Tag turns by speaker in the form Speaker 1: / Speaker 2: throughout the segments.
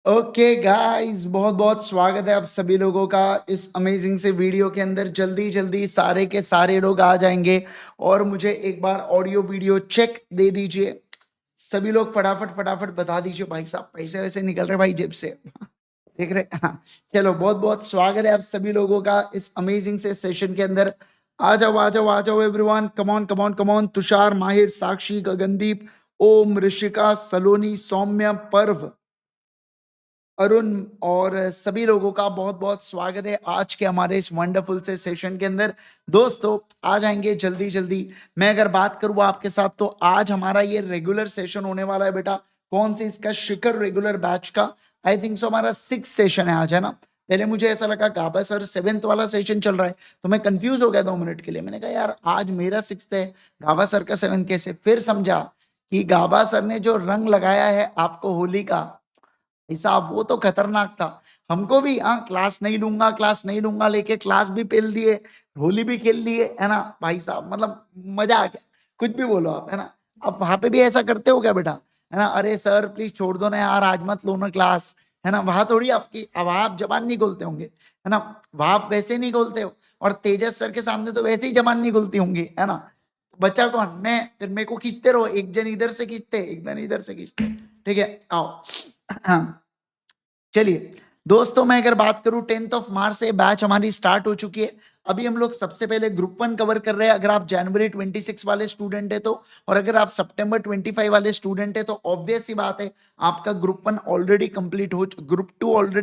Speaker 1: Okay guys, बहुत बहुत स्वागत है आप सभी लोगों का इस अमेजिंग से वीडियो के अंदर। जल्दी जल्दी सारे के सारे लोग आ जाएंगे और मुझे एक बार ऑडियो वीडियो चेक दे दीजिए। सभी लोग फटाफट फटाफट बता दीजिए। भाई साहब पैसे वैसे निकल रहे भाई जेब से, देख रहे? हाँ, चलो बहुत बहुत स्वागत है आप सभी लोगों का इस अमेजिंग से सेशन के अंदर। आ जाओ आ जाओ आ जाओ everyone, come on come on come on. Tushar, माहिर, साक्षी, गगनदीप, ओम, ऋषिका, सलोनी, सौम्य, पर्व, अरुण और सभी लोगों का बहुत बहुत स्वागत है आज के हमारे इस वंडरफुल से सेशन के अंदर। दोस्तों आ जाएंगे जल्दी जल्दी। मैं अगर बात करूँ आपके साथ तो आज हमारा ये रेगुलर सेशन होने वाला है बेटा। कौन सी? इसका शिखर रेगुलर बैच का आई थिंक सो हमारा 6 सेशन है आज, है ना? पहले मुझे ऐसा लगा गाबा सर 7th वाला सेशन चल रहा है, तो मैं कंफ्यूज हो गया 2 मिनट के लिए। मैंने कहा यार आज मेरा 6th है, गाबा सर का 7th कैसे? फिर समझा कि गाबा सर ने जो रंग लगाया है आपको होली का, हिसाब वो तो खतरनाक था। हमको भी हाँ क्लास नहीं लूंगा क्लास नहीं लूंगा लेके क्लास भी पेल दिए, होली भी खेल लिए, है ना भाई साहब? मतलब मजा आ गया। कुछ भी बोलो आप, है ना? अब वहां पे भी ऐसा करते हो क्या बेटा? है ना? अरे सर प्लीज छोड़ दो ना यार, आज मत लो ना क्लास, है ना? वहां थोड़ी आपकी अब आप जबान नहीं खोलते होंगे, है ना? वहां आप वैसे नहीं खोलते हो, और तेजस सर के सामने तो वैसे ही जबान नहीं खुलती होंगी, है ना? बच्चा कौन? मैं। फिर मेरे को खींचते रहो, एक जन इधर से खींचते एक जन इधर से खींचते। ठीक है, आओ। हाँ, चलिए दोस्तों, मैं अगर बात करूं 10th ऑफ मार्च से बैच हमारी स्टार्ट हो चुकी है। अभी हम लोग सबसे पहले ग्रुप 1 कवर कर रहे हैं अगर आप जनवरी 26 वाले स्टूडेंट है तो, और अगर आप सितंबर 25 वाले स्टूडेंट है तो ऑब्वियस सी बात है आपका ग्रुप 2 ऑलरेडी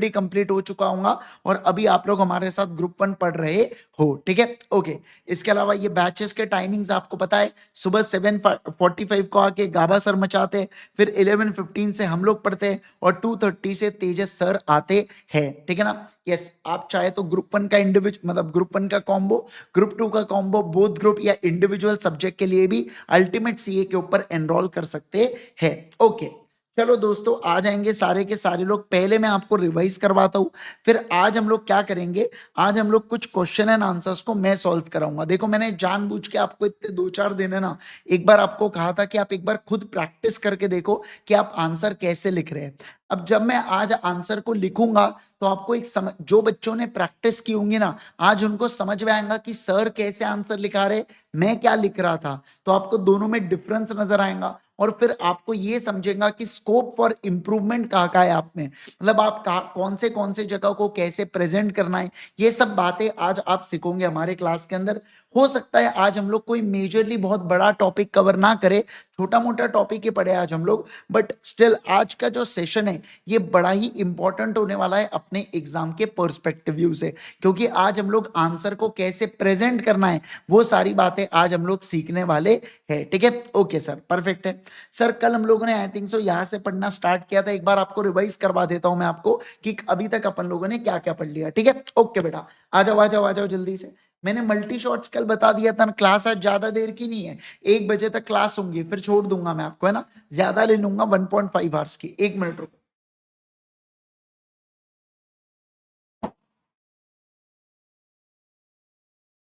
Speaker 1: कंप्लीट हो चुका होगा, और अभी आप लोग हमारे साथ ग्रुप 1 पढ़ रहे हो। ठीक है, ओके। इसके अलावा ये बैचेस के टाइमिंग्स आपको पता है, सुबह 7:45 को आके गाबा सर मचाते हैं, फिर 11:15 से हम लोग पढ़ते हैं, और 2:30 से तेजस सर आते हैं। ठीक है ना? यस, आप चाहे तो ग्रुप 1 का इंडिविजुअल मतलब ग्रुप 1 का कॉम्बो, ग्रुप 2 का कॉम्बो, बोथ ग्रुप या इंडिविजुअल सब्जेक्ट के लिए भी अल्टीमेट सीए के ऊपर एनरोल कर सकते हैं। ओके, चलो दोस्तों आ जाएंगे सारे के सारे लोग। पहले मैं आपको रिवाइज करवाता हूं, फिर आज हम लोग क्या करेंगे, आज हम लोग कुछ क्वेश्चन एंड आंसर्स को मैं सॉल्व कराऊंगा। देखो मैंने जानबूझ के आपको इतने 2-4 दिन है ना, एक बार आपको कहा था कि आप एक बार खुद प्रैक्टिस करके देखो कि आप आंसर कैसे लिख रहे हैं। अब जब मैं आज आंसर को लिखूंगा तो आपको एक समझ, जो बच्चों ने प्रैक्टिस की होंगी ना, आज उनको समझ में आएगा कि सर कैसे आंसर लिखा रहे, मैं क्या लिख रहा था, तो आपको दोनों में डिफरेंस नजर आएगा। और फिर आपको ये समझेगा कि स्कोप फॉर इंप्रूवमेंट कहाँ का है आप में, मतलब आप कौन से जगह को कैसे प्रेजेंट करना है, ये सब बातें आज आप सीखोगे हमारे क्लास के अंदर। हो सकता है आज हम लोग कोई मेजरली बहुत बड़ा टॉपिक कवर ना करे, छोटा मोटा टॉपिक ही पढ़े आज हम लोग, बट स्टिल आज का जो सेशन है ये बड़ा ही इंपॉर्टेंट होने वाला है अपने एग्जाम के पर्सपेक्टिव व्यू से, क्योंकि आज हम लोग आंसर को कैसे प्रेजेंट करना है वो सारी बातें आज हम लोग सीखने वाले हैं। ठीक है, ओके सर, परफेक्ट है। सर कल हम लोगों ने आई थिंक सो यहाँ से पढ़ना स्टार्ट किया था, एक बार आपको रिवाइज करवा देता हूं मैं आपको कि अभी तक अपन लोगों ने क्या क्या पढ़ लिया। ठीक है, ओके बेटा, आ जाओ आ जाओ आ जाओ जल्दी से। मैंने मल्टी शॉट्स कल बता दिया था ना, क्लास आज ज्यादा देर की नहीं है, 1 बजे तक क्लास होंगी, फिर छोड़ दूंगा मैं आपको, है ना? ज्यादा ले लूंगा 1.5 आवर्स की। 1 मिनट रुको।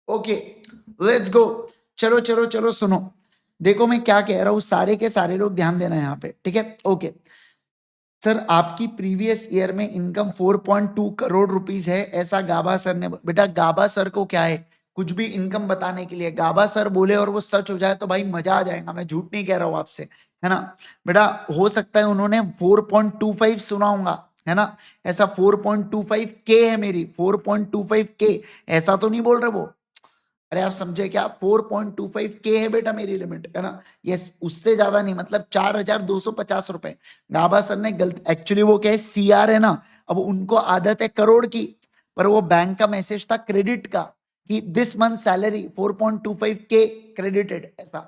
Speaker 1: Okay, let's go. चलो चलो चलो सुनो, देखो मैं क्या कह रहा हूं, सारे के सारे लोग ध्यान देना यहाँ पे। ठीक है, ओके। सर आपकी प्रीवियस ईयर में इनकम 4.2 करोड़ रुपीस है, ऐसा गाबा सर ने। बेटा गाबा सर को क्या है, कुछ भी इनकम बताने के लिए गाबा सर बोले और वो सच हो जाए तो भाई मजा आ जाएगा, मैं झूठ नहीं कह रहा हूं आपसे, है ना? बेटा हो सकता है उन्होंने 4.25 सुना होगा, है ना? ऐसा 4.25 के है मेरी, 4.25 के, ऐसा तो नहीं बोल रहे वो। अरे आप समझे क्या, 4.25 के है बेटा मेरी लिमिट, है ना? यस, उससे ज्यादा नहीं, मतलब 4,250 रुपए। गाबा सर ने गलत, एक्चुअली वो क्या है, सीआर है ना, अब उनको आदत है करोड़ की, पर वो बैंक का मैसेज था क्रेडिट का कि दिस मंथ सैलरी 4.25 के क्रेडिटेड, ऐसा।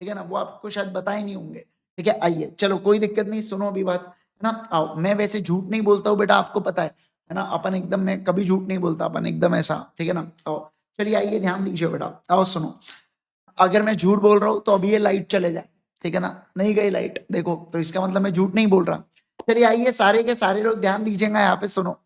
Speaker 1: ठीक है ना? वो आपको शायद बताए नहीं होंगे। ठीक है, आइए चलो कोई दिक्कत नहीं, सुनो अभी बात, है ना? आओ, मैं वैसे झूठ नहीं बोलता हूँ बेटा, आपको पता है ना? अपन एकदम, मैं कभी झूठ नहीं बोलता, अपन एकदम ऐसा। ठीक है ना? आओ, चलिए आइए ध्यान दीजिए बेटा, आओ सुनो। अगर मैं झूठ बोल रहा हूं तो अभी ये लाइट चले जाए, ठीक है ना? नहीं गई लाइट, देखो, तो इसका मतलब मैं झूठ नहीं बोल रहा। चलिए आइए सारे के सारे लोग ध्यान दीजिएगा यहाँ पे, सुनो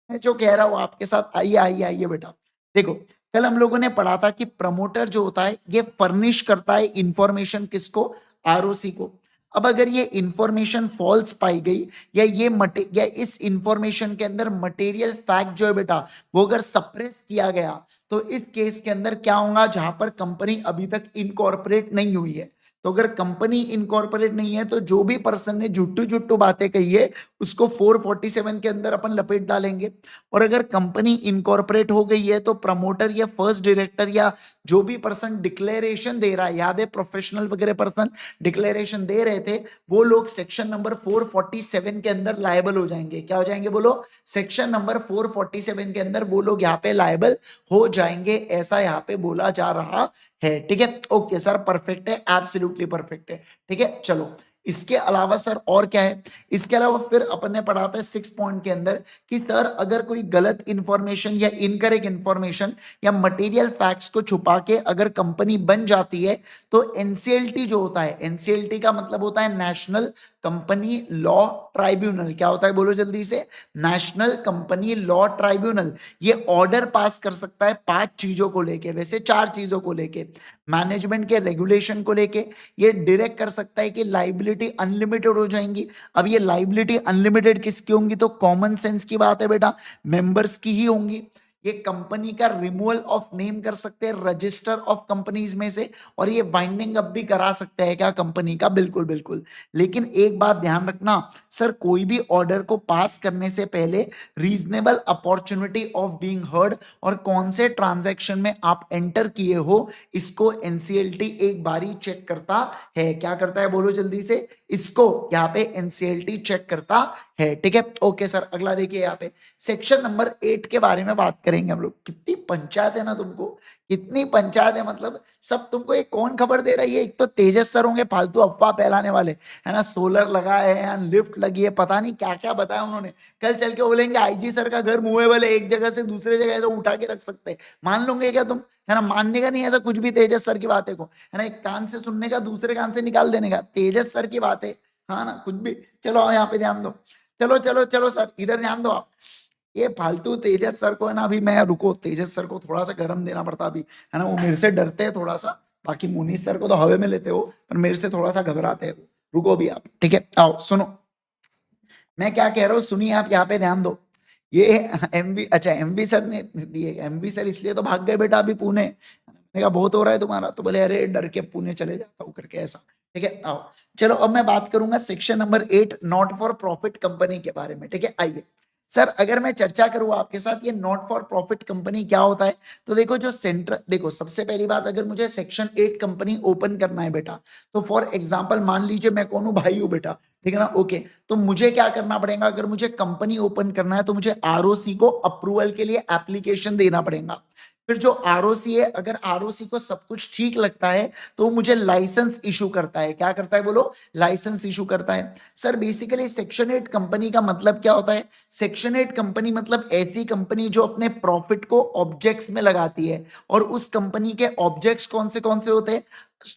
Speaker 1: मैं जो कह रहा हूँ आपके साथ। आइए आइए आइए बेटा, देखो कल हम लोगों ने पढ़ा था कि प्रमोटर जो होता है ये फर्निश करता है इंफॉर्मेशन किसको, आरओसी को। अब अगर ये इंफॉर्मेशन फॉल्स पाई गई या इस इंफॉर्मेशन के अंदर मटेरियल फैक्ट जो है बेटा वो अगर सप्रेस किया गया, तो इस केस के अंदर क्या होगा, जहां पर कंपनी अभी तक इनकॉर्पोरेट नहीं हुई है, तो अगर कंपनी इनकॉर्पोरेट नहीं है तो जो भी पर्सन ने झुट्टू झुट्टू बातें कही है उसको 447 के अंदर अपन लपेट डालेंगे। और अगर कंपनी इनकॉर्पोरेट हो गई है तो प्रमोटर या फर्स्ट डायरेक्टर या जो भी पर्सन डिक्लेरेशन दे रहा है, याद है प्रोफेशनल वगैरह पर्सन डिक्लेरेशन दे रहे थे, वो लोग सेक्शन नंबर 447 के अंदर लायबल हो जाएंगे। क्या हो जाएंगे बोलो? सेक्शन नंबर 447 के अंदर वो लोग यहाँ पे लायबल हो जाएंगे, ऐसा यहाँ पे बोला जा रहा है। ठीक है, ओके सर, परफेक्ट है, एब्सोल्युटली परफेक्ट है। ठीक है, चलो इसके अलावा सर और क्या है? इसके अलावा फिर अपन ने पढ़ा था 6 पॉइंट के अंदर कि सर अगर कोई गलत इंफॉर्मेशन या इनकरेक्ट इंफॉर्मेशन या मटेरियल फैक्ट्स को छुपा के अगर कंपनी बन जाती है तो एनसीएलटी जो होता है, एनसीएलटी का मतलब होता है नेशनल कंपनी लॉ ट्राइब्यूनल। क्या होता है बोलो जल्दी से? National company law tribunal. ये ऑर्डर पास कर सकता है 5 चीजों को लेके, वैसे 4 चीजों को लेके, मैनेजमेंट के रेगुलेशन को लेके, ये डायरेक्ट कर सकता है कि लाइबिलिटी अनलिमिटेड हो जाएंगी। अब ये लाइबिलिटी अनलिमिटेड किसकी होंगी? तो कॉमन सेंस की बात है बेटा, मेंबर्स की ही होंगी। ये कंपनी का रिमूवल ऑफ नेम कर सकते हैं रजिस्टर ऑफ कंपनीज में से, और ये वाइंडिंग अप भी करा सकते हैं क्या कंपनी का? बिल्कुल बिल्कुल। लेकिन एक बात ध्यान रखना सर, कोई भी ऑर्डर को पास करने से पहले reasonable opportunity of being heard और कौन से ट्रांजैक्शन में आप एंटर किए हो, इसको एनसीएलटी एक बारी चेक करता है। क्या करता है बोलो जल्दी से? इसको यहाँ पे एनसीएलटी चेक करता है। ठीक है, ओके सर, अगला देखिए यहाँ पे सेक्शन नंबर 8 के बारे में बात करेंगे हम लोग। कितनी पंचायत है ना तुमको, कितनी पंचायत है, मतलब सब तुमको एक कौन खबर दे रही है? एक तो तेजस सर होंगे फालतू अफवाह फैलाने वाले, है ना, सोलर लगा है, लिफ्ट लगी है, पता नहीं क्या क्या बताया उन्होंने। कल चल के बोलेंगे आईजी सर का घर मूवेबल है, एक जगह से दूसरे जगह ऐसे उठा के रख सकते हैं, मान लोगे क्या तुम? है ना, मानने का नहीं ऐसा कुछ भी तेजस सर की बातें को, है ना, एक कान से सुनने का दूसरे कान से निकाल देने का, तेजस सर की बातें, हाँ ना, कुछ भी। चलो आओ यहाँ पे ध्यान दो, चलो चलो चलो सर इधर ध्यान दो आप। ये फालतू तेजस सर को है ना, अभी मैं रुको, तेजस सर को थोड़ा सा गरम देना पड़ता अभी, है ना, वो मेरे से डरते हैं थोड़ा सा। बाकी मुनीष सर को तो हवे में लेते हो, पर मेरे से थोड़ा सा घबराते हैं। रुको अभी आप, ठीक है, आओ सुनो मैं क्या कह रहा हूँ, सुनिए आप यहाँ पे ध्यान दो। ये एमबी, अच्छा एमबी सर ने दिए, एमबी सर इसलिए तो भाग गए बेटा अभी पुणे। मैंने कहा बहुत हो रहा है तुम्हारा, तो बोले अरे डर के पुणे चले जाता हूँ करके ऐसा। ठीक है, आओ चलो अब मैं बात करूंगा section number 8 not for profit company के बारे में। ठीक है, आइए सर, अगर मैं चर्चा करूं आपके साथ ये नॉट फॉर प्रॉफिट कंपनी क्या होता है, तो देखो जो सेंट्रल, देखो सबसे पहली बात, अगर मुझे सेक्शन 8 कंपनी ओपन करना है बेटा, तो फॉर एग्जांपल मान लीजिए मैं कौन हूं, भाई हूं बेटा, ठीक है ना, ओके, तो मुझे क्या करना पड़ेगा? अगर मुझे कंपनी ओपन करना है तो मुझे आरओसी को अप्रूवल के लिए एप्लीकेशन देना पड़ेगा। फिर जो आरओसी है, अगर आरओसी को सब कुछ ठीक लगता है तो मुझे लाइसेंस इशू करता है। क्या करता है बोलो? लाइसेंस इशू करता है। सर बेसिकली सेक्शन 8 कंपनी का मतलब क्या होता है? सेक्शन 8 कंपनी मतलब ऐसी कंपनी जो अपने प्रॉफिट को ऑब्जेक्ट्स में लगाती है, और उस कंपनी के ऑब्जेक्ट्स कौन से होते हैं?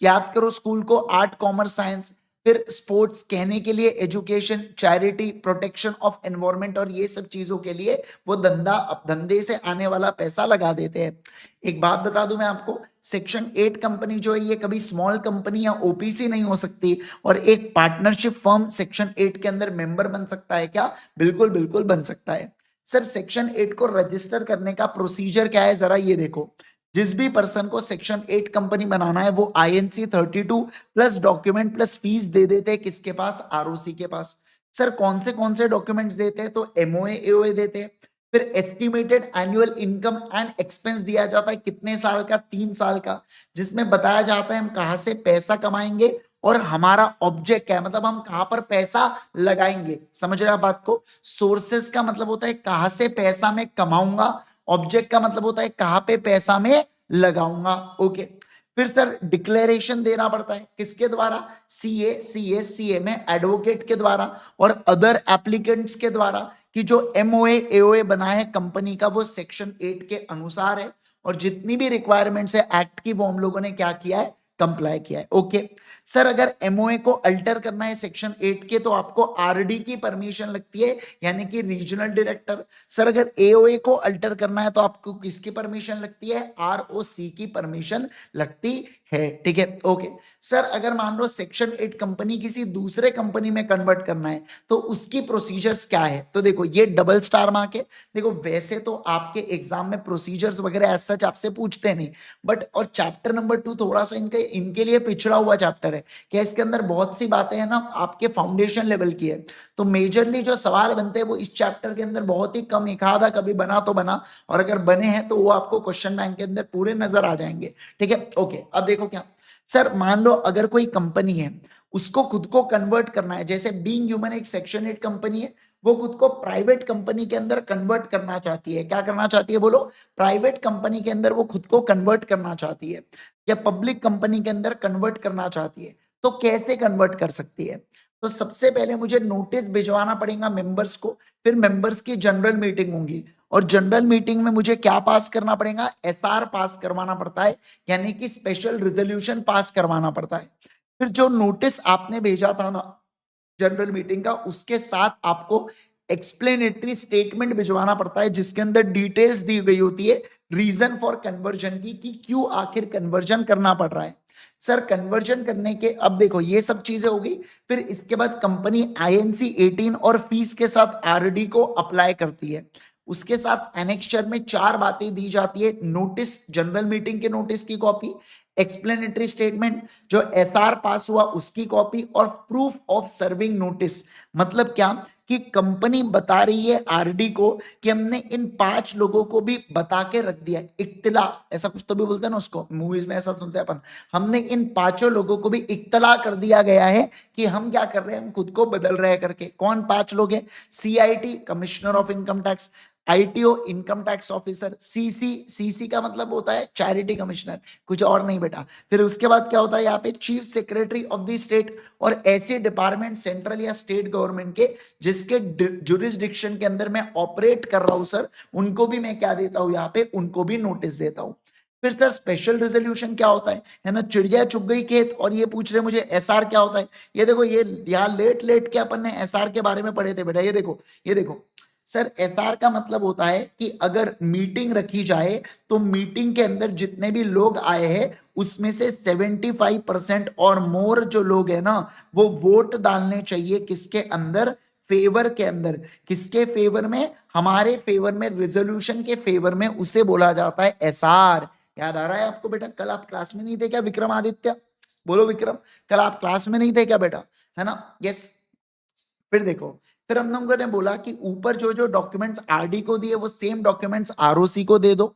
Speaker 1: याद करो स्कूल को, आर्ट कॉमर्स साइंस, फिर स्पोर्ट्स, कहने के लिए education, charity, protection of environment, और ये सब चीजों के लिए वो धंधे से आने वाला पैसा लगा देते हैं। एक बात बता दूं मैं आपको, सेक्शन 8 कंपनी जो है ये कभी स्मॉल कंपनी या ओपीसी नहीं हो सकती, और एक पार्टनरशिप फर्म सेक्शन 8 के अंदर मेंबर बन सकता है क्या? बिल्कुल बिल्कुल बन सकता है। सर सेक्शन 8 को रजिस्टर करने का प्रोसीजर क्या है, जरा ये देखो। जिस भी पर्सन को सेक्शन 8 कंपनी बनाना है वो INC 32 plus document plus fees दे देते हैं, किसके पास? आरओसी के पास। सर कौन से डॉक्यूमेंट्स देते हैं? तो एमओए एओए देते हैं। फिर estimated annual income and expense दिया जाता है, कितने साल का? 3 साल का, जिसमें बताया जाता है हम कहां से पैसा कमाएंगे और हमारा ऑब्जेक्ट क्या है, मतलब हम कहां पर पैसा लगाएंगे। समझ रहे आप बात को? सोर्सेस का मतलब होता है कहां से पैसा मैं कमाऊंगा, ऑब्जेक्ट का मतलब होता है कहां पे पैसा मैं लगाऊंगा। ओके, फिर सर डिक्लेरेशन देना पड़ता है, किसके द्वारा? सीए में एडवोकेट के द्वारा और अदर एप्लीकेंट्स के द्वारा, कि जो एमओए एओए बना है कंपनी का वो सेक्शन 8 के अनुसार है, और जितनी भी रिक्वायरमेंट्स है एक्ट की वो हम लोगों ने क्या किया है? कंप्लाई किया है। ओके सर, अगर एमओए को अल्टर करना है सेक्शन 8 के तो आपको आरडी की परमिशन लगती है, यानी कि रीजनल डायरेक्टर। सर अगर एओए को अल्टर करना है तो आपको किसकी परमिशन लगती है? आरओसी की परमिशन लगती है। ठीक है, ओके सर, अगर मान लो सेक्शन 8 कंपनी किसी दूसरे कंपनी में कन्वर्ट करना है तो उसकी प्रोसीजर्स क्या है? तो देखो ये डबल स्टार मार्क है। देखो वैसे तो आपके एग्जाम में प्रोसीजर्स वगैरह एज सच आपसे पूछते नहीं, बट और चैप्टर नंबर 2 थोड़ा सा इनके लिए पिछड़ा हुआ चैप्टर है, क्या इसके अंदर बहुत सी बातें हैं ना आपके फाउंडेशन लेवल की है, तो मेजरली जो सवाल बनते हैं वो इस चैप्टर के अंदर बहुत ही कम, एक आधा कभी बना तो बना, और अगर बने हैं तो वो आपको क्वेश्चन बैंक के अंदर पूरे नजर आ जाएंगे। ठीक है, ओके अब देखो क्या सर, मान लो अगर कोई कंपनी है उसको खुद को कन्वर्ट करना है, जैसे बीइंग ह्यूमन एक सेक्शन 8 कंपनी है, वो खुद को प्राइवेट कंपनी के अंदर कन्वर्ट करना चाहती है। क्या करना चाहती है बोलो? प्राइवेट कंपनी के अंदर वो खुद को कन्वर्ट करना चाहती है या पब्लिक कंपनी के अंदर कन्वर्ट करना चाहती है, तो कैसे कन्वर्ट कर सकती है? तो सबसे पहले मुझे नोटिस भिजवाना पड़ेगा मेंबर्स को, फिर मेंबर्स की जनरल मीटिंग होंगी, और जनरल मीटिंग में मुझे क्या पास करना पड़ेगा? एसआर पास करवाना पड़ता है, यानी कि स्पेशल रिजोल्यूशन पास करवाना पड़ता है। फिर जो नोटिस आपने भेजा था ना जनरल मीटिंग का, उसके साथ आपको एक्सप्लेनेटरी स्टेटमेंट भिजवाना पड़ता है जिसके अंदर डिटेल्स दी गई होती है रीजन फॉर कन्वर्जन की, कि क्यों आखिर कन्वर्जन करना पड़ रहा है। सर कन्वर्जन करने के, अब देखो ये सब चीजें हो गई, फिर इसके बाद कंपनी आईएनसी 18 और फीस के साथ आरडी को अप्लाई करती है। उसके साथ एनेक्चर में 4 बातें दी जाती है: नोटिस, जनरल मीटिंग के नोटिस की कॉपी, एक्सप्लेनेटरी स्टेटमेंट, जो एसआर पास हुआ उसकी कॉपी, और प्रूफ ऑफ सर्विंग नोटिस। मतलब क्या कि कंपनी बता रही है आरडी को कि हमने इन 5 लोगों को भी बता के रख दिया, इत्तला ऐसा कुछ तो भी बोलते हैं ना उसको, मूवीज में ऐसा सुनते हैं अपन, हमने इन 5 लोगों को भी इत्तला कर दिया गया है कि हम क्या कर रहे हैं, हम खुद को बदल रहे हैं करके। कौन 5 लोग हैं? CIT commissioner of income tax, ITO income tax officer, CC, CC का मतलब होता है चैरिटी कमिश्नर, कुछ और नहीं बेटा। फिर उसके बाद क्या होता है यहाँ पे? Chief secretary of the state, और ऐसे डिपार्टमेंट सेंट्रल या स्टेट गवर्नमेंट के जिसके जुरिस्डिक्शन के अंदर मैं ऑपरेट कर रहा हूं सर, उनको भी मैं क्या देता हूं यहाँ पे? उनको भी नोटिस देता हूं। फिर सर स्पेशल रेजोल्यूशन क्या होता है ना, चिड़िया चुग गई खेत, और ये पूछ रहे मुझे एसआर क्या होता है। ये देखो, ये यहाँ लेट लेट के अपन ने एसआर के बारे में पढ़े थे बेटा, ये देखो, ये देखो सर, एसआर का मतलब होता है कि अगर मीटिंग रखी जाए तो मीटिंग के अंदर जितने भी लोग आए हैं उसमें से 75% और मोर जो लोग हैं ना, वो वोट डालने चाहिए किसके अंदर? फेवर के अंदर। किसके फेवर में? हमारे फेवर में, रेजोल्यूशन के फेवर में, उसे बोला जाता है एसआर। याद आ रहा है आपको बेटा? कल आप क्लास में नहीं थे क्या विक्रमादित्य? बोलो विक्रम, कल आप क्लास में नहीं थे क्या बेटा? है ना? यस। फिर देखो, फिर हम लोगों ने बोला कि ऊपर जो जो डॉक्यूमेंट्स आरडी को दिए वो सेम डॉक्यूमेंट्स आरओसी को दे दो।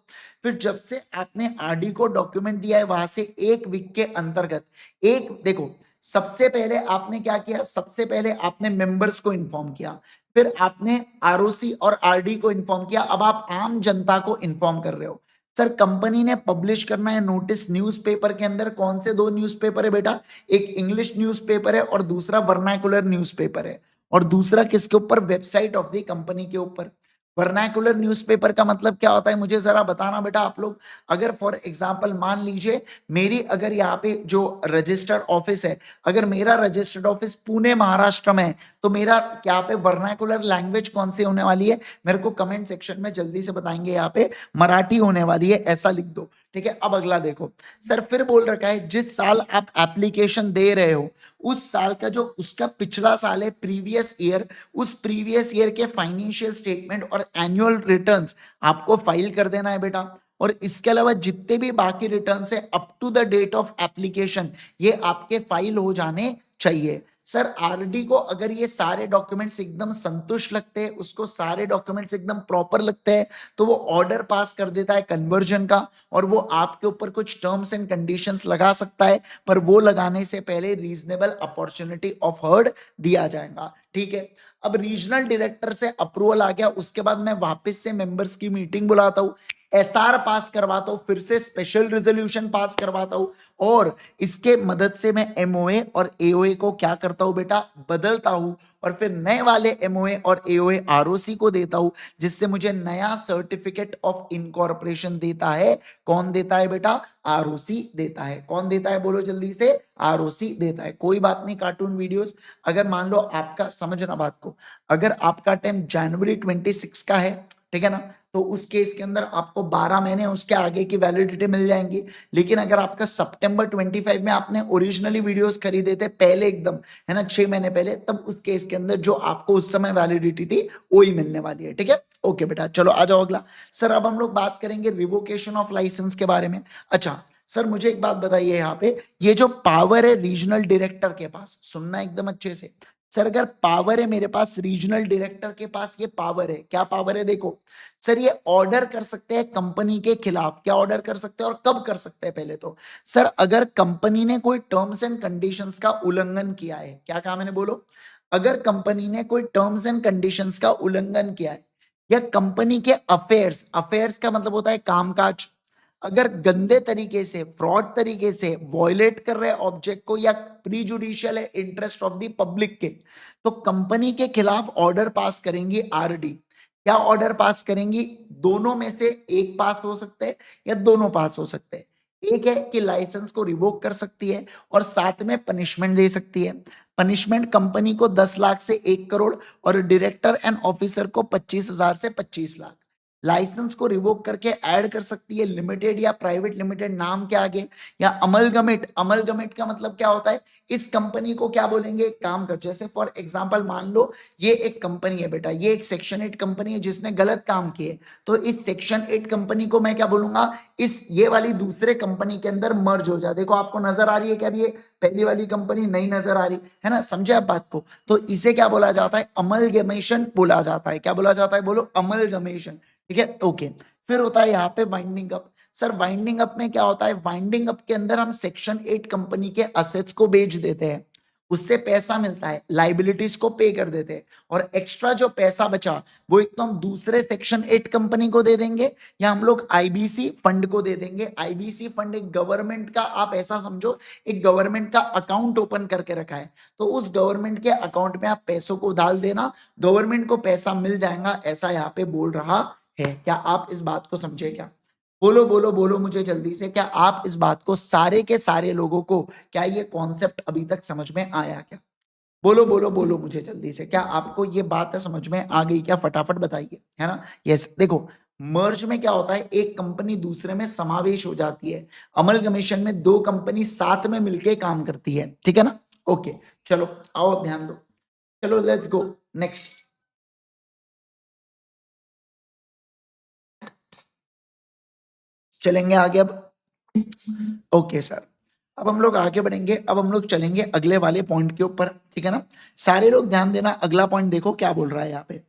Speaker 1: फिर जब से आपने आरडी को डॉक्यूमेंट दिया है वहां से 1 वीक के अंतर्गत, एक देखो, सबसे पहले आपने क्या किया? सबसे पहले आपने मेंबर्स को इन्फॉर्म किया, फिर आपने आरओसी और आरडी को इन्फॉर्म किया, अब आप आम जनता को इन्फॉर्म कर रहे हो। सर कंपनी ने पब्लिश करना है नोटिस न्यूज़पेपर के अंदर। कौन से 2 न्यूज़पेपर है बेटा? एक इंग्लिश न्यूज़पेपर है और दूसरा वर्नाकुलर न्यूज़पेपर है, और दूसरा किसके ऊपर? वेबसाइट ऑफ द कंपनी के ऊपर। वर्नाकुलर न्यूज़पेपर का मतलब क्या होता है मुझे जरा बताना बेटा आप लोग। अगर फॉर एग्जांपल मान लीजिए मेरी, अगर यहाँ पे जो रजिस्टर्ड ऑफिस है, अगर मेरा रजिस्टर्ड ऑफिस पुणे महाराष्ट्र में है, तो मेरा क्या पे वर्नाकुलर लैंग्वेज कौन सी होने वाली है? मेरे को कमेंट सेक्शन में जल्दी से बताएंगे। यहाँ पे मराठी होने वाली है, ऐसा लिख दो। ठीक है, अब अगला देखो सर, फिर बोल रखा है जिस साल आप एप्लीकेशन दे रहे हो उस साल का जो उसका पिछला साल है, प्रीवियस ईयर, उस प्रीवियस ईयर के फाइनेंशियल स्टेटमेंट और एनुअल रिटर्न्स आपको फाइल कर देना है बेटा। और इसके अलावा जितने भी बाकी रिटर्न्स है up to the date of application, ये आपके फाइल हो जाने चाहिए। सर आरडी को अगर ये सारे डॉक्यूमेंट्स एकदम संतुष्ट लगते हैं, उसको सारे डॉक्यूमेंट्स एकदम प्रॉपर लगते हैं, तो वो ऑर्डर पास कर देता है कन्वर्जन का, और वो आपके ऊपर कुछ टर्म्स एंड कंडीशंस लगा सकता है, पर वो लगाने से पहले रीजनेबल अपॉर्चुनिटी ऑफ हर्ड दिया जाएगा। ठीक है, अब रीजनल डायरेक्टर से अप्रूवल आ गया, उसके बाद मैं वापस से मेंबर्स की मीटिंग बुलाता हूं। एसआर पास करवाता हूं, फिर से स्पेशल रेजोल्यूशन पास करवाता हूं, और इसके मदद से मैं एमओए और एओए को क्या करता हूं बेटा, बदलता हूं, और फिर नए वाले एमओए और एओए आरओसी को देता हूं, जिससे मुझे नया सर्टिफिकेट ऑफ इनकॉर्पोरेशन देता है। कौन देता है बेटा, आरओसी देता है। कौन देता है बोलो जल्दी से, आरओसी देता है। कोई बात नहीं, कार्टून वीडियोस, अगर मान लो आपका, समझना बात को, अगर आपका टाइम जनवरी 26 का है, ठीक है ना, तो उस केस के अंदर आपको 12 महीने उसके आगे की वैलिडिटी मिल जाएंगी। लेकिन अगर आपका सितंबर 25 में आपने ओरिजिनली वीडियोस खरीदे थे पहले एकदम, है ना, 6 महीने पहले, तब उस केस के अंदर जो आपको उस समय वैलिडिटी थी वही मिलने वाली है। ठीक है, ओके बेटा, चलो आ जाओ अगला। सर अब हम लोग बात करेंगे रिवोकेशन ऑफ लाइसेंस के बारे में। अच्छा सर मुझे एक बात बताइए, यहाँ पे ये जो पावर है रीजनल डायरेक्टर के पास, सुनना एकदम अच्छे से। सर अगर पावर है मेरे पास, रीजनल डायरेक्टर के पास ये पावर है, क्या पावर है देखो सर, ये ऑर्डर कर सकते हैं कंपनी के खिलाफ। क्या ऑर्डर कर सकते हैं और कब कर सकते हैं, पहले तो सर अगर कंपनी ने कोई टर्म्स एंड कंडीशंस का उल्लंघन किया है, क्या कहा मैंने बोलो, अगर कंपनी ने कोई टर्म्स एंड कंडीशंस का उल्लंघन किया है, या कंपनी के अफेयर्स, अफेयर्स का मतलब होता है कामकाज, अगर गंदे तरीके से, फ्रॉड तरीके से वॉयलेट कर रहे ऑब्जेक्ट को, या प्रीजुडिशियल है इंटरेस्ट ऑफ द पब्लिक के, तो कंपनी के खिलाफ ऑर्डर पास करेंगी आरडी। क्या ऑर्डर पास करेंगी, दोनों में से एक पास हो सकते हैं या दोनों पास हो सकते हैं। एक है कि लाइसेंस को रिवोक कर सकती है, और साथ में पनिशमेंट दे सकती है। पनिशमेंट कंपनी को 10 लाख से 1 करोड़, और डायरेक्टर एंड ऑफिसर को 25,000 से 25 लाख। लाइसेंस को रिवोक करके ऐड कर सकती है लिमिटेड या प्राइवेट लिमिटेड नाम के आगे, या अमलगमेट। अमलगमेट का मतलब क्या होता है, इस कंपनी को क्या बोलेंगे, काम कर, जैसे फॉर एग्जांपल मान लो ये एक कंपनी है बेटा, ये एक सेक्शन 8 कंपनी है जिसने गलत काम किए, तो इस सेक्शन 8 कंपनी को मैं क्या बोलूंगा, इस ये वाली दूसरे कंपनी के अंदर मर्ज हो जाए। देखो आपको नजर आ रही है क्या, अभी ये पहली वाली कंपनी नहीं नजर आ रही है ना, समझे आप बात को, तो इसे क्या बोला जाता है, अमलगमेशन बोला जाता है। क्या बोला जाता है बोलो, अमलगमेशन। ठीक है, ओके। फिर होता है यहाँ पे winding up. Sir winding up में क्या होता है, वाइंडिंग अप के अंदर हम सेक्शन 8 कंपनी के असेट्स को बेच देते हैं, उससे पैसा मिलता है, लाइबिलिटीज को पे कर देते हैं, और एक्स्ट्रा जो पैसा बचा वो एक तो हम दूसरे सेक्शन 8 कंपनी को दे देंगे, या हम लोग आईबीसी फंड को दे देंगे। आईबीसी फंड एक गवर्नमेंट का, आप ऐसा समझो एक गवर्नमेंट का अकाउंट ओपन करके रखा है, तो उस गवर्नमेंट के अकाउंट में आप पैसों को डाल देना, गवर्नमेंट को पैसा मिल जाएगा, ऐसा यहाँ पे बोल रहा है। क्या आप इस बात को समझे क्या, बोलो बोलो बोलो मुझे जल्दी से, क्या आप इस बात को, सारे के सारे लोगों को क्या ये कॉन्सेप्ट अभी तक समझ में आया क्या, बोलो बोलो बोलो मुझे जल्दी से, क्या आपको ये बात समझ में आ गई क्या, फटाफट बताइए, है ना। यस देखो, मर्ज में क्या होता है, एक कंपनी दूसरे में समावेश हो जाती है, अमलगमेशन में दो कंपनी साथ में मिलके काम करती है। ठीक है ना, ओके। चलो आओ अब ध्यान दो, चलो लेट्स गो नेक्स्ट। चलेंगे आगे अब, ओके सर। अब हम लोग आगे बढ़ेंगे, अब हम लोग चलेंगे अगले वाले पॉइंट के ऊपर। ठीक है ना, सारे लोग ध्यान देना, अगला पॉइंट देखो क्या बोल रहा है यहाँ पे।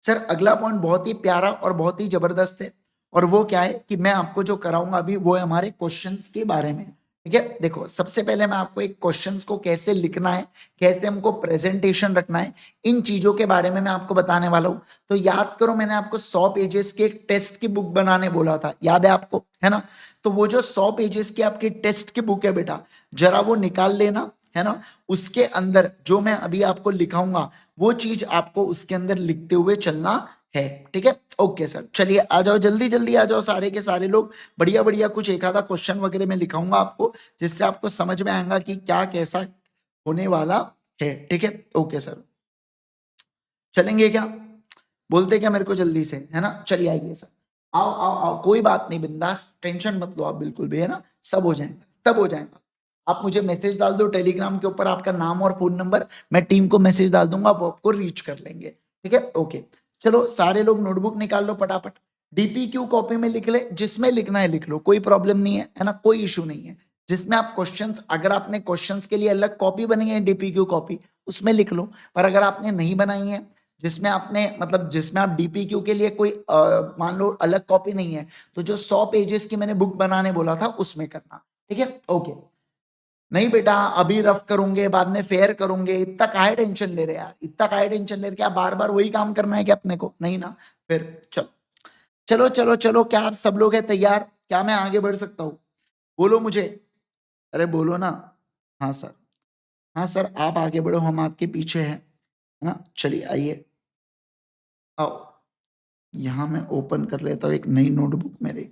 Speaker 1: सर अगला पॉइंट बहुत ही प्यारा और बहुत ही जबरदस्त है, और वो क्या है कि मैं आपको जो कराऊंगा अभी वो है हमारे क्वेश्चंस के बारे में। ठीक है, देखो सबसे पहले मैं आपको एक क्वेश्चंस को कैसे लिखना है, कैसे हमको प्रेजेंटेशन रखना है, इन चीजों के बारे में मैं आपको बताने वाला हूं। तो याद करो, मैंने आपको 100 पेजेस की एक टेस्ट की बुक बनाने बोला था, याद है आपको, है ना। तो वो जो 100 पेजेस की आपकी टेस्ट की बुक है बेटा, जरा वो निकाल लेना, है ना। उसके अंदर जो मैं अभी आपको लिखाऊंगा वो चीज आपको उसके अंदर लिखते हुए चलना है। ठीक है, ओके सर। चलिए आ जाओ, जल्दी जल्दी आ जाओ सारे के सारे लोग, बढ़िया बढ़िया कुछ एक आधा क्वेश्चन वगैरह मैं लिखाऊंगा आपको, जिससे आपको समझ में आएगा कि क्या कैसा होने वाला है। ठीक है, ओके सर। चलेंगे क्या, बोलते क्या मेरे को जल्दी से, है ना। चलिए आइए सर, आओ आओ आओ, कोई बात नहीं, बिंदास, टेंशन मत लो आप बिल्कुल भी, है ना, सब हो जाएगा, सब हो जाएगा। आप मुझे मैसेज डाल दो टेलीग्राम के ऊपर, आपका नाम और फोन नंबर, मैं टीम को मैसेज डाल दूंगा, वो आपको रीच कर लेंगे। ठीक है, ओके। चलो सारे लोग नोटबुक निकाल लो फटाफट, डीपीक्यू कॉपी में लिख ले, जिसमें लिखना है लिख लो, कोई प्रॉब्लम नहीं है ना, कोई इशू नहीं है। जिसमें आप क्वेश्चंस, अगर आपने क्वेश्चंस के लिए अलग कॉपी बनाई है डीपीक्यू कॉपी, उसमें लिख लो। पर अगर आपने नहीं बनाई है, जिसमें आपने मतलब जिसमें आप डीपीक्यू के लिए कोई मान लो अलग कॉपी नहीं है, तो जो 100 पेजेस की मैंने बुक बनाने बोला था उसमें करना। ठीक है, ओके। नहीं बेटा अभी रफ करूंगे, बाद में फेयर करूंगे, इतना काहे टेंशन ले रहे यार, इतना काहे टेंशन ले रहे, क्या बार बार वही काम करना है क्या अपने को, नहीं ना। फिर चलो चलो चलो चलो, क्या आप सब लोग हैं तैयार? क्या मैं आगे बढ़ सकता हूँ? बोलो मुझे, अरे बोलो ना। हाँ सर, हाँ सर, आप आगे बढ़ो, हम आपके पीछे हैं, है ना। चलिए आइए, आओ। यहाँ मैं ओपन कर लेता हूँ एक नई नोटबुक मेरी।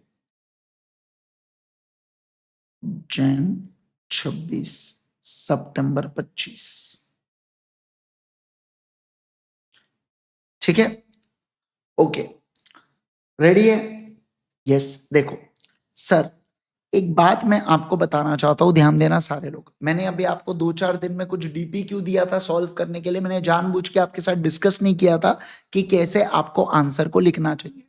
Speaker 1: जैन 26 सितंबर 25, ठीक है, ओके, रेडी है? यस, देखो सर, एक बात मैं आपको बताना चाहता हूँ, ध्यान देना सारे लोग। मैंने अभी आपको 2-4 दिन में कुछ डीपी क्यू दिया था सॉल्व करने के लिए। मैंने जानबूझ के आपके साथ डिस्कस नहीं किया था कि कैसे आपको आंसर को लिखना चाहिए।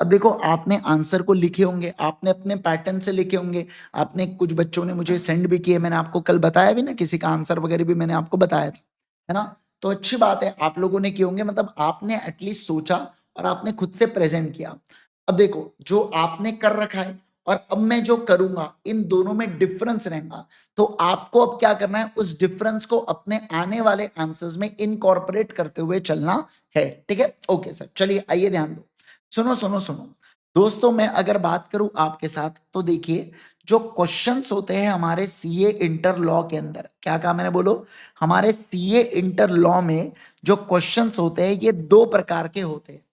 Speaker 1: अब देखो, आपने आंसर को लिखे होंगे, आपने अपने पैटर्न से लिखे होंगे, आपने, कुछ बच्चों ने मुझे सेंड भी किए, मैंने आपको कल बताया भी ना, किसी का आंसर वगैरह भी मैंने आपको बताया था, है ना। तो अच्छी बात है, आप लोगों ने किए होंगे, मतलब आपने एटलीस्ट सोचा और आपने खुद से प्रेजेंट किया। अब देखो, जो आपने कर रखा है और अब मैं जो करूंगा, इन दोनों में डिफरेंस रहेगा। तो आपको अब क्या करना है, उस डिफरेंस को अपने आने वाले आंसर्स में इनकॉर्पोरेट करते हुए चलना है, ठीक है। ओके सर, चलिए आइए, ध्यान दो, सुनो सुनो सुनो दोस्तों। मैं अगर बात करूं आपके साथ, तो देखिए, जो क्वेश्चंस होते हैं हमारे सीए इंटर लॉ के अंदर, क्या कहा मैंने, बोलो। हमारे सीए इंटर लॉ में जो क्वेश्चंस होते हैं, ये दो प्रकार के होते हैं।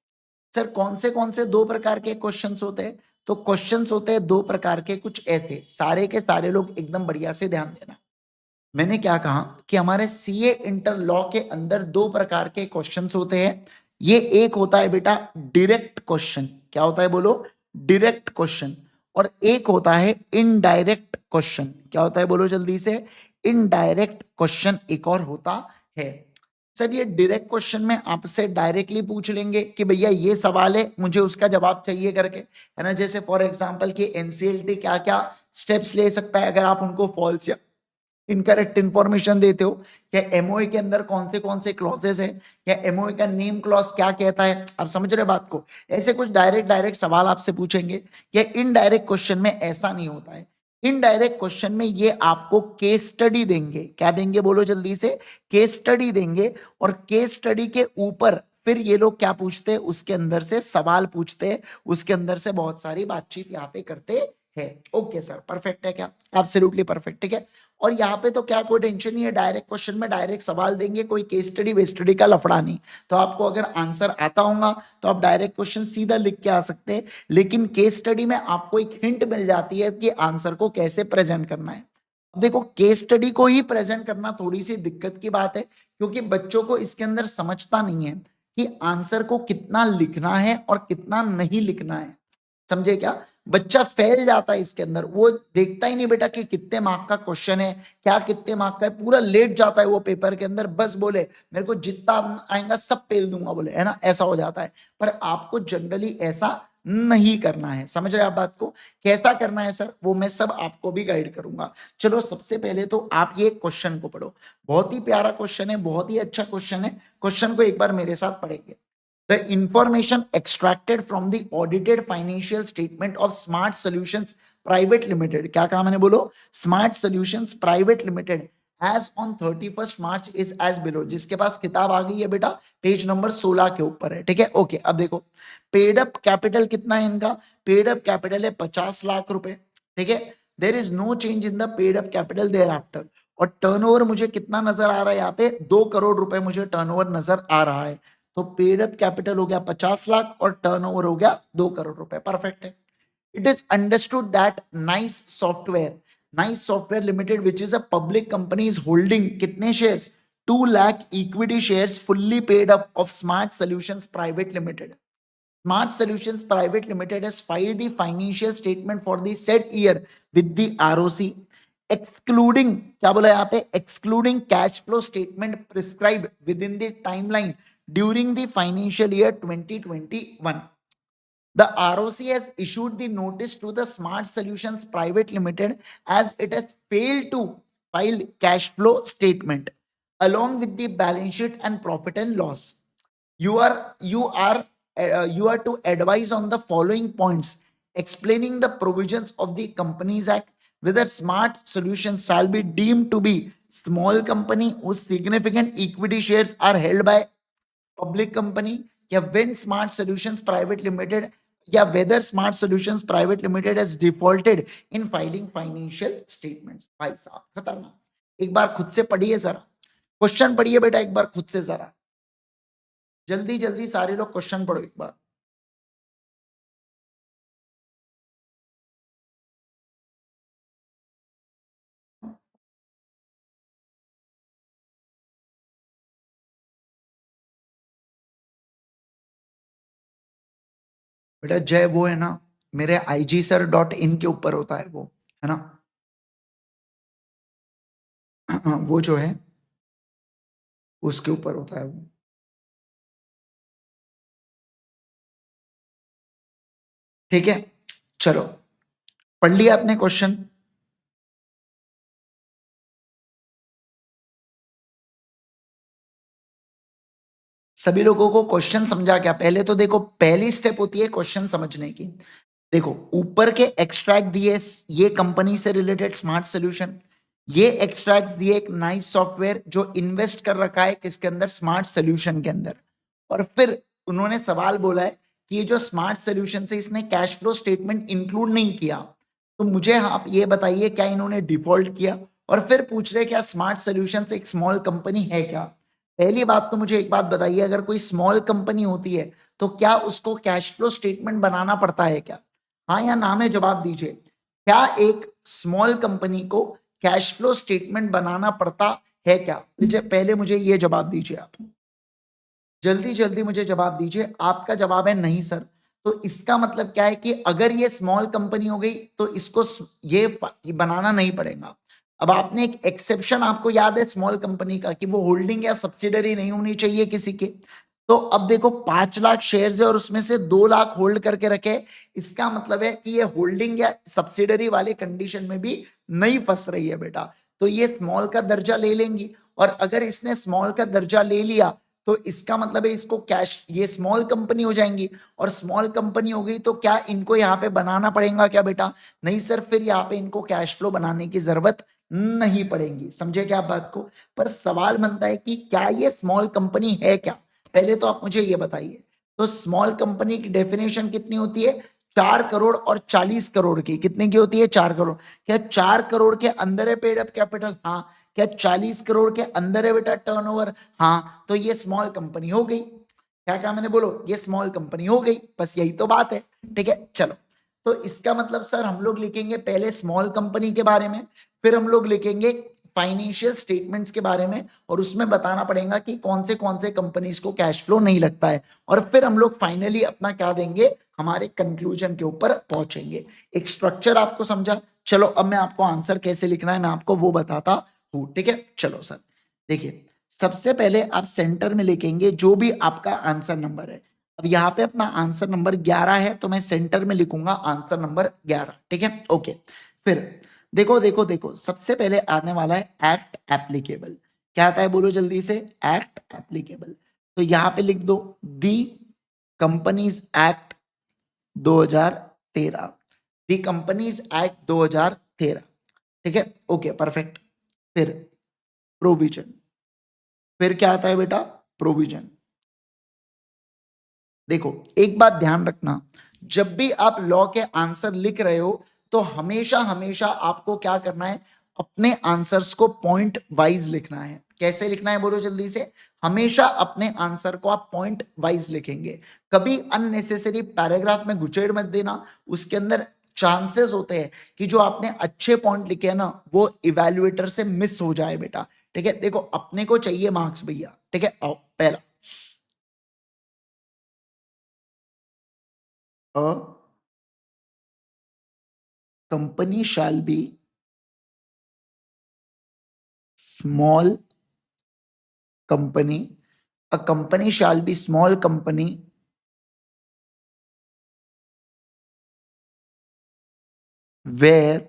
Speaker 1: सर कौन से दो प्रकार के क्वेश्चंस होते हैं? तो क्वेश्चंस होते हैं दो प्रकार के, कुछ ऐसे, सारे के सारे लोग एकदम बढ़िया से ध्यान देना। मैंने क्या कहा कि हमारे सीए इंटर लॉ के अंदर दो प्रकार के क्वेश्चंस होते हैं। ये एक होता है बेटा डायरेक्ट क्वेश्चन, क्या होता है बोलो, डायरेक्ट क्वेश्चन। और एक होता है इनडायरेक्ट क्वेश्चन, क्या होता है बोलो जल्दी से, इनडायरेक्ट क्वेश्चन एक और होता है। सर ये डायरेक्ट क्वेश्चन में आपसे डायरेक्टली पूछ लेंगे कि भैया ये सवाल है, मुझे उसका जवाब चाहिए करके, है ना। जैसे फॉर एग्जांपल कि एनसीएलटी क्या क्या स्टेप्स ले सकता है अगर आप उनको फॉल्स या इनकरेक्ट इंफॉर्मेशन देते हो, या एमओए के अंदर कौन से क्लॉजेस है, या एमओए का नेम क्लॉज क्या कहता है, आप समझ रहे बात को। ऐसे कुछ डायरेक्ट डायरेक्ट सवाल आपसे पूछेंगे। या इनडायरेक्ट क्वेश्चन में ऐसा नहीं होता है। इनडायरेक्ट क्वेश्चन में ये आपको केस स्टडी देंगे, क्या देंगे बोलो जल्दी से, केस स्टडी देंगे। और केस स्टडी के ऊपर फिर ये लोग क्या पूछते हैं, उसके अंदर से सवाल पूछते हैं, उसके अंदर से बहुत सारी बातचीत यहाँ पे करते हैं। ओके सर, परफेक्ट है क्या? एब्सोल्युटली परफेक्ट, ठीक है। और यहाँ पे तो क्या कोई टेंशन नहीं है, डायरेक्ट क्वेश्चन में डायरेक्ट सवाल देंगे, कोई केस स्टडी वेस्ट स्टडी का लफड़ा नहीं। तो आपको अगर आंसर आता होगा तो आप डायरेक्ट क्वेश्चन सीधा लिख के आ सकते हैं, लेकिन केस स्टडी में आपको एक हिंट मिल जाती है कि आंसर को कैसे प्रेजेंट करना है। अब देखो, केस स्टडी को ही प्रेजेंट करना थोड़ी सी दिक्कत की बात है, क्योंकि बच्चों को इसके अंदर समझता नहीं है कि आंसर को कितना लिखना है और कितना नहीं लिखना है, समझे क्या। बच्चा फैल जाता है इसके अंदर, वो देखता ही नहीं बेटा कि कितने मार्क का क्वेश्चन है, क्या कितने मार्क का है, पूरा लेट जाता है वो पेपर के अंदर, बस बोले मेरे को जितना आएगा सब पेल दूंगा बोले, है ना, ऐसा हो जाता है। पर आपको जनरली ऐसा नहीं करना है, समझ रहे आप बात को। कैसा करना है सर, वो मैं सब आपको भी गाइड करूंगा। चलो सबसे पहले तो आप ये क्वेश्चन को पढ़ो, बहुत ही प्यारा क्वेश्चन है, बहुत ही अच्छा क्वेश्चन है। क्वेश्चन को एक बार मेरे साथ पढ़ेंगे। The information extracted from the audited financial statement of Smart Solutions Private Limited, क्या कहा मैंने बोलो, Smart Solutions Private Limited as on 31st March is as below। जिसके पास किताब आ गई है बेटा, पेज नंबर 16 के ऊपर है, ठीक है। ओके, अब देखो, पेड अप कैपिटल कितना है इनका, पेड अप कैपिटल है 50 लाख रुपए, ठीक है। There is no change in the paid up capital thereafter. और टर्नओवर मुझे कितना नजर आ रहा है यहाँ पे, 2 करोड़ रुपए मुझे टर्नओवर नजर आ रहा है। तो पेड अप कैपिटल हो गया 50 लाख और टर्नओवर हो गया 2 करोड़ रुपए, परफेक्ट है। It is understood that nice software limited which is a public company is holding कितने shares, 2 lakh equity shares fully paid up of smart solutions private limited. Smart Solutions Private Limited has filed the financial statement for the said year with the ROC, excluding, क्या बोला यहाँ पे, excluding cash flow statement prescribed within the timeline during the financial year 2021. The ROC has issued the notice to the Smart Solutions Private Limited as it has failed to file cash flow statement along with the balance sheet and profit and loss. You are to advise on the following points explaining the provisions of the Companies Act, whether Smart Solutions shall be deemed to be small company whose significant equity shares are held by public company, या when Smart Solutions Private Limited या whether smart solutions private limited has defaulted in filing financial statements. भाई साहब खतरनाक, एक बार खुद से पढ़िए जरा, क्वेश्चन पढ़िए बेटा एक बार खुद से जरा, जल्दी जल्दी सारे लोग क्वेश्चन पढ़ो एक बार। बेटा जय वो है ना, मेरे IGSir.in के ऊपर होता है वो, है ना। वो जो है उसके ऊपर होता है वो। ठीक है, चलो पढ़ लिया आपने क्वेश्चन। सभी लोगों को क्वेश्चन समझा क्या? पहले तो देखो, पहली स्टेप होती है क्वेश्चन समझने की। देखो ऊपर के एक्सट्रैक्ट दिए ये कंपनी से रिलेटेड स्मार्ट सोल्यूशन, ये एक्सट्रैक्ट दिए एक नाइस सॉफ्टवेयर जो इन्वेस्ट कर रखा है किसके अंदर, स्मार्ट सोल्यूशन के अंदर। और फिर उन्होंने सवाल बोला है कि ये जो स्मार्ट सोल्यूशन से इसने कैश फ्लो स्टेटमेंट इंक्लूड नहीं किया, तो मुझे आप ये बताइए क्या इन्होंने डिफॉल्ट किया। और फिर पूछ रहे क्या स्मार्ट सोल्यूशन एक स्मॉल कंपनी है क्या? पहली बात तो मुझे एक बात बताइए, अगर कोई स्मॉल कंपनी होती है तो क्या उसको कैश फ्लो स्टेटमेंट बनाना पड़ता है क्या? हाँ या ना में जवाब दीजिए। क्या एक स्मॉल कंपनी को कैश फ्लो स्टेटमेंट बनाना पड़ता है क्या? पहले मुझे ये जवाब दीजिए आप, जल्दी जल्दी मुझे जवाब दीजिए। आपका जवाब है नहीं सर। तो इसका मतलब क्या है कि अगर ये स्मॉल कंपनी हो गई तो इसको ये बनाना नहीं पड़ेगा। अब आपने एक एक्सेप्शन आपको याद है स्मॉल कंपनी का, कि वो होल्डिंग या सब्सिडरी नहीं होनी चाहिए किसी के। तो अब देखो 5 लाख शेयर्स है और उसमें से 2 लाख होल्ड करके रखे, इसका मतलब है कि ये होल्डिंग या सब्सिडरी वाली कंडीशन में भी नहीं फंस रही है बेटा, तो ये स्मॉल का दर्जा ले लेंगी। और अगर इसने स्मॉल का दर्जा ले लिया तो इसका मतलब है इसको कैश, ये स्मॉल कंपनी हो जाएंगी। और स्मॉल कंपनी हो गई तो क्या इनको यहाँ पे बनाना पड़ेगा क्या बेटा? नहीं सर, फिर यहाँ पे इनको कैश फ्लो बनाने की जरूरत नहीं पड़ेगी। समझे क्या बात को? पर सवाल बनता है कि क्या ये स्मॉल कंपनी है क्या? पहले तो आप मुझे ये बताइए। तो स्मॉल कंपनी की डेफिनेशन कितनी होती है? 4 करोड़ और 40 करोड़ की। कितने की होती है? 4 करोड़। क्या 4 करोड़ के अंदर है पेड अप कैपिटल? हाँ। क्या 40 करोड़ के अंदर है बेटा टर्नओवर? हाँ। तो ये स्मॉल कंपनी हो गई। क्या कहा मैंने? बोलो, ये स्मॉल कंपनी हो गई। बस यही तो बात है। ठीक है, चलो। तो इसका मतलब सर हम लोग लिखेंगे पहले स्मॉल कंपनी के बारे में, फिर हम लोग लिखेंगे फाइनेंशियल स्टेटमेंट्स के बारे में, और उसमें बताना पड़ेगा कि कौन से कंपनीज को कैश फ्लो नहीं लगता है। और फिर हम लोग फाइनली अपना क्या देंगे, हमारे कंक्लूजन के ऊपर पहुंचेंगे। एक स्ट्रक्चर आपको समझा? चलो अब मैं आपको आंसर कैसे लिखना है मैं आपको वो बताता हूं। ठीक है, चलो सर देखिए, सबसे पहले आप सेंटर में लिखेंगे जो भी आपका आंसर नंबर है। अब यहाँ पे अपना आंसर नंबर 11 है तो मैं सेंटर में लिखूंगा आंसर नंबर 11। ठीक है, ओके। फिर देखो देखो देखो, सबसे पहले आने वाला है एक्ट एप्लीकेबल। क्या आता है बोलो जल्दी से? Act applicable. तो यहाँ पे लिख दो दी कंपनीज एक्ट 2013, दी कंपनीज एक्ट 2013। ठीक है, ओके परफेक्ट। फिर प्रोविजन, फिर क्या आता है बेटा? प्रोविजन। देखो एक बात ध्यान रखना, जब भी आप लॉ के आंसर लिख रहे हो तो हमेशा हमेशा आपको क्या करना है, अपने आंसर्स को पॉइंट वाइज लिखना है। कैसे लिखना है बोलो जल्दी से? हमेशा अपने आंसर को आप पॉइंट वाइज लिखेंगे। कभी अननेसेसरी पैराग्राफ में घुसेड़ मत देना, उसके अंदर चांसेस होते हैं कि जो आपने अच्छे पॉइंट लिखे हैं ना वो इवेल्युएटर से मिस हो जाए बेटा। ठीक है, देखो अपने को चाहिए मार्क्स भैया। ठीक है, आओ पहला, अ company shall be small company, a company shall be small company where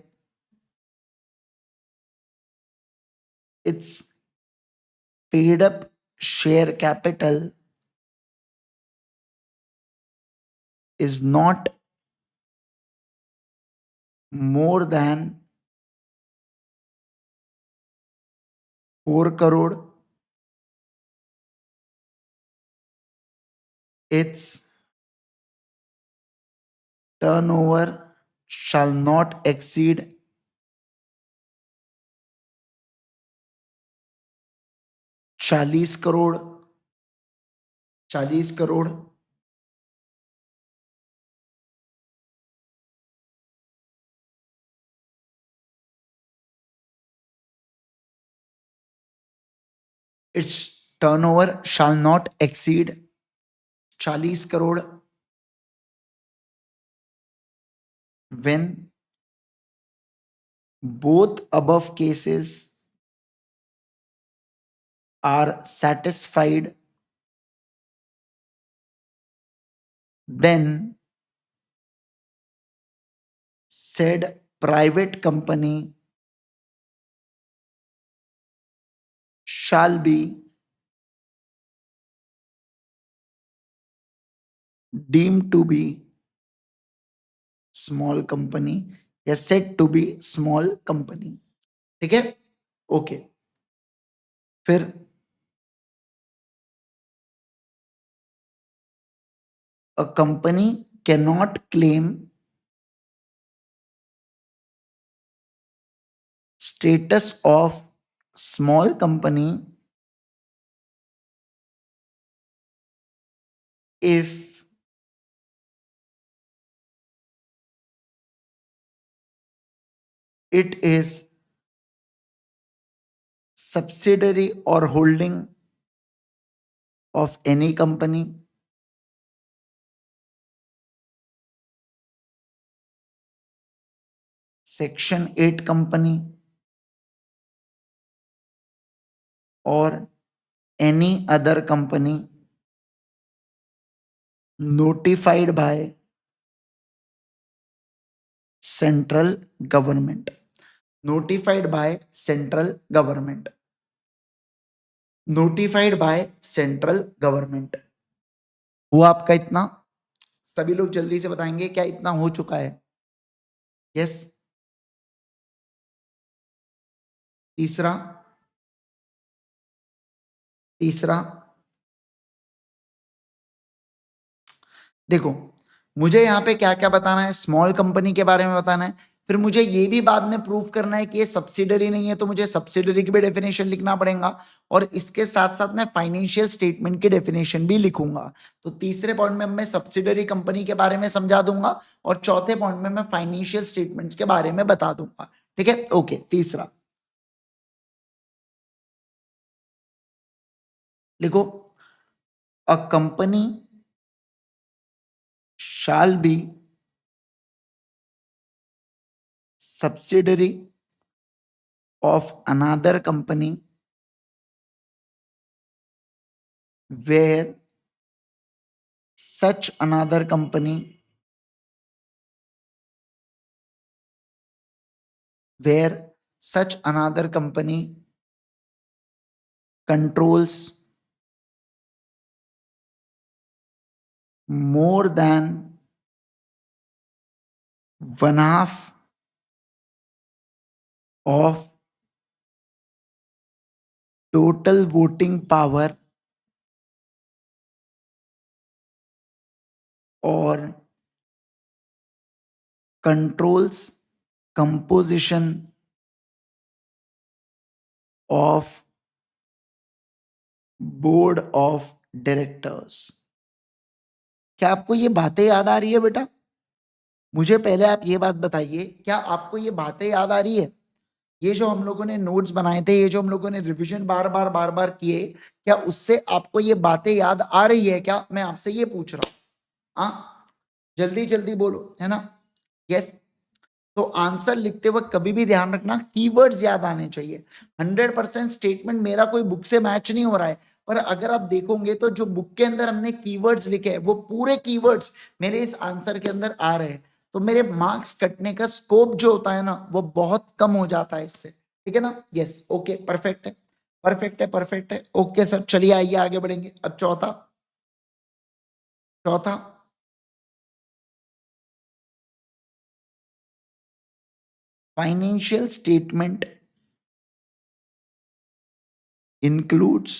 Speaker 1: its paid up share capital is not more than 4 crore. Its turnover shall not exceed 40 crore, 40 crore. its turnover shall not exceed 40 crore when both above cases are satisfied, then said private company shall be deemed to be small company या set to be small company. ठीक है, okay. फिर a company can not claim status of small company if it is subsidiary or holding of any company, section 8 company, or any other company notified by central government, notified by central government, notified by central government। हुआ आपका इतना? सभी लोग जल्दी से बताएंगे क्या इतना हो चुका है? यस। तीसरा, तीसरा देखो, मुझे यहाँ पे क्या क्या बताना है, स्मॉल कंपनी के बारे में बताना है, फिर मुझे ये भी बाद में प्रूव करना है कि ये सब्सिडरी नहीं है, तो मुझे सब्सिडरी की भी डेफिनेशन लिखना पड़ेगा, और इसके साथ साथ मैं फाइनेंशियल स्टेटमेंट की डेफिनेशन भी लिखूंगा। तो तीसरे पॉइंट में मैं सब्सिडरी कंपनी के बारे में समझा दूंगा, और चौथे पॉइंट में मैं फाइनेंशियल स्टेटमेंट्स के बारे में बता दूंगा। ठीक है, ओके। तीसरा लिखो, a company shall be subsidiary of another company where such another company where such another company controls more than one half of total voting power or controls composition of board of directors। क्या आपको ये बातें याद आ रही है बेटा? मुझे पहले आप ये बात बताइए, क्या आपको ये बातें याद आ रही है? ये जो हम लोगों ने नोट्स बनाए थे, ये जो हम लोगों ने रिवीजन बार बार किए, क्या उससे आपको ये बातें याद आ रही है क्या? मैं आपसे ये पूछ रहा हूँ। हाँ, जल्दी जल्दी बोलो, है ना? यस। तो आंसर लिखते वक्त कभी भी ध्यान रखना कीवर्ड्स याद आने चाहिए। 100% स्टेटमेंट मेरा कोई बुक से मैच नहीं हो रहा है, पर अगर आप देखोगे तो जो बुक के अंदर हमने कीवर्ड्स लिखे हैं वो पूरे कीवर्ड्स मेरे इस आंसर के अंदर आ रहे हैं, तो मेरे मार्क्स कटने का स्कोप जो होता है ना वो बहुत कम हो जाता है इससे। ठीक है ना? यस, ओके, परफेक्ट है, परफेक्ट है, परफेक्ट है। ओके सर, चलिए आइए आगे बढ़ेंगे। अब चौथा, चौथा financial statement includes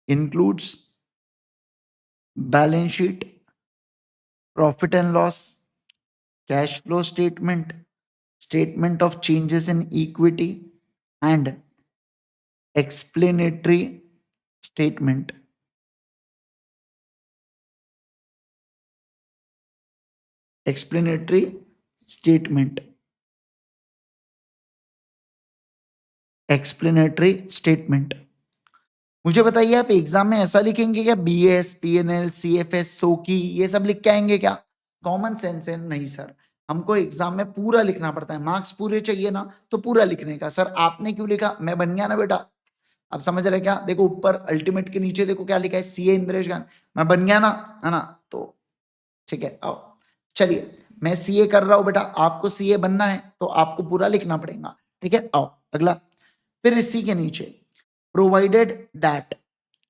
Speaker 1: includes balance sheet, profit and loss, cash flow statement, statement of changes in equity, and explanatory statement. Explanatory statement. Explanatory statement. मुझे बताइए आप एग्जाम में ऐसा लिखेंगे क्या बीएस, पीएनएल, सीएफएस, सोकी ये सब लिख के आएंगे क्या? कॉमन सेंस है नहीं सर, हमको एग्जाम में पूरा लिखना पड़ता है, मार्क्स पूरे चाहिए ना तो पूरा लिखने का। सर आपने क्यों लिखा, मैं बन गया ना बेटा, आप समझ रहे क्या? देखो ऊपर अल्टीमेट के नीचे देखो क्या लिखा है, सीए इंद्रेश गांधी, मैं बन गया ना, है ना? तो ठीक है, आओ चलिए, मैं सीए कर रहा हूं बेटा, आपको सीए बनना है तो आपको पूरा लिखना पड़ेगा, ठीक है? आओ अगला, फिर इसी के नीचे प्रोवाइडेड दैट,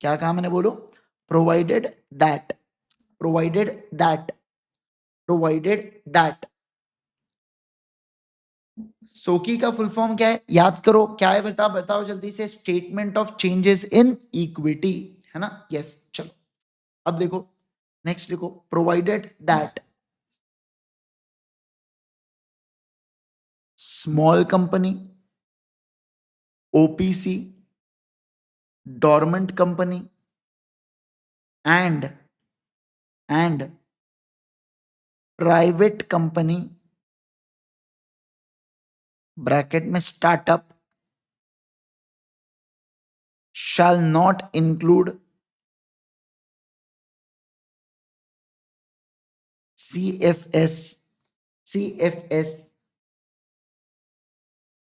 Speaker 1: क्या कहा मैंने, बोलो, provided that, provided that, provided that. सोकी का फुल फॉर्म क्या है, याद करो क्या है, बताओ बताओ जल्दी से, statement of changes in equity, है ना? यस चलो, अब देखो नेक्स्ट देखो, provided that small company, OPC, dormant company and private company, bracket में startup, shall not include CFS, CFS,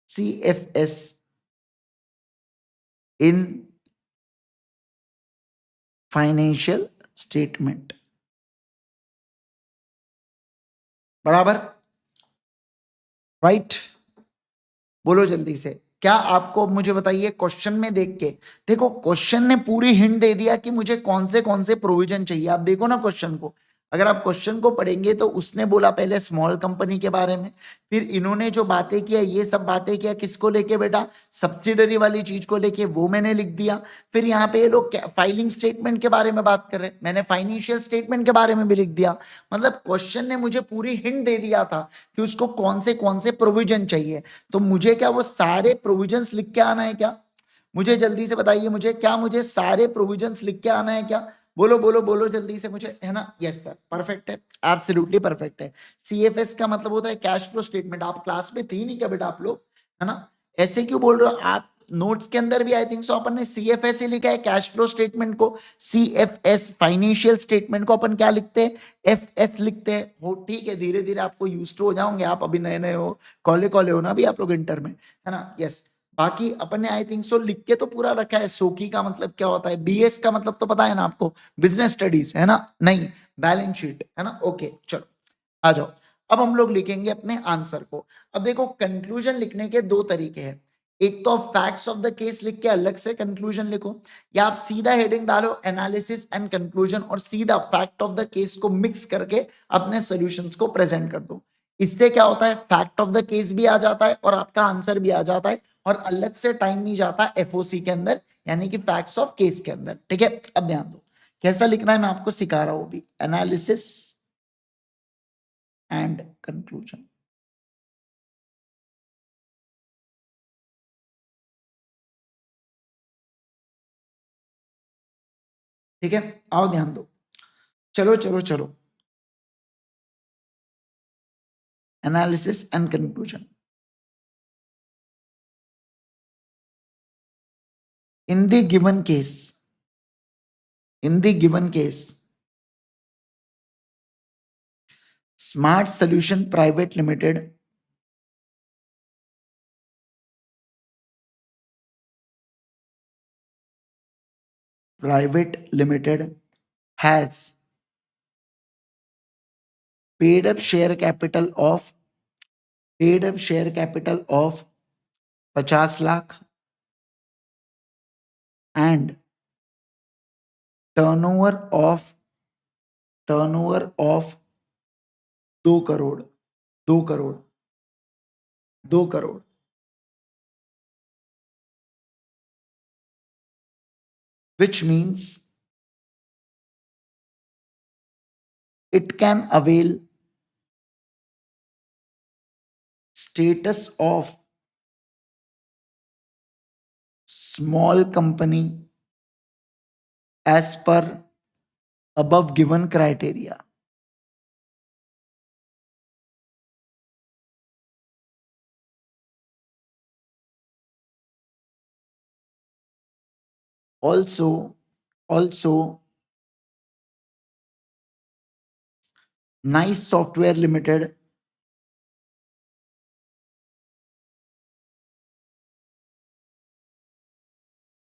Speaker 1: CFS in financial statement। बराबर, राइट? बोलो जल्दी से, क्या आपको, मुझे बताइए क्वेश्चन में देख के, देखो क्वेश्चन ने पूरी हिंट दे दिया कि मुझे कौन से प्रोविजन चाहिए। आप देखो ना क्वेश्चन को, अगर आप क्वेश्चन को पढ़ेंगे तो उसने बोला पहले स्मॉल कंपनी के बारे में, फिर इन्होंने जो बातें किया ये सब बातें किया किसको लेके बेटा, सब्सिडरी वाली चीज को लेके, वो मैंने लिख दिया। फिर यहाँ पे ये लोग फाइलिंग स्टेटमेंट के बारे में बात कर रहे हैं, मैंने फाइनेंशियल स्टेटमेंट के बारे में भी लिख दिया। मतलब क्वेश्चन ने मुझे पूरी हिंट दे दिया था कि उसको कौन से प्रोविजन चाहिए। तो मुझे क्या वो सारे प्रोविजंस लिख के आना है क्या? मुझे जल्दी से बताइए, मुझे क्या, मुझे सारे प्रोविजंस लिख के आना है क्या? बोलो बोलो बोलो जल्दी से मुझे, है ना? यस सर, परफेक्ट है, एब्सोल्युटली परफेक्ट है। सीएफएस का मतलब होता है कैश फ्लो स्टेटमेंट, आप क्लास में थी नहीं क्या बेटा आप लोग, है ना? ऐसे क्यों बोल रहे हो आप? नोट्स के अंदर भी आई थिंक सो अपन ने सीएफएस ही लिखा है, कैश फ्लो स्टेटमेंट को सीएफएस, फाइनेंशियल स्टेटमेंट को अपन क्या लिखते हैं, एफएफ लिखते हैं। वो ठीक है, धीरे धीरे आपको यूज टू हो जाओगे, आप अभी नए नए हो, कॉले कॉले हो ना अभी आप लोग इंटर में, है ना? यस, बाकी अपन ने आई थिंक सो लिख के तो पूरा रखा है। सोकी का मतलब क्या होता है, बीएस का मतलब तो पता है ना आपको, बिजनेस स्टडीज, है ना? नहीं, बैलेंस शीट, है ना? ओके चलो आ जाओ, अब हम लोग लिखेंगे अपने आंसर को। अब देखो कंक्लूजन लिखने के दो तरीके हैं, एक तो फैक्ट्स ऑफ द केस लिख के अलग से कंक्लूजन लिखो, या आप सीधा हेडिंग डालो एनालिसिस एंड कंक्लूजन और सीधा फैक्ट ऑफ द केस को मिक्स करके अपने सॉल्यूशंस को प्रेजेंट कर दो। इससे क्या होता है, फैक्ट ऑफ द केस भी आ जाता है और आपका आंसर भी आ जाता है, और अलग से टाइम नहीं जाता एफओसी के अंदर, यानी कि फैक्ट्स ऑफ केस के अंदर, ठीक है? अब ध्यान दो कैसा लिखना है, मैं आपको सिखा रहा हूं अभी, एनालिसिस एंड कंक्लूजन। ठीक है, आओ ध्यान दो, चलो चलो चलो, analysis and conclusion. In the given case, in the given case, smart solution private limited, private limited has paid up share capital of, paid up share capital of 50 lakh and turnover of, turnover of 2 crore, 2 crore, 2 crore, which means it can avail status of small company as per above given criteria. Also, Nice Software Limited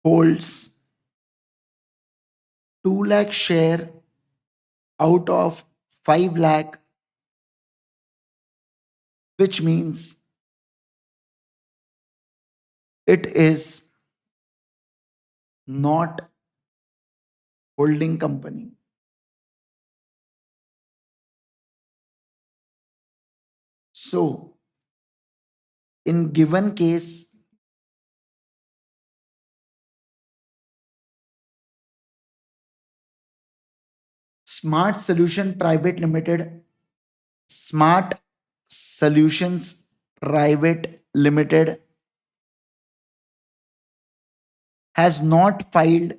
Speaker 1: holds 2 lakh share out of 5 lakh, which means it is not holding company. So, in given case, Smart Solution Private Limited, Smart Solutions Private Limited has not filed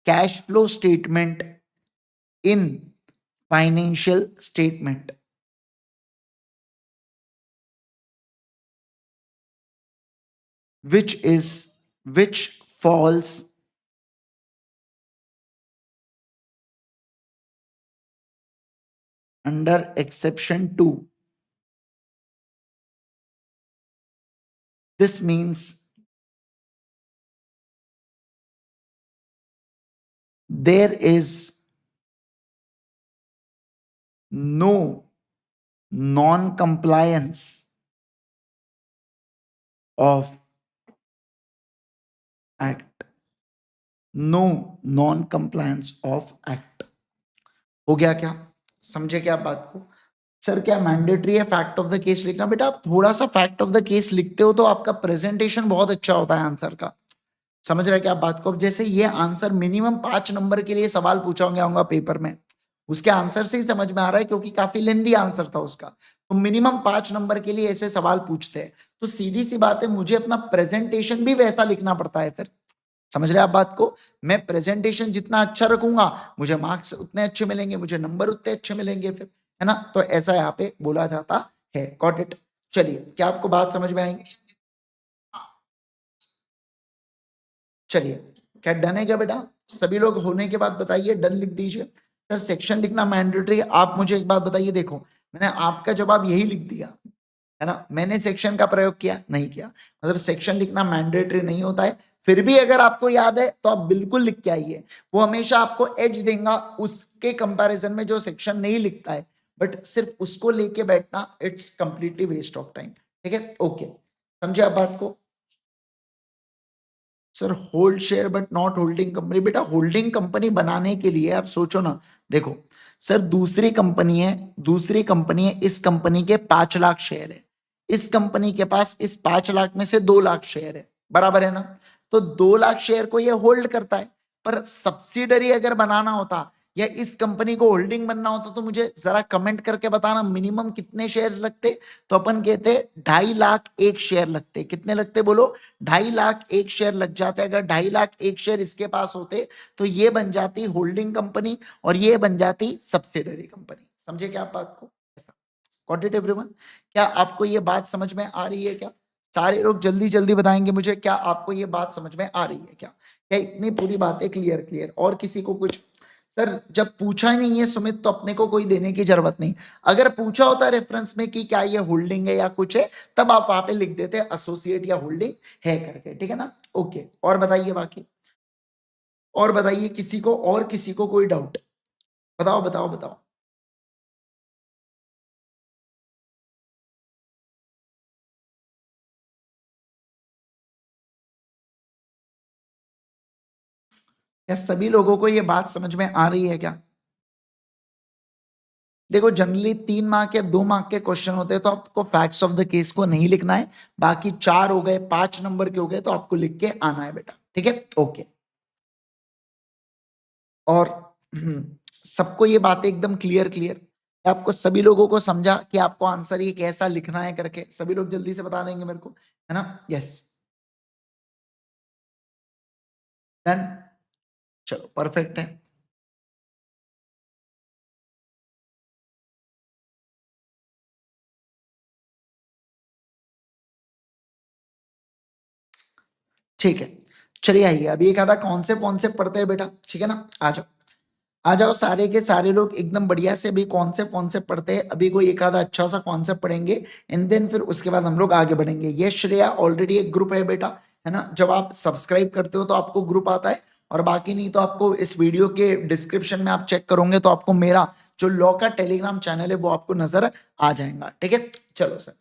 Speaker 1: cash flow statement in financial statement, which falls under exception 2. This means there is no non-compliance of act. No non compliance of act. हो गया क्या? समझे क्या आप बात को? Sir क्या mandatory है फैक्ट ऑफ द केस लिखना? बेटा आप थोड़ा सा फैक्ट ऑफ द केस लिखते हो तो आपका प्रेजेंटेशन बहुत अच्छा होता है आंसर का। समझ रहे क्या आप बात को? अब जैसे ये आंसर मिनिमम 5 नंबर के लिए सवाल पूछा होंगे पेपर में, उसके आंसर से ही समझ में आ रहा है क्योंकि काफी लेंदी आंसर था उसका। तो मिनिमम 5 नंबर के लिए ऐसे सवाल पूछते हैं, तो सीधी सी बात है मुझे अपना प्रेजेंटेशन भी वैसा लिखना पड़ता है फिर। समझ रहे आप बात को? मैं प्रेजेंटेशन जितना अच्छा रखूंगा मुझे मार्क्स उतने अच्छे मिलेंगे, मुझे नंबर उतने अच्छे मिलेंगे फिर, है ना? तो ऐसा यहाँ पे बोला जाता है। Got it? चलिए, क्या आपको बात समझ में आएगी? चलिए, क्या डन है क्या बेटा? सभी लोग होने के बाद बताइए, डन लिख दीजिए। सर सेक्शन लिखना मैंडेटरी, आप मुझे एक बात बताइए। देखो मैंने आपका जवाब यही लिख दिया है ना, मैंने सेक्शन का प्रयोग किया नहीं किया, मतलब सेक्शन लिखना मैंडेटरी नहीं होता है। फिर भी अगर आपको याद है तो आप बिल्कुल लिख के आइए, वो हमेशा आपको एज देगा उसके कंपैरिजन में जो सेक्शन नहीं लिखता है। बट सिर्फ उसको लेके बैठना it's completely waste of time. ठीक है, ओके, समझे आप बात को? Sir hold share but not holding company, बेटा होल्डिंग कंपनी बनाने के लिए आप सोचो ना। देखो सर दूसरी कंपनी है, इस कंपनी के 5 लाख शेयर है, इस कंपनी के पास इस 5 लाख में से 2 लाख शेयर है, बराबर है ना? तो 2 लाख शेयर को ये होल्ड करता है। पर सब्सिडरी अगर बनाना होता या इस कंपनी को होल्डिंग बनना होता तो मुझे जरा कमेंट करके बताना मिनिमम कितने शेयर्स लगते। तो अपन कहते 2.5 लाख एक शेयर लगते। कितने लगते बोलो? 2.5 लाख एक शेयर लग जाते। अगर 2.5 लाख एक शेयर इसके पास होते तो ये बन जाती होल्डिंग कंपनी और ये बन जाती सब्सिडरी कंपनी। समझे क्या आप बात को? Got it everyone? क्या आपको ये बात समझ में आ रही है क्या? सारे लोग जल्दी जल्दी बताएंगे मुझे, क्या आपको ये बात समझ में आ रही है क्या? क्या इतनी पूरी बातें क्लियर? और किसी को कुछ? सर जब पूछा ही नहीं है सुमित तो अपने को कोई देने की जरूरत नहीं। अगर पूछा होता रेफरेंस में कि क्या ये होल्डिंग है या कुछ है, तब आप वहां पे लिख देते एसोसिएट या होल्डिंग है करके। ठीक है ना? ओके, और बताइए बाकी, और बताइए किसी को, और किसी को कोई डाउट? बताओ। क्या सभी लोगों को ये बात समझ में आ रही है क्या? देखो जनरली 3 मार्क या 2 मार्क के क्वेश्चन होते हैं तो आपको फैक्ट्स ऑफ द केस को नहीं लिखना है, बाकी 4 हो गए, 5 नंबर के हो गए तो आपको लिख के आना है बेटा, ठीक है, ओके। और सबको ये बातें एकदम क्लियर क्लियर, आपको सभी लोगों को समझा कि आपको आंसर ये कैसा लिखना है करके, सभी लोग जल्दी से बता देंगे मेरे को, है ना? यस, डन, चलो परफेक्ट है। ठीक है, चलिए आइए अभी एक आधा कौन से पढ़ते हैं बेटा, ठीक है ना? आ जाओ, आ जाओ सारे के सारे लोग एकदम बढ़िया से भी कौन से पढ़ते हैं, अभी कोई एक आधा अच्छा सा कॉन्सेप्ट पढ़ेंगे एंड देन फिर उसके बाद हम लोग आगे बढ़ेंगे। ये श्रेया ऑलरेडी एक ग्रुप है बेटा, है ना? जब आप सब्सक्राइब करते हो तो आपको ग्रुप आता है, और बाकी नहीं तो आपको इस वीडियो के डिस्क्रिप्शन में आप चेक करोगे तो आपको मेरा जो लॉ का टेलीग्राम चैनल है वो आपको नजर आ जाएगा, ठीक है? चलो सर,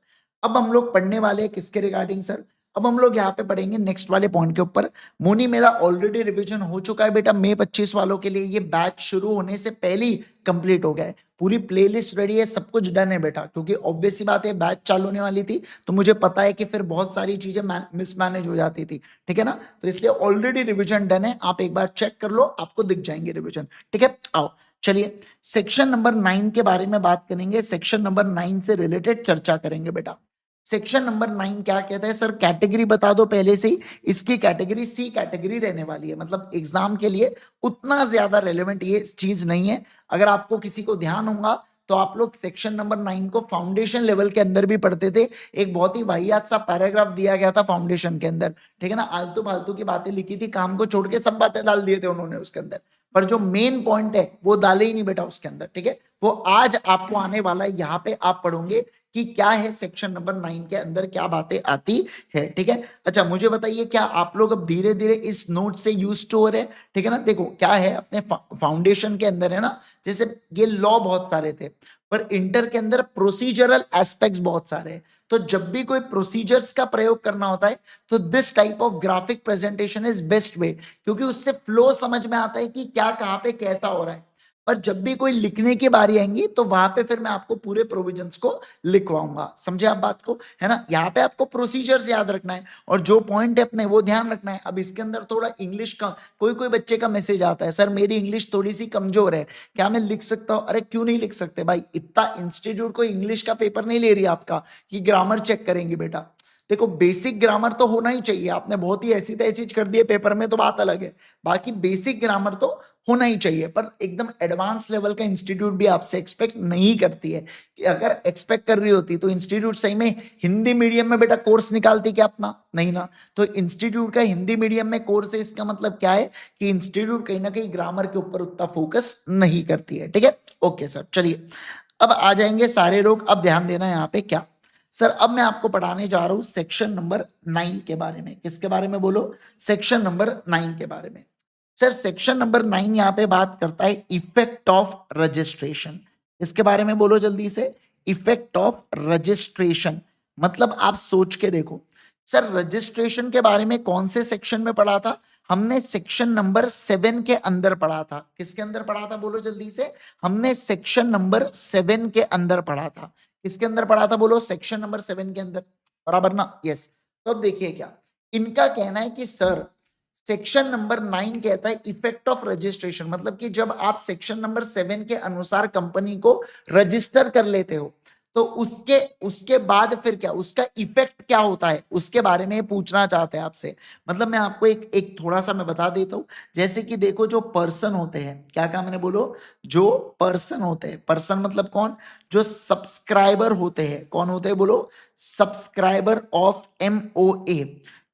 Speaker 1: अब हम लोग पढ़ने वाले हैं किसके रिगार्डिंग सर? अब हम लोग यहाँ पे पढ़ेंगे नेक्स्ट वाले पॉइंट के ऊपर। मोनी मेरा ऑलरेडी रिवीजन हो चुका है बेटा, मई 25 वालों के लिए ये बैच शुरू होने से पहले ही कंप्लीट हो गया है, पूरी प्लेलिस्ट रेडी है, सब कुछ डन है बेटा, क्योंकि ऑब्वियस सी बात है बैच चालू होने वाली थी तो मुझे पता है कि फिर बहुत सारी चीजें मिसमैनेज हो जाती थी, ठीक है ना? तो इसलिए ऑलरेडी रिविजन डन है, आप एक बार चेक कर लो, आपको दिख जाएंगे रिविजन, ठीक है? आओ चलिए सेक्शन नंबर 9 के बारे में बात करेंगे, सेक्शन नंबर 9 से रिलेटेड चर्चा करेंगे बेटा। सेक्शन नंबर 9 क्या कहता है सर? कैटेगरी बता दो पहले से ही, इसकी कैटेगरी सी कैटेगरी रहने वाली है, मतलब एग्जाम के लिए उतना ज्यादा रेलेवेंट ये चीज नहीं है। अगर आपको किसी को ध्यान होगा तो आप लोग सेक्शन नंबर 9 को फाउंडेशन लेवल के अंदर भी पढ़ते थे, एक बहुत ही वाहियात सा पैराग्राफ दिया गया था फाउंडेशन के अंदर, ठीक है ना? आलतू फालतू की बातें लिखी थी, काम को छोड़ के सब बातें डाल दिए थे उन्होंने उसके अंदर, पर जो मेन पॉइंट है वो डाले ही नहीं बेटा उसके अंदर, ठीक है? वो आज आपको आने वाला है, यहाँ पे आप पढ़ोगे कि क्या है सेक्शन नंबर 9 के अंदर क्या बातें आती है, ठीक है? अच्छा मुझे बताइए, क्या आप लोग अब धीरे धीरे इस नोट से यूज टू हो रहे हैं? ठीक है ना? देखो क्या है, अपने फाउंडेशन के अंदर है ना, जैसे ये लॉ बहुत सारे थे, पर इंटर के अंदर प्रोसीजरल एस्पेक्ट्स बहुत सारे हैं, तो जब भी कोई प्रोसीजर्स का प्रयोग करना होता है तो this type of graphic presentation is best way, क्योंकि उससे फ्लो समझ में आता है कि क्या कहाँ पे कैसा हो रहा है। पर जब भी कोई लिखने की बारी आएंगी तो वहां पे फिर मैं आपको पूरे प्रोविजंस को लिखवाऊंगा, समझे आप बात को, है ना? यहाँ पे आपको प्रोसीजर्स याद रखना है और जो पॉइंट है अपने वो ध्यान रखना है। अब इसके अंदर थोड़ा इंग्लिश का कोई कोई बच्चे का मैसेज आता है, सर मेरी इंग्लिश थोड़ी सी कमजोर है, क्या मैं लिख सकता हूँ? अरे क्यों नहीं लिख सकते भाई, इतना इंस्टीट्यूट को इंग्लिश का पेपर नहीं ले रही आपका कि ग्रामर चेक करेंगे बेटा। देखो बेसिक ग्रामर तो होना ही चाहिए, आपने बहुत ही ऐसी तैसी कर दी है पेपर में तो बात अलग है, बाकी बेसिक ग्रामर तो होना ही चाहिए, पर एकदम एडवांस लेवल का इंस्टीट्यूट भी आपसे एक्सपेक्ट नहीं करती है। कि अगर एक्सपेक्ट कर रही होती तो इंस्टीट्यूट सही में हिंदी मीडियम में बेटा कोर्स निकालती क्या अपना? नहीं ना। तो इंस्टीट्यूट का हिंदी मीडियम में कोर्स है, इसका मतलब क्या है कि इंस्टीट्यूट कहीं ना कहीं ग्रामर के ऊपर उतना फोकस नहीं करती है, ठीक है? ओके सर, चलिए अब आ जाएंगे सारे लोग, अब ध्यान देना यहाँ पे क्या सर, अब मैं आपको पढ़ाने जा रहा हूं सेक्शन नंबर 9 के बारे में। किसके बारे में बोलो? सेक्शन नंबर 9 के बारे में। सर सेक्शन नंबर 9 यहाँ पे बात करता है इफेक्ट ऑफ रजिस्ट्रेशन। इसके बारे में बोलो जल्दी से, इफेक्ट ऑफ रजिस्ट्रेशन। मतलब आप सोच के देखो सर, रजिस्ट्रेशन के बारे में कौन से सेक्शन में पढ़ा था? हमने सेक्शन नंबर 7 के अंदर पढ़ा था। किसके अंदर पढ़ा था बोलो जल्दी से? हमने सेक्शन नंबर 7 के अंदर पढ़ा था। किसके अंदर पढ़ा था बोलो? सेक्शन नंबर 7 के अंदर, बराबर ना? यस। तो अब देखिए क्या इनका कहना है कि सर सेक्शन नंबर 9 कहता है इफेक्ट ऑफ रजिस्ट्रेशन, मतलब कि जब आप सेक्शन नंबर 7 के अनुसार कंपनी को रजिस्टर कर लेते हो तो उसके उसके बाद फिर क्या, उसका इफेक्ट क्या होता है, उसके बारे में पूछना चाहते हैं आपसे। मतलब मैं आपको एक एक थोड़ा सा मैं बता देता हूं। जैसे कि देखो जो पर्सन होते हैं, क्या क्या मैंने बोलो, जो पर्सन होते हैं, पर्सन मतलब कौन? जो सब्सक्राइबर होते हैं, कौन होते हैं बोलो? Subscriber of MOA.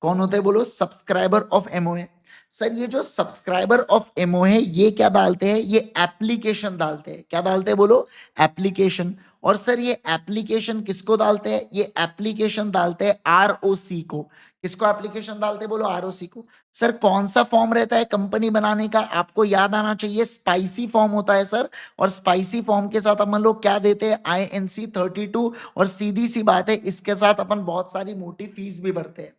Speaker 1: कौन होते हैं बोलो? Subscriber of MOA. सर ये जो सब्सक्राइबर ऑफ एमओ है ये क्या डालते हैं? ये एप्लीकेशन डालते हैं। क्या डालते हैं बोलो? एप्लीकेशन। और सर ये एप्लीकेशन किसको डालते हैं? ये एप्लीकेशन डालते हैं आरओसी को। किसको एप्लीकेशन डालते हैं बोलो? आरओसी को। सर कौन सा फॉर्म रहता है कंपनी बनाने का? आपको याद आना चाहिए, स्पाइसी फॉर्म होता है सर। और स्पाइसी फॉर्म के साथ अपन लोग क्या देते हैं? INC 32। और सीधी सी बात है इसके साथ अपन बहुत सारी मोटी फीस भी भरते हैं।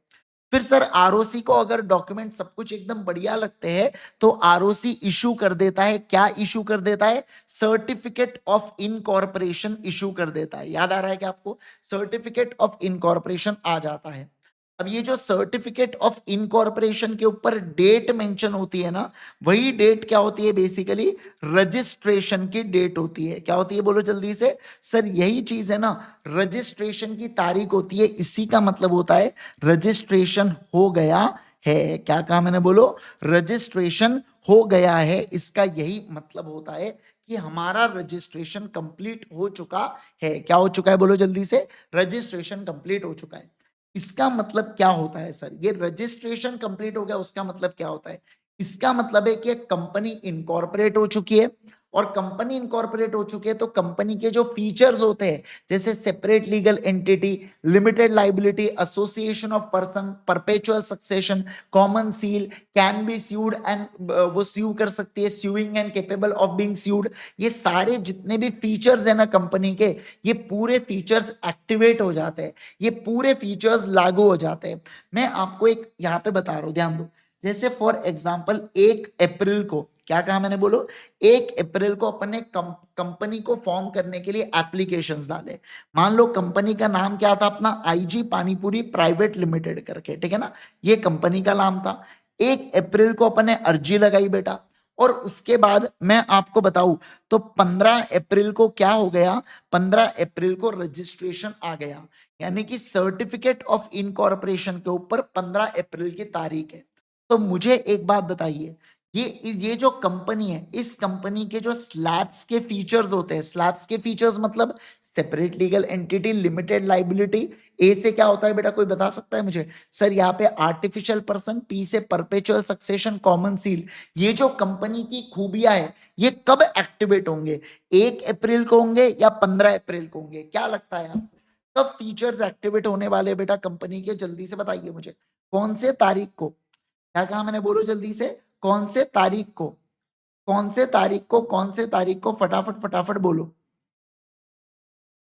Speaker 1: फिर सर आरओसी को अगर डॉक्यूमेंट सब कुछ एकदम बढ़िया लगते हैं तो आरओसी इशू कर देता है, क्या इशू कर देता है? सर्टिफिकेट ऑफ इनकॉर्पोरेशन इशू कर देता है। याद आ रहा है कि आपको सर्टिफिकेट ऑफ इनकॉर्पोरेशन आ जाता है। अब ये जो सर्टिफिकेट ऑफ इनकॉर्पोरेशन के ऊपर डेट मेंशन होती है ना, वही डेट क्या होती है? बेसिकली रजिस्ट्रेशन की डेट होती है। क्या होती है बोलो जल्दी से? सर यही चीज है ना, रजिस्ट्रेशन की तारीख होती है। इसी का मतलब होता है रजिस्ट्रेशन हो गया है। क्या कहा मैंने? बोलो रजिस्ट्रेशन हो गया है। इसका यही मतलब होता है कि हमारा रजिस्ट्रेशन कंप्लीट हो चुका है। क्या हो चुका है बोलो जल्दी से? रजिस्ट्रेशन कंप्लीट हो चुका है। इसका मतलब क्या होता है सर? ये रजिस्ट्रेशन कंप्लीट हो गया, उसका मतलब क्या होता है? इसका मतलब है कि कंपनी इनकॉर्पोरेट हो चुकी है, और कंपनी इनकॉर्पोरेट हो चुकी है तो कंपनी के जो फीचर्स होते हैं, जैसे separate legal entity, limited liability, association of person, perpetual succession, common seal, can be sued and वो स्यू कर सकती है, suing and capable of being sued, ये सारे जितने भी फीचर्स है ना कंपनी के, ये पूरे फीचर्स एक्टिवेट हो जाते हैं, ये पूरे फीचर्स लागू हो जाते हैं। मैं आपको एक यहाँ पे बता रहा हूँ, ध्यान दो। जैसे फॉर एग्जांपल 1 अप्रैल को, क्या कहा मैंने? बोलो 1 अप्रैल को अपने कंपनी को फॉर्म करने के लिए एप्लीकेशंस डाले। मान लो कंपनी का नाम क्या था अपना? आईजी पानीपुरी प्राइवेट लिमिटेड करके, ठीक है ना, ये कंपनी का नाम था। 1 अप्रैल को अपने अर्जी लगाई बेटा, और उसके बाद मैं आपको बताऊं तो 15 अप्रैल को क्या हो गया? 15 अप्रैल को रजिस्ट्रेशन आ गया। यानी कि सर्टिफिकेट ऑफ इनकॉर्पोरेशन के ऊपर 15 अप्रैल की तारीख है। तो मुझे एक बात बताइए, ये जो कंपनी है, इस कंपनी के जो स्लैब्स के फीचर्स होते हैं, स्लैब्स के फीचर्स मतलब separate legal entity, limited liability, ए से क्या होता है बेटा? कोई बता सकता है मुझे? सर यहाँ पे आर्टिफिशियल पर्सन, पी से परपेचुअल सक्सेशन, कॉमन सील, ये जो कंपनी की खूबियां है, ये कब एक्टिवेट होंगे? 1 अप्रैल को होंगे या 15 अप्रैल को होंगे? क्या लगता है आपको कब फीचर्स एक्टिवेट होने वाले बेटा कंपनी के? जल्दी से बताइए मुझे, कौन से तारीख को? क्या कहा मैंने? बोलो जल्दी से, कौन से तारीख को? कौन से तारीख को? कौन से तारीख को? फटाफट फटाफट बोलो।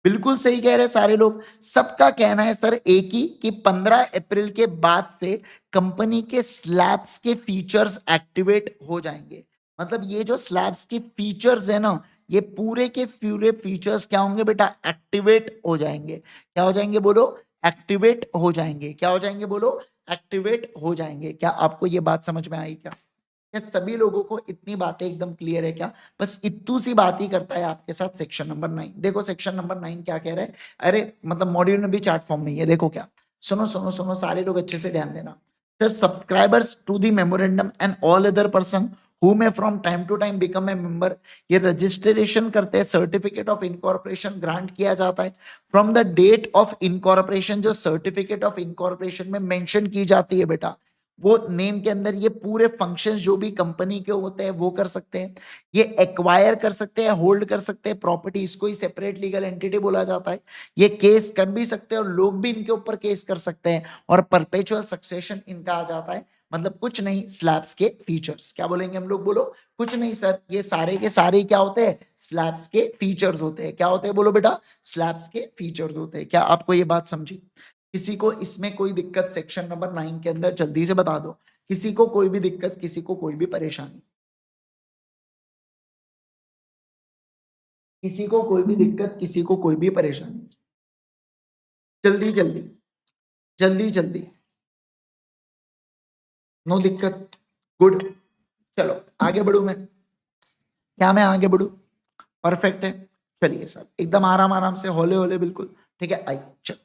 Speaker 1: बिल्कुल सही कह रहे हैं सारे लोग। सबका कहना है सर एक ही, कि 15 अप्रैल के बाद से कंपनी के स्लैब्स के फीचर्स एक्टिवेट हो जाएंगे। मतलब ये जो स्लैब्स के फीचर्स है ना, ये पूरे के पूरे फीचर्स क्या होंगे बेटा? एक्टिवेट हो जाएंगे। क्या हो जाएंगे बोलो? एक्टिवेट हो जाएंगे। क्या हो जाएंगे बोलो? एक्टिवेट हो जाएंगे। क्या आपको ये बात समझ में आई क्या? क्या सभी लोगों को इतनी बातें एकदम क्लियर है क्या? बस इतू सी बात ही करता है आपके साथ सेक्शन नंबर 9। देखो सेक्शन नंबर 9 क्या कह रहा है। अरे मतलब मॉड्यूल में भी चार्ट फॉर्म में ही है। देखो क्या, सुनो सुनो सुनो सारे लोग अच्छे से ध्यान देना। Sir subscribers to the memorandum and all other person who may from time to time become a member, ये रजिस्ट्रेशन करते हैं, सर्टिफिकेट ऑफ इनकॉर्पोरेशन ग्रांट किया जाता है। From the date of incorporation, जो सर्टिफिकेट ऑफ इनकॉर्पोरेशन में mention की जाती है बेटा, वो नेम के अंदर ये पूरे फंक्शंस जो भी कंपनी के होते हैं वो कर सकते हैं। ये एक्वायर कर सकते हैं, होल्ड कर सकते हैं प्रॉपर्टी, इसको ही सेपरेट लीगल एंटिटी बोला जाता है। ये केस कर भी सकते हैं और लोग भी इनके ऊपर केस कर सकते हैं, और परपेचुअल सक्सेशन इनका आ जाता है। मतलब कुछ नहीं, स्लैब्स के फीचर्स। क्या बोलेंगे हम लोग? बोलो कुछ नहीं सर, ये सारे के सारे क्या होते हैं? स्लैब्स के फीचर्स होते हैं। क्या होते हैं बोलो बेटा? स्लैब्स के फीचर्स होते हैं। क्या आपको ये बात समझी? किसी को इसमें कोई दिक्कत सेक्शन नंबर 9 के अंदर? जल्दी से बता दो, किसी को कोई भी दिक्कत, किसी को कोई भी परेशानी, किसी को कोई भी दिक्कत, किसी को कोई भी परेशानी? जल्दी जल्दी, जल्दी जल्दी। नो दिक्कत, गुड। चलो आगे बढ़ू मैं? क्या मैं आगे बढ़ू? परफेक्ट है। चलिए सर एकदम आराम आराम से, होले होले बिल्कुल, ठीक है। आइए चलो,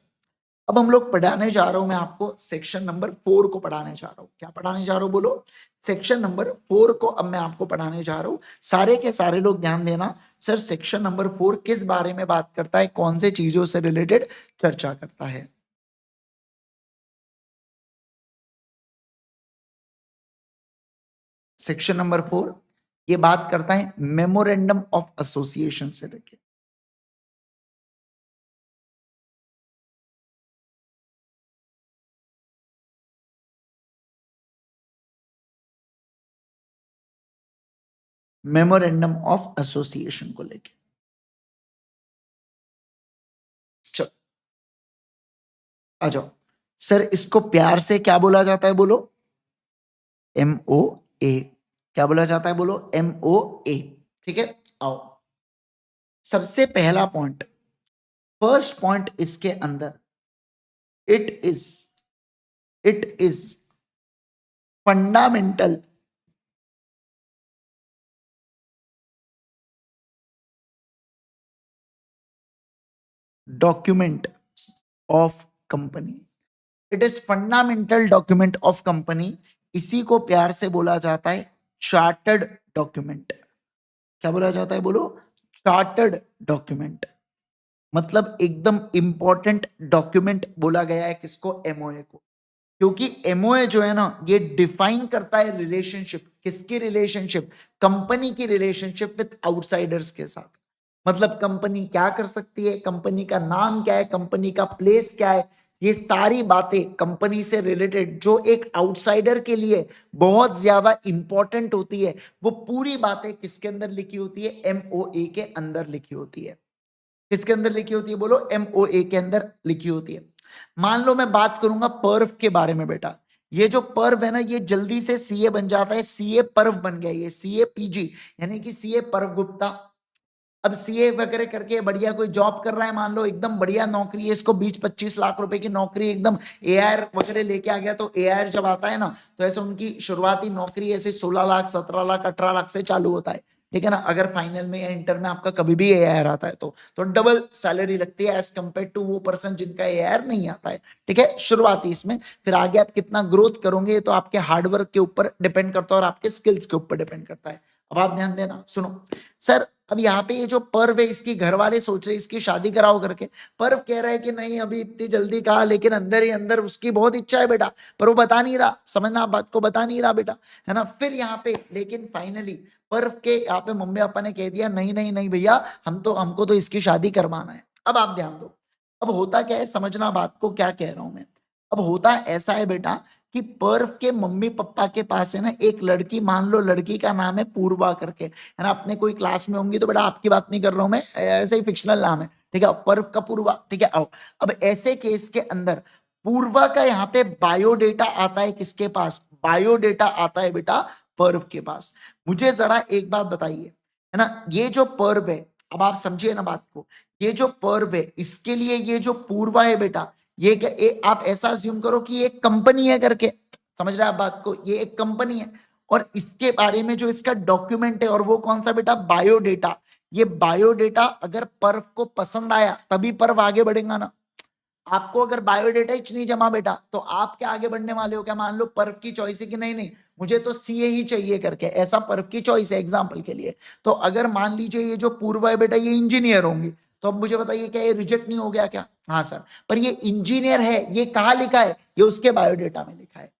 Speaker 1: अब हम लोग पढ़ाने जा रहा हूं, मैं आपको सेक्शन नंबर 4 को पढ़ाने जा रहा हूं। क्या पढ़ाने जा रहा हूं बोलो? सेक्शन नंबर 4 को अब मैं आपको पढ़ाने जा रहा हूं। सारे के सारे लोग ध्यान देना। सर सेक्शन नंबर 4 किस बारे में बात करता है, कौन से चीजों से रिलेटेड चर्चा करता है? सेक्शन नंबर 4 ये बात करता है मेमोरेंडम ऑफ एसोसिएशन से लेके। मेमोरेंडम ऑफ एसोसिएशन को लेके। चलो आ जाओ। सर इसको प्यार से क्या बोला जाता है बोलो? MOA। क्या बोला जाता है बोलो? MOA। ठीक है, आओ सबसे पहला पॉइंट, फर्स्ट पॉइंट इसके अंदर, it is fundamental document of company. It is fundamental document of company. इसी को प्यार से बोला जाता है चार्टर्ड डॉक्यूमेंट। क्या बोला जाता है बोलो? Chartered document. मतलब एकदम इंपॉर्टेंट डॉक्यूमेंट बोला गया है किसको? एमओए को। क्योंकि एमओए जो है ना, ये डिफाइन करता है रिलेशनशिप। किसकी रिलेशनशिप? कंपनी की रिलेशनशिप विद आउटसाइडर्स के साथ। मतलब कंपनी क्या कर सकती है, कंपनी का नाम क्या है, कंपनी का प्लेस क्या है, ये सारी बातें कंपनी से रिलेटेड जो एक आउटसाइडर के लिए बहुत ज्यादा इंपॉर्टेंट होती है, वो पूरी बातें किसके अंदर लिखी होती है? एमओए के अंदर लिखी होती है। किसके अंदर लिखी होती है बोलो? एमओए के अंदर लिखी होती है। मान लो मैं बात करूंगा पर्व के बारे में बेटा। ये जो पर्व है ना, ये जल्दी से सीए बन जाता है, सीए पर्व बन गया, ये सीए पीजी यानी कि सीए पर्व गुप्ता। अब सीए वगैरह करके बढ़िया कोई जॉब कर रहा है, मान लो एकदम बढ़िया नौकरी है, इसको 20-25 लाख रुपए की नौकरी, एकदम एआर वगैरह लेके आ गया। तो एआर जब आता है ना, तो ऐसे उनकी शुरुआती नौकरी ऐसे 16 लाख 17 लाख 18 लाख से चालू होता है। ठीक है ना? अगर फाइनल में या इंटर में आपका कभी भी एआर आता है तो डबल सैलरी लगती है एज कंपेयर टू वो पर्सन जिनका एआर नहीं आता है। ठीक है, शुरुआती इसमें। फिर आगे आप कितना ग्रोथ करोगे तो आपके हार्डवर्क के ऊपर डिपेंड करता है और आपके स्किल्स के ऊपर डिपेंड करता है। अब आप ध्यान देना, सुनो सर। अब यहाँ पे ये जो पर्व है, इसकी घर वाले सोच रहे इसकी शादी कराओ करके। पर्व कह रहा है कि नहीं अभी इतनी जल्दी कहा, लेकिन अंदर ही अंदर उसकी बहुत इच्छा है बेटा, पर वो बता नहीं रहा। समझना आप बात को, बता नहीं रहा बेटा, है ना? फिर यहाँ पे लेकिन फाइनली पर्व के यहाँ पे मम्मी पापा ने कह दिया नहीं नहीं नहीं भैया, हमको तो इसकी शादी करवाना है। अब आप ध्यान दो, अब होता क्या है, समझना बात को क्या कह रहा हूं मैं। अब होता ऐसा है बेटा कि पर्व के मम्मी पापा के पास है ना एक लड़की, मान लो लड़की का नाम है पूर्वा करके, है ना? अपने कोई क्लास में होंगी, तो बेटा आपकी बात नहीं कर रहा हूं मैं, ऐसे ही फिक्शनल नाम है। ठीक है, पर्व का पूर्वा। ठीक है, आओ अब ऐसे केस के अंदर पूर्वा का यहाँ पे बायोडेटा आता है किसके पास? बायोडेटा आता है बेटा पर्व के पास। मुझे जरा एक बात बताइए, है ना, ये जो पर्व है, अब आप समझिए ना बात को, ये जो पर्व है इसके लिए ये जो पूर्वा है बेटा, ये क्या आप ऐसा अज्यूम करो कि ये एक कंपनी है करके। समझ रहे हैं आप बात को? ये एक कंपनी है और इसके बारे में जो इसका डॉक्यूमेंट है, और वो कौन सा बेटा? बायोडेटा। ये बायोडेटा अगर पर्व को पसंद आया तभी पर्व आगे बढ़ेगा ना। आपको अगर बायोडेटा ही नहीं जमा बेटा, तो आप क्या आगे बढ़ने वाले हो? क्या मान लो पर्व की चॉइस है कि नहीं नहीं मुझे तो सीए ही चाहिए करके, ऐसा पर्व की चॉइस है एग्जाम्पल के लिए। तो अगर मान लीजिए ये जो पूर्व है बेटा, ये इंजीनियर होंगे, तो अब मुझे बताइए क्या ये रिजेक्ट नहीं हो गया क्या? हाँ सर, पर ये इंजीनियर है, ये कहाँ लिखा है? ये उसके बायोडेटा में लिखा है।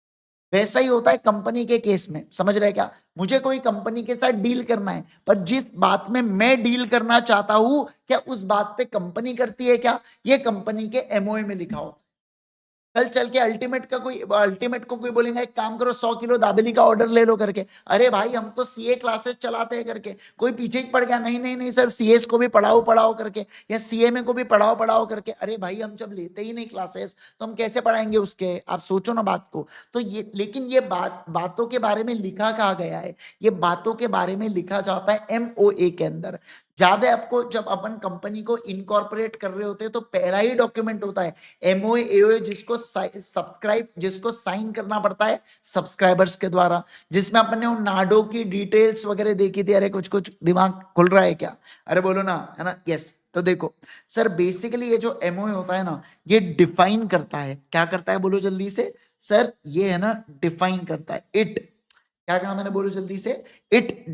Speaker 1: वैसा ही होता है कंपनी के केस में। समझ रहे क्या? मुझे कोई कंपनी के साथ डील करना है, पर जिस बात में मैं डील करना चाहता हूं, क्या उस बात पे कंपनी करती है क्या? ये कंपनी के एमओए में लिखा होता है। कल चल के अल्टीमेट को कोई बोलेगा एक काम करो 100 किलो दाबेली का ऑर्डर ले लो करके, अरे भाई हम तो सीए क्लासेस चलाते हैं करके, कोई पीछे ही पड़ गया, नहीं नहीं नहीं सर सीएस को भी पढ़ाओ पढ़ाओ करके, या सीएमए को भी पढ़ाओ पढ़ाओ करके। अरे भाई हम जब लेते ही नहीं क्लासेस तो हम कैसे पढ़ाएंगे उसके? आप सोचो ना बात को। तो ये, लेकिन ये बातों के बारे में लिखा कहा गया है? ये बातों के बारे में लिखा जाता है एमओए के अंदर। ज्यादा आपको, जब अपन कंपनी को इनकॉर्पोरेट कर रहे होते हैं तो पहला ही डॉक्यूमेंट होता है एमओए एओए, जिसको साइन करना पड़ता है सब्सक्राइबर्स के द्वारा, जिसमें अपने उन नाडो की डिटेल्स वगैरह देखी थी। अरे कुछ कुछ दिमाग खुल रहा है क्या? अरे बोलो ना, है ना? यस। तो देखो सर, बेसिकली ये जो एमओए होता है ना, ये डिफाइन करता है, क्या करता है बोलो जल्दी से? सर ये है ना डिफाइन करता है। इट, क्या कहा मैंने? बोलो जल्दी से। It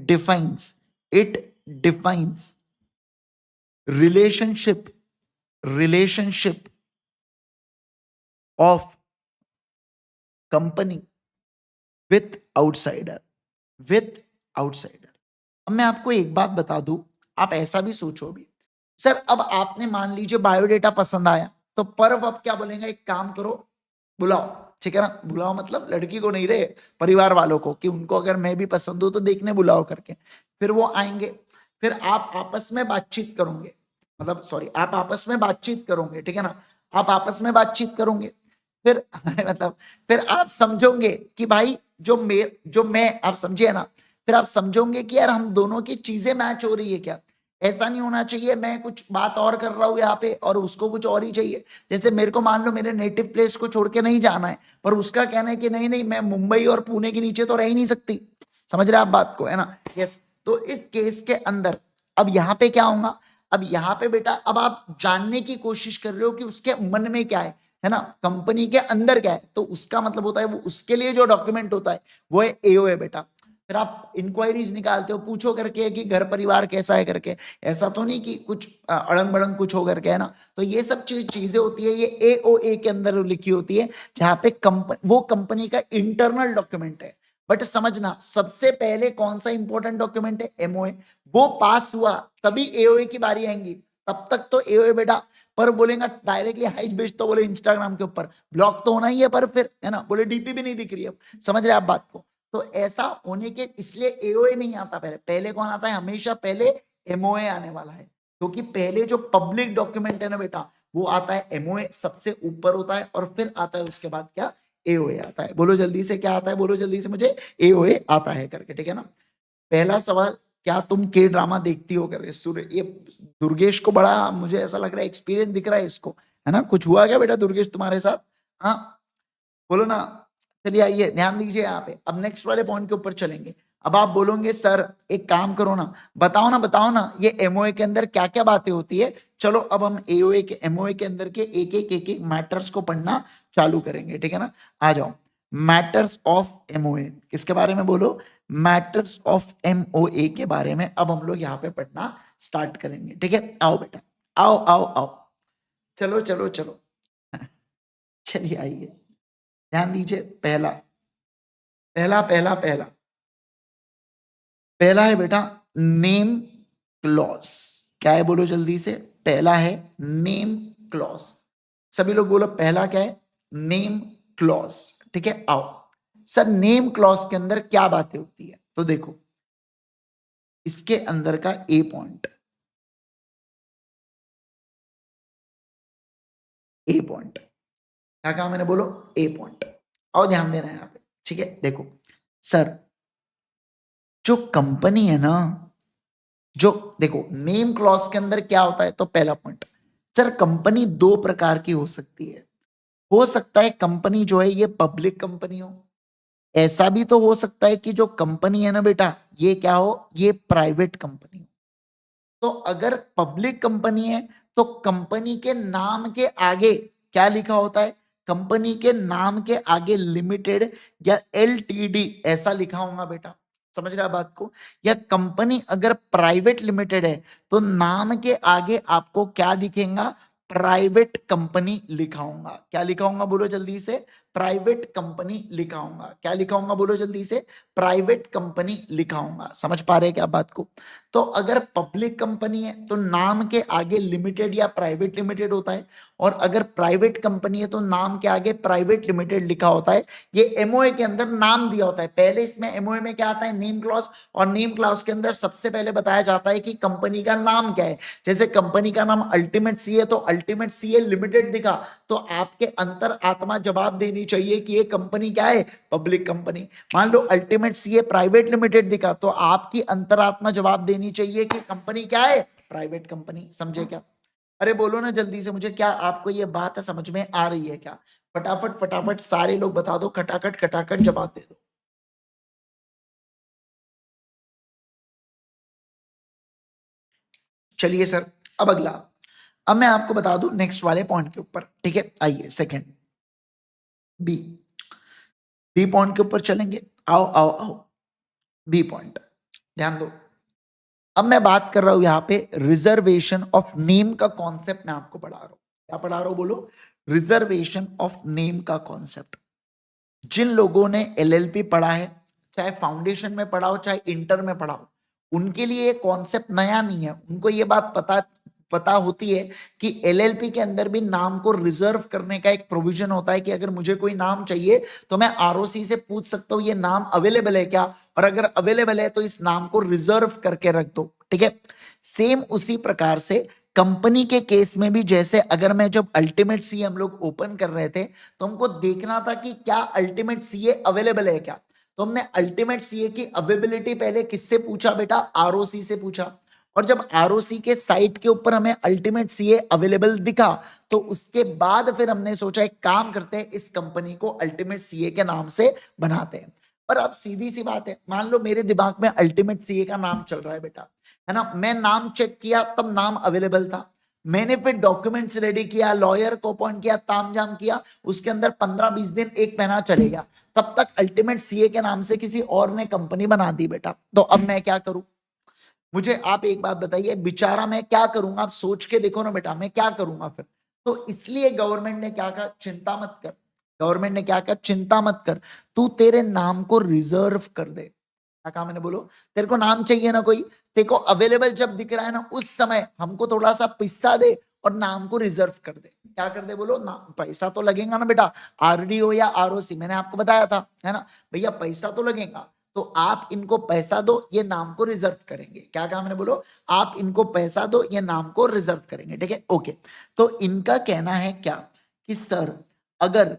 Speaker 1: defines relationship relationship of company with outsider, अब मैं आपको एक बात बता दूं, आप ऐसा भी सोचो भी, सर अब आपने मान लीजिए बायोडेटा पसंद आया, तो पर्व अब क्या बोलेंगे? एक काम करो, बुलाओ। ठीक है ना? बुलाओ मतलब लड़की को नहीं रहे, परिवार वालों को, कि उनको अगर मैं भी पसंद हूं तो देखने बुलाओ करके। फिर वो आएंगे, फिर आप आपस में बातचीत करोगे, मतलब सॉरी, आप आपस में बातचीत करोगे। ठीक है ना? आप आपस में बातचीत करोगे, फिर मतलब फिर आप समझोगे कि भाई जो मैं आप समझिए ना, फिर आप समझोगे कि यार हम दोनों की चीजें मैच हो रही है क्या। ऐसा नहीं होना चाहिए मैं कुछ बात और कर रहा हूँ यहाँ पे और उसको कुछ और ही चाहिए। जैसे मेरे को मान लो मेरे नेटिव प्लेस को छोड़ के नहीं जाना है, पर उसका कहना है कि नहीं नहीं मैं मुंबई और पुणे के नीचे तो रह ही नहीं सकती। समझ रहे आप बात को, है ना। यस। तो इस केस के अंदर अब यहाँ पे क्या होगा, अब यहाँ पे बेटा अब आप जानने की कोशिश कर रहे हो कि उसके मन में क्या है ना, कंपनी के अंदर क्या है। तो उसका मतलब होता है वो उसके लिए जो डॉक्यूमेंट होता है वो है एओए बेटा। फिर आप इंक्वायरीज निकालते हो, पूछो करके कि घर परिवार कैसा है करके। ऐसा तो नहीं कि कुछ अड़ंग बड़ंग कुछ हो करके, है ना। तो ये सब चीजें होती है, ये एओए के अंदर लिखी होती है, जहां पे वो कंपनी का इंटरनल डॉक्यूमेंट है। बट समझना सबसे पहले कौन सा इंपॉर्टेंट डॉक्यूमेंट है, एमओए। वो पास हुआ तभी एओए की बारी आएंगी। तब तक तो एओए बेटा, पर बोलेगा डायरेक्टली हाइट भेज तो बोले इंस्टाग्राम के ऊपर ब्लॉक तो होना ही है, पर फिर है ना बोले डीपी भी नहीं दिख रही है। समझ रहे आप बात को। तो ऐसा होने के इसलिए एओए नहीं आता, पहले पहले कौन आता है, हमेशा पहले एमओए आने वाला है। क्योंकि पहले जो पब्लिक डॉक्यूमेंट है ना बेटा वो आता है एमओए, सबसे ऊपर होता है, और फिर आता है उसके बाद क्या, एओए आता है। बोलो जल्दी से क्या आता है, बोलो जल्दी से मुझे, एओए आता है करके, ठीक है ना। पहला सवाल, क्या तुम के ड्रामा देखती हो करके। सूर्य, ये दुर्गेश को बड़ा मुझे ऐसा लग रहा है एक्सपीरियंस दिख रहा है इसको, है ना। कुछ हुआ क्या बेटा दुर्गेश तुम्हारे साथ, हाँ बोलो ना। चलिए आइए ध्यान दीजिए यहाँ पे, अब नेक्स्ट वाले पॉइंट के ऊपर चलेंगे। अब आप बोलोगे सर एक काम करो ना, बताओ ना ये एमओए के अंदर क्या क्या बातें होती है। चलो अब हम एओए के एमओए के अंदर के एक एक मैटर्स को पढ़ना चालू करेंगे, ठीक है ना। आ जाओ, मैटर्स ऑफ एमओए, किसके बारे में बोलो, मैटर्स ऑफ एमओए के बारे में अब हम लोग यहाँ पे पढ़ना स्टार्ट करेंगे, ठीक है। आओ बेटा, आओ आओ आओ, चलो चलो चलो। चलिए आइए, ध्यान दीजिए। पहला पहला पहला पहला पहला है बेटा नेम क्लॉज। क्या है बोलो जल्दी से, पहला है नेम क्लॉज। सभी लोग बोलो पहला क्या है, नेम क्लॉज, ठीक है। आओ सर, नेम क्लॉज के अंदर क्या बातें होती है, तो देखो इसके अंदर का ए पॉइंट, ए पॉइंट क्या कहा मैंने, बोलो ए पॉइंट। और ध्यान देना है यहाँ पे, ठीक है। देखो सर, जो कंपनी है ना, जो देखो नेम क्लॉज के अंदर क्या होता है, तो पहला पॉइंट, सर कंपनी दो प्रकार की हो सकती है। हो सकता है कंपनी जो है ये पब्लिक कंपनी हो, ऐसा भी तो हो सकता है कि जो कंपनी है ना बेटा ये क्या हो, ये प्राइवेट कंपनी हो। तो अगर पब्लिक कंपनी है तो कंपनी के नाम के आगे क्या लिखा होता है, कंपनी के नाम के आगे लिमिटेड या एलटीडी ऐसा लिखा होगा बेटा। समझ रहे बात को। या कंपनी अगर प्राइवेट लिमिटेड है तो नाम के आगे आपको क्या दिखेगा, प्राइवेट कंपनी लिखा होगा। क्या लिखा होगा बोलो जल्दी से, प्राइवेट कंपनी लिखा होगा। क्या लिखा होगा बोलो जल्दी से, प्राइवेट कंपनी लिखा होगा। समझ पा रहे हैं क्या बात को। तो अगर पब्लिक कंपनी है तो नाम के आगे लिमिटेड या प्राइवेट लिमिटेड होता है, और अगर प्राइवेट कंपनी है तो नाम के आगे प्राइवेट लिमिटेड लिखा होता है। ये एमओए के अंदर नाम दिया होता है। पहले इसमें एमओए में क्या आता है, नेम क्लॉज, और नेम क्लॉज के अंदर सबसे पहले बताया जाता है कि कंपनी का नाम क्या है। जैसे कंपनी का नाम अल्टीमेट सी है तो अल्टीमेट सी है लिमिटेड दिखा, तो आपके अंतर आत्मा जवाब देनी चाहिए कि ये कंपनी क्या है, पब्लिक कंपनी। मान लो अल्टीमेट सी है प्राइवेट लिमिटेड दिखा, तो आपकी अंतरात्मा जवाब देनी चाहिए कि कंपनी क्या है, प्राइवेट कंपनी। समझे क्या, अरे बोलो ना जल्दी से मुझे, क्या आपको ये बात समझ में आ रही है क्या। फटाफट फटाफट सारे लोग बता दो, खटाखट खटाखट जवाब दे दो। चलिए सर, अब अगला, अब मैं आपको बता दूं नेक्स्ट वाले पॉइंट के ऊपर, ठीक है। आइए सेकंड, बी, बी पॉइंट के ऊपर चलेंगे। आओ आओ आओ, बी पॉइंट ध्यान दो। अब मैं बात कर रहा हूं यहां पे रिजर्वेशन ऑफ नेम का कॉन्सेप्ट मैं आपको पढ़ा रहा हूं। क्या पढ़ा रहा हूं बोलो, रिजर्वेशन ऑफ नेम का कॉन्सेप्ट। जिन लोगों ने एलएलपी पढ़ा है, चाहे फाउंडेशन में पढ़ा हो चाहे इंटर में पढ़ा हो, उनके लिए ये कॉन्सेप्ट नया नहीं है। उनको ये बात पता पता होती है कि एलएलपी के अंदर भी नाम को रिजर्व करने का एक प्रोविजन होता है कि अगर मुझे कोई नाम चाहिए तो मैं आरओसी से पूछ सकता हूं ये नाम अवेलेबल है क्या, और अगर अवेलेबल है तो इस नाम को रिजर्व करके रख दो, ठीक है। सेम उसी प्रकार से कंपनी के केस में भी जैसे अगर मैं जब अल्टीमेट सीए हम लोग ओपन कर रहे थे तो हमको देखना था कि क्या अल्टीमेट सीए अवेलेबल है क्या। तो हमने अल्टीमेट सीए की अवेलेबिलिटी पहले किससे पूछा बेटा, आरओसी से पूछा। और जब आरओसी के साइट के ऊपर हमें अल्टीमेट सीए अवेलेबल दिखा तो उसके बाद फिर हमने सोचा एक काम करते हैं, इस कंपनी को अल्टीमेट सीए के नाम से बनाते हैं। पर अब सीधी सी बात है, मान लो मेरे दिमाग में अल्टीमेट सीए का नाम चल रहा है बेटा, है ना, मैं नाम चेक किया तब नाम अवेलेबल था, मैंने फिर डॉक्यूमेंट्स रेडी किया, लॉयर को अपॉइंट किया, तामझाम किया, उसके अंदर 15-20 दिन, एक महीना चले गया, तब तक अल्टीमेट सीए के नाम से किसी और ने कंपनी बना दी बेटा। तो अब मैं क्या करूं, मुझे आप एक बात बताइए, बेचारा मैं क्या करूंगा, आप सोच के देखो ना बेटा, मैं क्या करूंगा फिर। तो इसलिए गवर्नमेंट ने क्या कहा, चिंता मत कर, गवर्नमेंट ने क्या कहा, चिंता मत कर, तू तेरे नाम को रिजर्व कर दे। क्या कहा मैंने, बोलो, तेरे को नाम चाहिए ना कोई, तेरे को अवेलेबल जब दिख रहा है ना उस समय हमको थोड़ा सा पैसा दे और नाम को रिजर्व कर दे। क्या कर दे, बोलो ना, पैसा तो लगेगा ना बेटा, आरडीओ या आरओसी, मैंने आपको बताया था, है ना भैया, पैसा तो लगेगा, तो आप इनको पैसा दो, ये नाम को रिजर्व करेंगे। क्या कहा मैंने, बोलो, आप इनको पैसा दो, ये नाम को रिजर्व करेंगे, ठीक है, ओके। तो इनका कहना है क्या कि सर अगर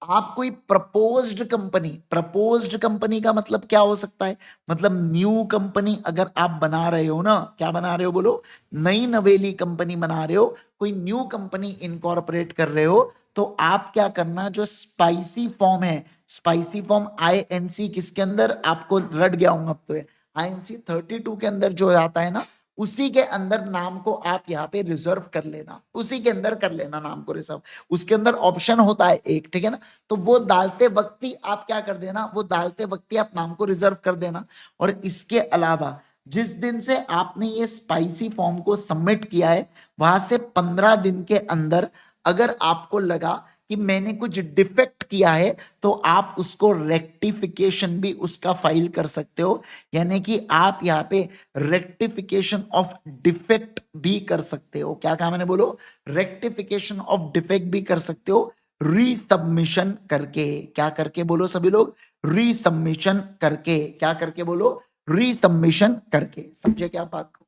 Speaker 1: आप कोई प्रपोज्ड कंपनी का मतलब क्या हो सकता है, मतलब न्यू कंपनी अगर आप बना रहे हो ना, क्या बना रहे हो, बोलो, नई नवेली कंपनी बना रहे हो, कोई न्यू कंपनी इनकॉर्पोरेट कर रहे हो, तो आप क्या करना, जो स्पाइसी फॉर्म है, स्पाइसी फॉर्म आईएनसी किसके अंदर, आपको रट गया हूं अब तो, आईएनसी 32 के अंदर जो आता है ना, उसी के अंदर नाम को आप यहाँ पे रिजर्व कर लेना, उसी के अंदर कर लेना नाम को रिजर्व। उसके अंदर ऑप्शन होता है एक, ठीक है ना, तो वो डालते वक्त ही आप क्या कर देना, वो डालते वक्त ही आप नाम को रिजर्व कर देना। और इसके अलावा जिस दिन से आपने ये स्पाइसी फॉर्म को सबमिट किया है, वहां से 15 दिन के अंदर अगर आपको लगा कि मैंने कुछ डिफेक्ट किया है, तो आप उसको रेक्टिफिकेशन भी उसका फाइल कर सकते हो, यानी कि आप यहाँ पे रेक्टिफिकेशन ऑफ डिफेक्ट भी कर सकते हो। क्या कहा मैंने, बोलो, रेक्टिफिकेशन ऑफ डिफेक्ट भी कर सकते हो, रीसबमिशन करके। क्या करके, बोलो सभी लोग, रीसबमिशन करके। क्या करके, बोलो, रीसबमिशन करके। समझे क्या बात को,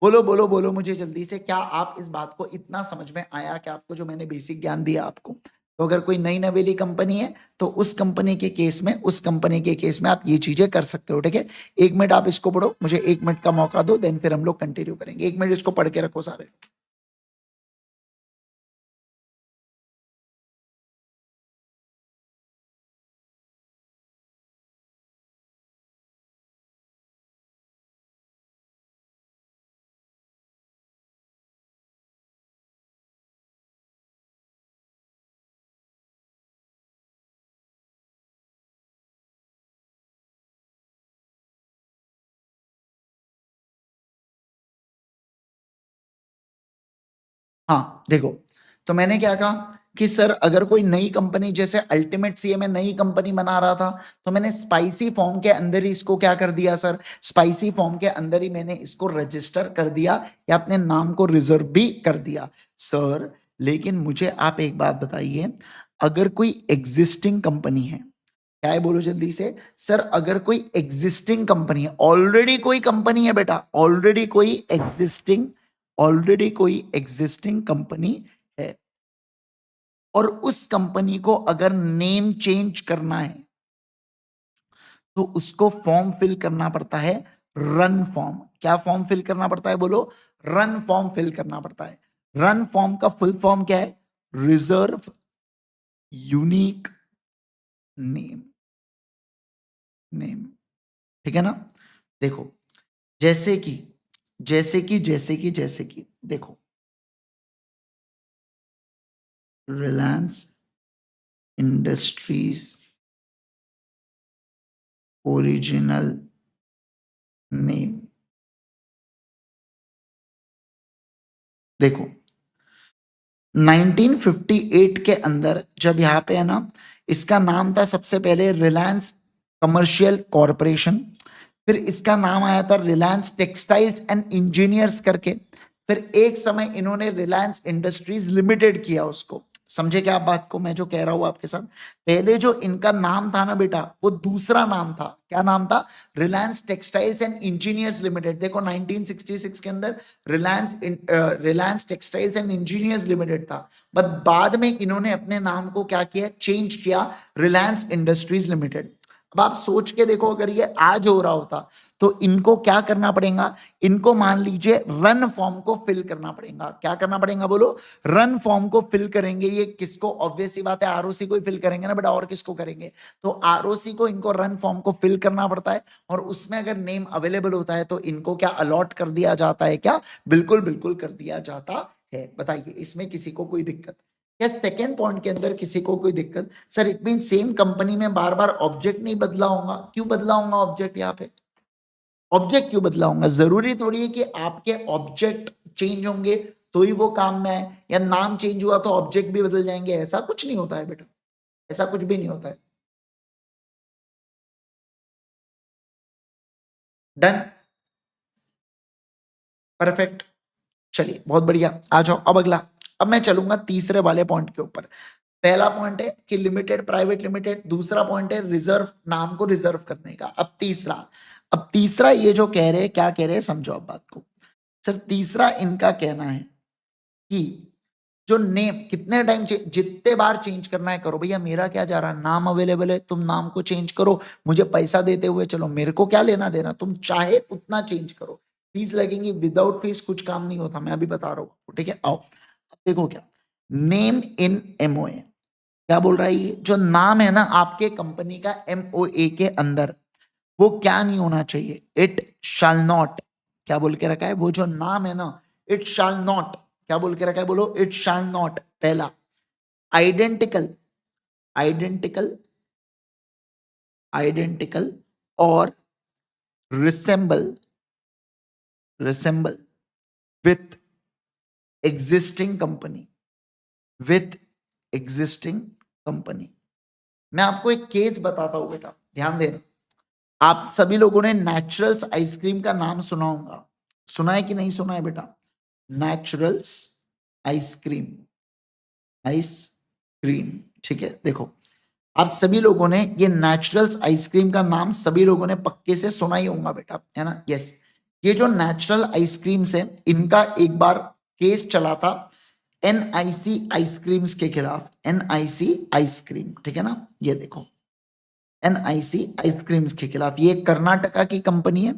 Speaker 1: बोलो बोलो बोलो मुझे जल्दी से, क्या आप इस बात को इतना समझ में आया कि आपको जो मैंने बेसिक ज्ञान दिया आपको। तो अगर कोई नई नवेली कंपनी है तो उस कंपनी के केस में, उस कंपनी के केस में आप ये चीजें कर सकते हो, ठीक है। 1 मिनट आप इसको पढ़ो, मुझे 1 मिनट का मौका दो, देन फिर हम लोग कंटिन्यू करेंगे। 1 मिनट इसको पढ़ के रखो सारे। हाँ देखो, तो मैंने क्या कहा कि सर अगर कोई नई कंपनी, जैसे अल्टीमेट सीए में नई कंपनी बना रहा था, तो मैंने स्पाइसी फॉर्म के अंदर ही इसको क्या कर दिया सर, स्पाइसी फॉर्म के अंदर ही मैंने इसको रजिस्टर कर दिया या अपने नाम को रिजर्व भी कर दिया सर। लेकिन मुझे आप एक बात बताइए, अगर कोई एग्जिस्टिंग कंपनी है, क्या है बोलो जल्दी से, सर अगर कोई एग्जिस्टिंग कंपनी है, ऑलरेडी कोई कंपनी है बेटा, ऑलरेडी कोई एग्जिस्टिंग कंपनी है, और उस कंपनी को अगर नेम चेंज करना है तो उसको फॉर्म फिल करना पड़ता है, रन फॉर्म। क्या फॉर्म फिल करना पड़ता है, बोलो, रन फॉर्म फिल करना पड़ता है। रन फॉर्म का फुल फॉर्म क्या है, रिजर्व यूनिक नेम, नेम, ठीक है ना। देखो, जैसे कि देखो, रिलायंस इंडस्ट्रीज ओरिजिनल नेम, देखो 1958 के अंदर जब यहाँ पे है ना, इसका नाम था सबसे पहले रिलायंस कमर्शियल कॉरपोरेशन, फिर इसका नाम आया था रिलायंस टेक्सटाइल्स एंड इंजीनियर्स करके, फिर एक समय इन्होंने रिलायंस इंडस्ट्रीज लिमिटेड किया उसको, समझे क्या आप बात को, मैं जो कह रहा हूं आपके साथ? पहले जो इनका नाम था ना बेटा, वो दूसरा नाम था। क्या नाम था? Reliance textiles and engineers limited. देखो 1966 के अंदर Reliance textiles and engineers limited था, बट बाद में इन्होंने अपने नाम को क्या किया, चेंज किया, रिलायंस इंडस्ट्रीज लिमिटेड। अब आप सोच के देखो, अगर ये आज हो रहा होता तो इनको क्या करना पड़ेगा, इनको मान लीजिए रन फॉर्म को फिल करना पड़ेगा। क्या करना पड़ेगा बोलो? रन फॉर्म को फिल करेंगे। ये किसको? ऑब्वियस सी बात है आरओसी को ही फिल करेंगे ना बेटा, और किसको करेंगे? तो आरओसी को इनको रन फॉर्म को फिल करना पड़ता है, और उसमें अगर नेम अवेलेबल होता है तो इनको क्या अलॉट कर दिया जाता है? क्या? बिल्कुल बिल्कुल कर दिया जाता है। बताइए इसमें किसी को कोई दिक्कत? या सेकेंड पॉइंट के अंदर किसी को कोई दिक्कत? Sir it mean same company में बार बार ऑब्जेक्ट नहीं बदला होगा। क्यों बदला होगा ऑब्जेक्ट? यहाँ पे ऑब्जेक्ट क्यों बदला होगा? जरूरी थोड़ी है कि आपके ऑब्जेक्ट चेंज होंगे तो ही वो काम में आए, या नाम चेंज हुआ तो ऑब्जेक्ट भी बदल जाएंगे। ऐसा कुछ नहीं होता है बेटा, ऐसा कुछ भी नहीं होता है। Done, perfect. चलिए बहुत बढ़िया, आ जाओ अब अगला। अब मैं चलूंगा तीसरे वाले पॉइंट के ऊपर। पहला पॉइंट है कि लिमिटेड, प्राइवेट लिमिटेड। दूसरा पॉइंट है रिजर्व, नाम को रिजर्व करने का। अब तीसरा ये जो कह रहे हैं, क्या कह रहे हैं समझो आप बात को। सर तीसरा इनका कहना है कि जो नेम कितने टाइम जितने बार चेंज करना है करो भैया, मेरा क्या जा रहा है, नाम अवेलेबल है, तुम नाम को चेंज करो, मुझे पैसा देते हुए चलो, मेरे को क्या लेना देना, तुम चाहे उतना चेंज करो, फीस लगेंगी, विदाउट फीस कुछ काम नहीं होता, मैं अभी बता रहा हूँ। ठीक है, आओ अब देखो क्या नेम इन एमओए क्या बोल रहा है। ये जो नाम है ना आपके कंपनी का एमओए के अंदर, वो क्या नहीं होना चाहिए, इट शैल नॉट। क्या बोल के रखा है वो जो नाम है ना, इट शैल नॉट। क्या बोल के रखा है बोलो? It shall not. पहला आइडेंटिकल, आइडेंटिकल, आइडेंटिकल और resemble, resemble with existing company, with existing company. मैं आपको एक केस बताता हूं बेटा, ध्यान देना। आप सभी लोगों ने नेचुरल्स आइसक्रीम का नाम सुना होगा, सुना है कि नहीं सुना है बेटा? Naturals ice cream, ice cream. ठीक है, देखो आप सभी लोगों ने ये नेचुरल्स आइसक्रीम का नाम सभी लोगों ने पक्के से सुना ही होगा बेटा, है ना? यस, ये जो नेचुरल आइसक्रीम्स है इनका एक बार केस चला था एनआईसी आइसक्रीम्स के खिलाफ। एनआईसी आइसक्रीम, ठीक है ना? ये देखो एनआईसी आइसक्रीम्स के खिलाफ, ये कर्नाटका की कंपनी है।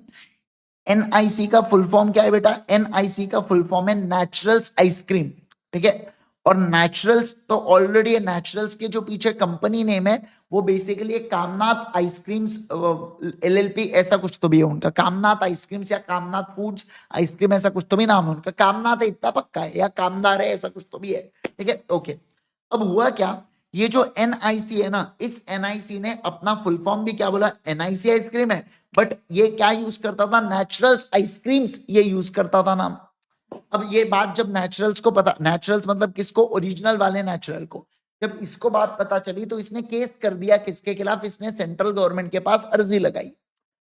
Speaker 1: एनआईसी का फुल फॉर्म क्या है बेटा? एनआईसी का फुल फॉर्म है नेचुरल्स आइसक्रीम। ठीक है, और नेचुरल्स तो ऑलरेडी है, नेचुरल्स के जो पीछे कंपनी नेम है वो बेसिकली कामनाथ आइसक्रीम्स एलएलपी, ऐसा कुछ तो भी है उनका, कामनाथ आइसक्रीम्स या कामनाथ फूड्स आइसक्रीम, ऐसा कुछ तो भी नाम है उनका। कामनाथ है इतना पक्का है, या कामदार है, ऐसा कुछ तो भी है। ठीक है, ओके। अब हुआ क्या, ये जो एनआईसी है ना, इस एनआईसी ने अपना फुल फॉर्म भी क्या बोला? एनआईसी आइसक्रीम है, बट ये क्या यूज करता था? नेचुरल्स आइसक्रीम्स ये यूज करता था नाम। अब ये बात जब नेचुरल्स को पता, नेचुरल्स मतलब किसको? ओरिजिनल वाले नेचुरल को। जब इसको बात पता चली तो इसने केस कर दिया किसके खिलाफ? इसने सेंट्रल गवर्नमेंट के पास अर्जी लगाई।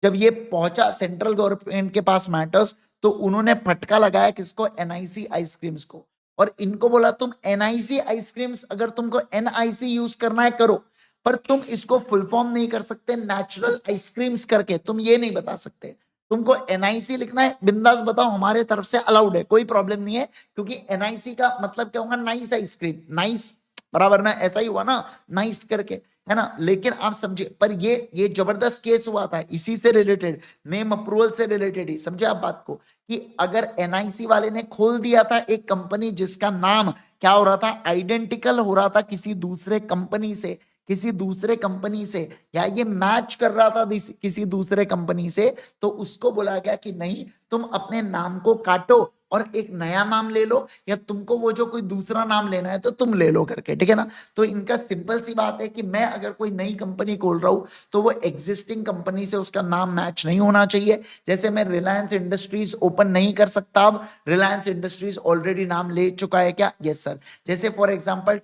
Speaker 1: जब ये पहुंचा सेंट्रल गवर्नमेंट के पास मैटर्स, तो उन्होंने फटका लगाया किसको? एनआईसी आइसक्रीम्स को। और इनको बोला तुम एनआईसी आइसक्रीम्स, अगर तुमको एनआईसी यूज करना है करो, पर तुम इसको फुल फॉर्म नहीं कर सकते नेचुरल आइसक्रीम्स करके, तुम ये नहीं बता सकते। तुमको एनआईसी लिखना है, बिंदास बताओ, हमारे तरफ से अलाउड है, कोई प्रॉब्लम नहीं है। क्योंकि एनआईसी का मतलब क्या होगा? नाइस आइसक्रीम, नाइस बराबर ना, ऐसा ही हुआ ना, नाइस करके, है ना? लेकिन आप समझे, पर ये जबरदस्त केस हुआ था इसी से रिलेटेड, नेम अप्रूवल से रिलेटेड ही। समझे आप बात को, कि अगर एनआईसी वाले ने खोल दिया था एक कंपनी जिसका नाम क्या हो रहा था? आइडेंटिकल हो रहा था किसी दूसरे कंपनी से, किसी दूसरे कंपनी से, या ये मैच कर रहा था किसी दूसरे कंपनी से, तो उसको बोला गया कि नहीं, तुम अपने नाम को काटो और एक नया नाम ले लो, या तुमको वो जो कोई दूसरा नाम लेना है तो तुम ले लो करके। ठीक है ना? तो इनका सिंपल सी बात है कि मैं अगर कोई नई कंपनी खोल रहा हूं तो वो एग्जिस्टिंग कंपनी से उसका नाम मैच नहीं होना चाहिए। जैसे मैं रिलायंस इंडस्ट्रीज ओपन नहीं कर सकता, अब रिलायंस इंडस्ट्रीज ऑलरेडी नाम ले चुका है क्या? Yes sir. जैसे फॉर एग्जाम्पल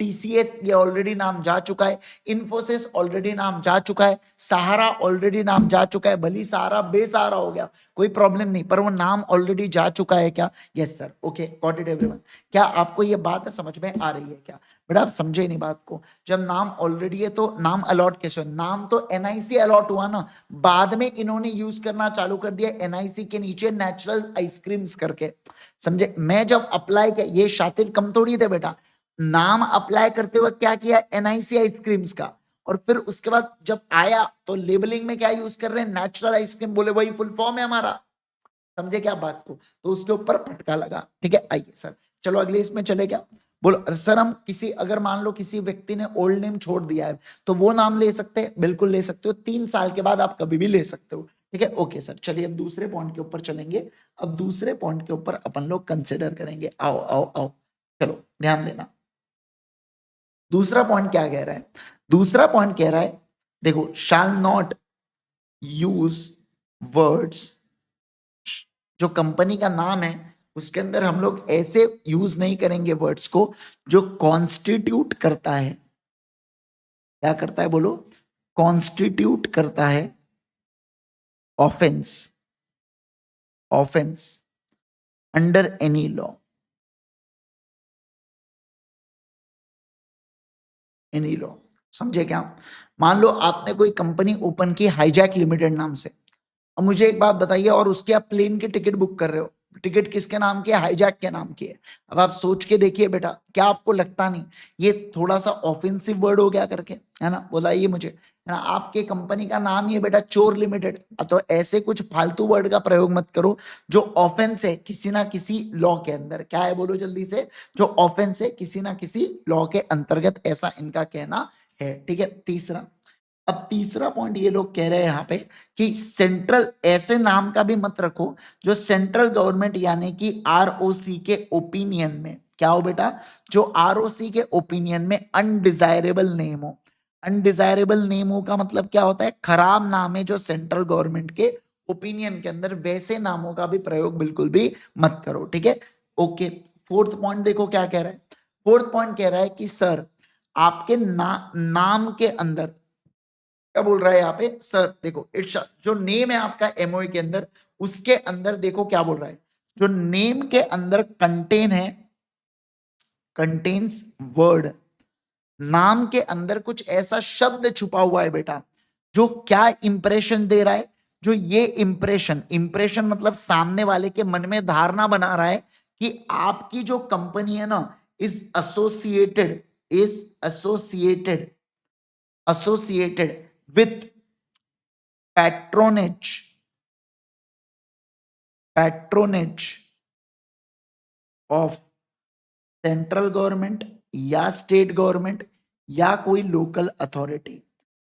Speaker 1: टीसीएस ये ऑलरेडी नाम जा चुका है, इन्फोसिस ऑलरेडी नाम जा चुका है, सहारा ऑलरेडी नाम जा चुका है, भली सहारा बेसहारा हो गया कोई प्रॉब्लम नहीं, पर वो नाम ऑलरेडी जा चुका है क्या? Yes sir. Okay, got it everyone. क्या आपको ये बात समझ में आ रही है क्या? बेटा आप समझे नहीं बात को, जब नाम ऑलरेडी है तो नाम अलॉट कैसे? नाम तो एनआईसी अलॉट हुआ ना, बाद में इन्होंने यूज करना चालू कर दिया एनआईसी के नीचे नेचुरल आइसक्रीम्स करके, समझे? मैं जब अप्लाई किया, ये शातिर कम थोड़ी थे बेटा, नाम अप्लाई करते वक्त क्या किया? एनआईसी आइसक्रीम्स का, और फिर उसके बाद जब आया तो लेबलिंग में क्या यूज कर रहे हैं? नेचुरल आइसक्रीम, बोले वही फुल फॉर्म है हमारा, समझे क्या बात को? तो उसके ऊपर फटका लगा। ठीक है, आइए सर, चलो अगले इसमें चले क्या? बोलो सर, हम किसी, अगर मान लो किसी व्यक्ति ने ओल्ड नेम छोड़ दिया है तो वो नाम ले सकते हैं? बिल्कुल ले सकते हो, 3 साल के बाद आप कभी भी ले सकते हो। ठीक है, ओके सर, चलिए अब दूसरे पॉइंट के ऊपर चलेंगे। अब दूसरे पॉइंट के ऊपर अपन लोग कंसिडर करेंगे। आओ आओ आओ, चलो ध्यान देना। दूसरा पॉइंट क्या कह रहा है? दूसरा पॉइंट कह रहा है, देखो, शैल नॉट यूज वर्ड्स, जो कंपनी का नाम है उसके अंदर हम लोग ऐसे यूज नहीं करेंगे वर्ड्स को जो कॉन्स्टिट्यूट करता है, क्या करता है बोलो? कॉन्स्टिट्यूट करता है offence, offence under any law, any law, समझे क्या? मान लो आपने कोई कंपनी ओपन की हाईजैक लिमिटेड नाम से, अब मुझे एक बात बताइए, और उसके आप प्लेन की टिकट बुक कर रहे हो, टिकट किसके नाम की है? हाईजैक के नाम की है। अब आप सोच के देखिए बेटा, क्या आपको लगता नहीं ये थोड़ा सा ऑफेंसिव वर्ड हो गया करके, है ना? बताइए मुझे, है ना? आपके कंपनी का नाम ही है बेटा चोर लिमिटेड, तो ऐसे कुछ फालतू वर्ड का प्रयोग मत करो जो ऑफेंस है किसी ना किसी लॉ के अंदर। क्या है बोलो जल्दी से? जो ऑफेंस है किसी ना किसी लॉ के अंतर्गत, ऐसा इनका कहना है। ठीक है, तीसरा, अब तीसरा पॉइंट ये लोग कह रहे हैं यहाँ पे कि सेंट्रल, ऐसे नाम का भी मत रखो जो सेंट्रल गवर्नमेंट यानी कि आरओसी के ओपिनियन में, क्या हो बेटा? जो आरओसी के ओपिनियन में अनडिजायरेबल नेम हो। अनडिजायरेबल नेम हो का मतलब क्या होता है? खराब नाम है जो सेंट्रल गवर्नमेंट के ओपिनियन के अंदर, वैसे नामों का भी प्रयोग बिल्कुल भी मत करो। ठीक है, ओके। फोर्थ पॉइंट देखो क्या कह रहा है। फोर्थ पॉइंट कह रहा है कि सर आपके नाम के अंदर, क्या बोल रहा है यहाँ पे? सर देखो, इट्स, जो नेम है आपका एमओए के अंदर, उसके अंदर देखो क्या बोल रहा है, जो नेम के अंदर कंटेन है, कंटेन्स वर्ड, नाम के अंदर कुछ ऐसा शब्द छुपा हुआ है बेटा जो क्या इंप्रेशन दे रहा है? जो ये इंप्रेशन, इंप्रेशन मतलब सामने वाले के मन में धारणा बना रहा है कि आपकी जो कंपनी है ना, is associated, is associated, associated with patronage, patronage of central government या स्टेट गवर्नमेंट या कोई लोकल अथॉरिटी।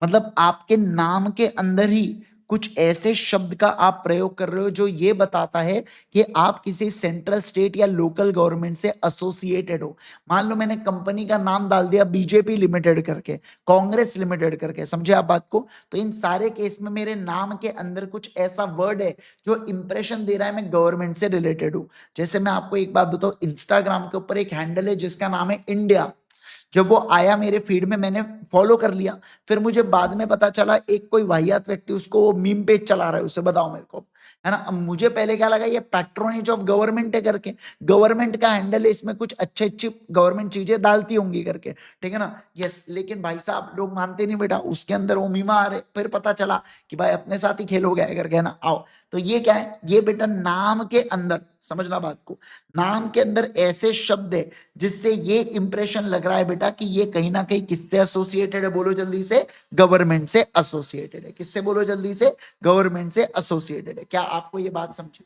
Speaker 1: मतलब आपके नाम के अंदर ही कुछ ऐसे शब्द का आप प्रयोग कर रहे हो जो ये बताता है कि आप किसी सेंट्रल, स्टेट या लोकल गवर्नमेंट से एसोसिएटेड हो। मान लो मैंने कंपनी का नाम डाल दिया बीजेपी लिमिटेड करके, कांग्रेस लिमिटेड करके, समझे आप बात को? तो इन सारे केस में मेरे नाम के अंदर कुछ ऐसा वर्ड है जो इंप्रेशन दे रहा है मैं गवर्नमेंट से रिलेटेड हूं। जैसे मैं आपको एक बात बताऊं, इंस्टाग्राम के ऊपर एक हैंडल है जिसका नाम है इंडिया। जब वो आया मेरे फीड में, मैंने फॉलो कर लिया, फिर मुझे बाद में पता चला एक कोई वाहियात व्यक्ति उसको मीम पेज चला रहा है, उससे बताओ मेरे को, है ना? अब मुझे पहले क्या लगा ये पैट्रोनेज ऑफ गवर्नमेंट है करके, गवर्नमेंट का हैंडल है, इसमें कुछ अच्छी अच्छी गवर्नमेंट चीजें डालती होंगी करके, ठीक है ना? यस, लेकिन भाई साहब लोग मानते नहीं बेटा, उसके अंदर वो मीमा आ रहे, फिर पता चला कि भाई अपने साथ ही खेल हो गया है करके, है ना? आओ, तो ये क्या है? ये बेटा नाम के अंदर, समझना बात को, नाम के अंदर ऐसे शब्द है जिससे ये इंप्रेशन लग रहा है बेटा कि ये कहीं ना कहीं किससे एसोसिएटेड है? बोलो जल्दी से, गवर्नमेंट से एसोसिएटेड है। किससे? बोलो जल्दी से, गवर्नमेंट से एसोसिएटेड है। क्या आपको ये बात समझी?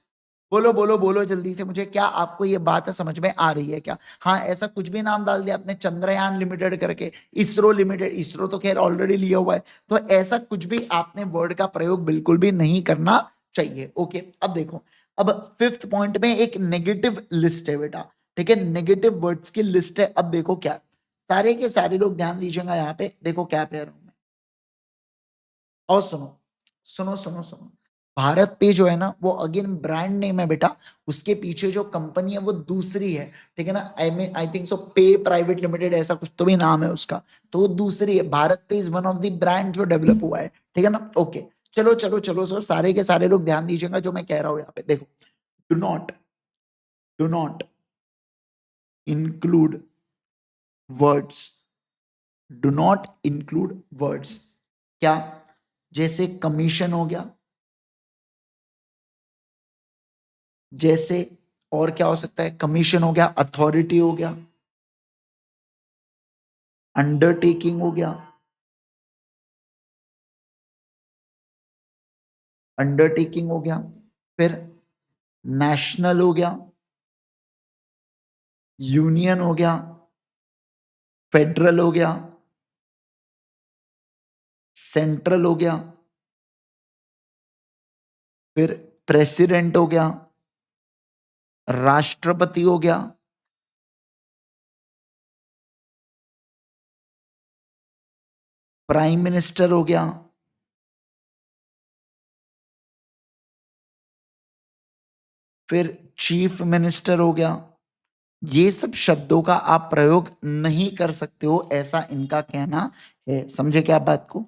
Speaker 1: बोलो बोलो बोलो जल्दी से मुझे, क्या आपको ये बात समझ में आ रही है क्या? हाँ, ऐसा कुछ भी नाम डाल दिया आपने, चंद्रयान लिमिटेड करके, इसरो लिमिटेड, इसरो तो खैर ऑलरेडी लिया हुआ है, तो ऐसा कुछ भी आपने वर्ड का प्रयोग बिल्कुल भी नहीं करना चाहिए। ओके, अब देखो, अब फिफ्थ पॉइंट में एक नेगेटिव लिस्ट है बेटा, ठीक है? नेगेटिव वर्ड्स की लिस्ट है। अब देखो क्या, सारे के सारे लोग ध्यान दीजिएगा यहाँ पे, देखो क्या कह रहा हूं मैं, और सुनो सुनो सुनो सुनो। भारत पे जो है ना वो अगेन ब्रांड नेम है बेटा, उसके पीछे जो कंपनी है वो दूसरी है, ठीक है ना। आई थिंक सो पे प्राइवेट लिमिटेड ऐसा कुछ तो भी नाम है उसका, तो वो दूसरी है। भारत पे is one of the brand जो डेवलप हुआ है, ठीक है ना। ओके, चलो चलो चलो सर, सारे के सारे लोग ध्यान दीजिएगा जो मैं कह रहा हूं यहाँ पे। देखो, do not include words, do not include words. क्या? जैसे कमीशन हो गया, जैसे और क्या हो सकता है, कमीशन हो गया, अथॉरिटी हो गया, अंडरटेकिंग हो गया, अंडरटेकिंग हो गया, फिर नेशनल हो गया, यूनियन हो गया, फेडरल हो गया, सेंट्रल हो गया, फिर प्रेसिडेंट हो गया, राष्ट्रपति हो गया, प्राइम मिनिस्टर हो गया, फिर चीफ मिनिस्टर हो गया। ये सब शब्दों का आप प्रयोग नहीं कर सकते हो, ऐसा इनका कहना है। समझे क्या बात को?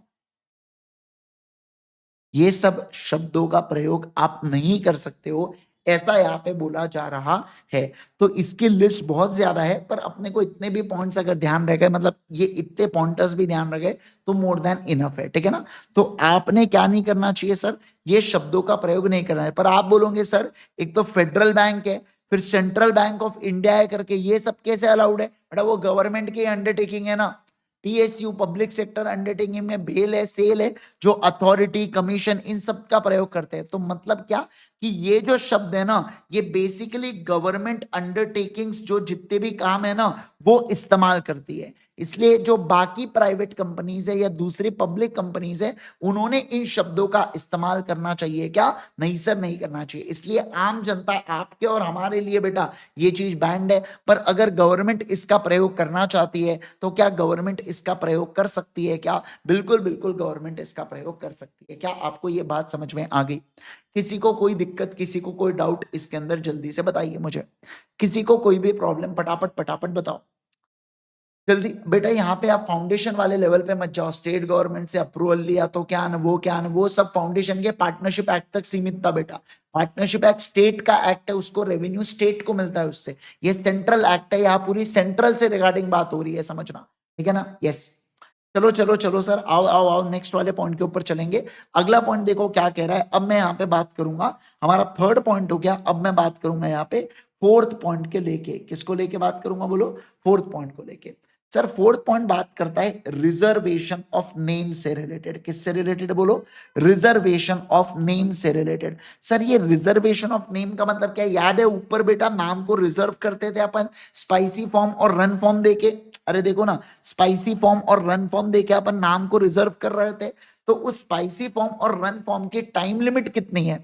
Speaker 1: ये सब शब्दों का प्रयोग आप नहीं कर सकते हो, ऐसा यहाँ पे बोला जा रहा है। तो इसकी लिस्ट बहुत ज्यादा है, पर अपने को इतने भी पॉइंट्स अगर ध्यान रह गए, मतलब ये इतने पॉइंटर्स भी ध्यान रह गए तो मोर देन इनफ है, ठीक है ना। तो आपने क्या नहीं करना चाहिए सर, ये शब्दों का प्रयोग नहीं करना है। पर आप बोलोगे सर एक तो फेडरल बैंक है, फिर सेंट्रल बैंक ऑफ इंडिया है करके, ये सब कैसे अलाउड है? बेटा वो गवर्नमेंट की अंडरटेकिंग है ना, पीएसयू पब्लिक सेक्टर अंडरटेकिंग में भेल है, सेल है, जो अथॉरिटी, कमीशन, इन सब का प्रयोग करते हैं। तो मतलब क्या कि ये जो शब्द है ना, ये बेसिकली गवर्नमेंट अंडरटेकिंग्स जो जितने भी काम है ना वो इस्तेमाल करती है। इसलिए जो बाकी प्राइवेट कंपनीज है या दूसरी पब्लिक कंपनीज है, उन्होंने इन शब्दों का इस्तेमाल करना चाहिए क्या? नहीं सर, नहीं करना चाहिए। इसलिए आम जनता, आपके और हमारे लिए बेटा ये चीज बैंड है। पर अगर गवर्नमेंट इसका प्रयोग करना चाहती है तो क्या गवर्नमेंट इसका प्रयोग कर सकती है क्या? बिल्कुल बिल्कुल गवर्नमेंट इसका प्रयोग कर सकती है। क्या आपको ये बात समझ में आ गई? किसी को कोई दिक्कत, किसी को कोई डाउट इसके अंदर, जल्दी से बताइए मुझे। किसी को कोई भी प्रॉब्लम, फटाफट फटाफट बताओ जल्दी। बेटा यहाँ पे आप फाउंडेशन वाले लेवल पे मत जाओ, स्टेट गवर्नमेंट से अप्रूवल लिया तो क्या न वो, क्या न वो सब फाउंडेशन के पार्टनरशिप एक्ट तक सीमित था बेटा। पार्टनरशिप एक्ट स्टेट का एक्ट है, उसको रेवेन्यू स्टेट को मिलता है उससे। ये सेंट्रल एक्ट है, यहाँ पूरी सेंट्रल से रिगार्डिंग बात हो रही है, समझना, ठीक है ना। यस, चलो चलो चलो सर, आओ आओ आओ, नेक्स्ट वाले पॉइंट के ऊपर चलेंगे। अगला पॉइंट देखो क्या कह रहा है। अब मैं यहाँ पे बात करूंगा, हमारा थर्ड पॉइंट हो गया, अब मैं बात करूंगा यहाँ पे फोर्थ पॉइंट के लेके। किसको लेके बात करूंगा बोलो? फोर्थ पॉइंट को लेके। सर फोर्थ पॉइंट बात करता है रिजर्वेशन ऑफ नेम से रिलेटेड। किससे रिलेटेड बोलो? रिजर्वेशन ऑफ नेम से रिलेटेड। सर ये रिजर्वेशन ऑफ नेम का मतलब क्या है? याद है ऊपर बेटा नाम को रिजर्व करते थे अपन स्पाइसी फॉर्म और रन फॉर्म देके। अरे देखो ना, स्पाइसी फॉर्म और रन फॉर्म देके अपन नाम को रिजर्व कर रहे थे। तो उस स्पाइसी फॉर्म और रन फॉर्म की टाइम लिमिट कितनी है,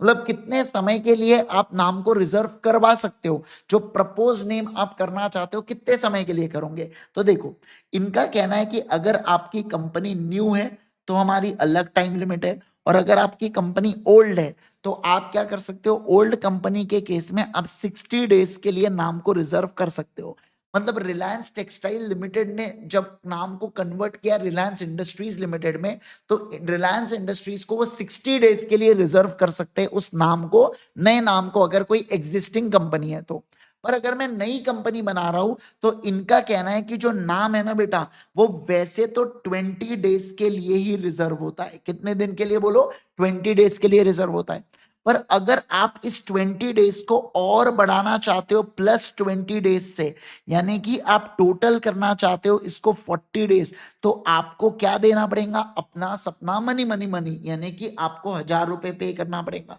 Speaker 1: मतलब कितने समय के लिए आप नाम को रिजर्व करवा सकते हो? जो प्रपोज नेम आप करना चाहते हो कितने समय के लिए करोगे? तो देखो, इनका कहना है कि अगर आपकी कंपनी न्यू है तो हमारी अलग टाइम लिमिट है, और अगर आपकी कंपनी ओल्ड है तो आप क्या कर सकते हो? ओल्ड कंपनी के केस में आप 60 डेज के लिए नाम को रिजर्व कर सकते हो। मतलब रिलायंस टेक्सटाइल लिमिटेड ने जब नाम को कन्वर्ट किया रिलायंस इंडस्ट्रीज लिमिटेड में, तो रिलायंस इंडस्ट्रीज को वो 60 डेज के लिए रिजर्व कर सकते हैं उस नाम को, नए नाम को, अगर कोई एग्जिस्टिंग कंपनी है तो। पर अगर मैं नई कंपनी बना रहा हूं तो इनका कहना है कि जो नाम है ना बेटा, वो वैसे तो 20 डेज के लिए ही रिजर्व होता है। कितने दिन के लिए बोलो? 20 डेज के लिए रिजर्व होता है। पर अगर आप इस 20 डेज को और बढ़ाना चाहते हो +20 डेज से, यानी कि आप टोटल करना चाहते हो इसको 40 डेज, तो आपको क्या देना पड़ेगा? अपना सपना मनी मनी मनी, यानी कि आपको 1000 रुपए पे करना पड़ेगा।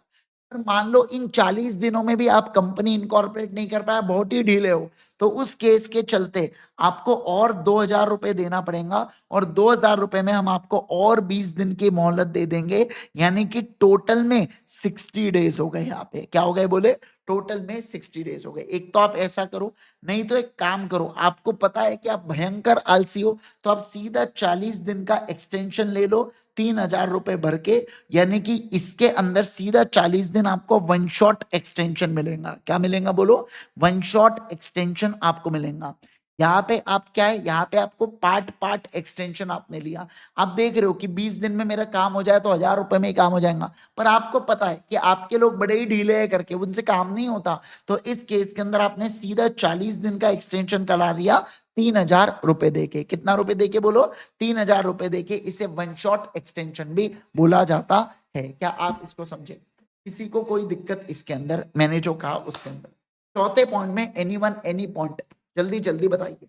Speaker 1: पर मान लो इन 40 दिनों में भी आप कंपनी इनकॉर्पोरेट नहीं कर पाया, बहुत ही ढीले हो, तो उस केस के चलते आपको और 2000 रुपए देना पड़ेगा, और 2000 रुपए में हम आपको और 20 दिन की मोहलत दे देंगे। यानी कि टोटल में 60 डेज हो गए। यहाँ पे क्या हो गए बोले? टोटल में 60 डेज हो गए। एक तो आप ऐसा करो, नहीं तो एक काम करो, आपको पता है कि आप भयंकर आलसी हो, तो आप सीधा 40 दिन का एक्सटेंशन ले लो 3,000 रुपए भर के, यानी कि इसके अंदर सीधा 40 दिन आपको वन शॉट एक्सटेंशन मिलेगा। क्या मिलेगा बोलो? वन शॉट एक्सटेंशन आपको मिलेगा। यहाँ पे आप क्या है, यहाँ पे आपको पार्ट पार्ट एक्सटेंशन आपने लिया। आप देख रहे हो कि 20 दिन में मेरा काम हो जाए तो 1,000 रुपए में ही काम हो जाएगा, पर आपको पता है कि आपके लोग बड़े ही ढीले है करके उनसे काम नहीं होता, तो इस केस के अंदर आपने सीधा 40 दिन का एक्सटेंशन करा लिया 3,000 रुपए देके। कितना रुपए देके बोलो? 3,000 रुपए देके। इसे वन शॉट एक्सटेंशन भी बोला जाता है। क्या आप इसको समझे? किसी को कोई दिक्कत इसके अंदर मैंने जो कहा उसके अंदर? चौथे पॉइंट में एनीवन एनी पॉइंट जल्दी जल्दी बताइए,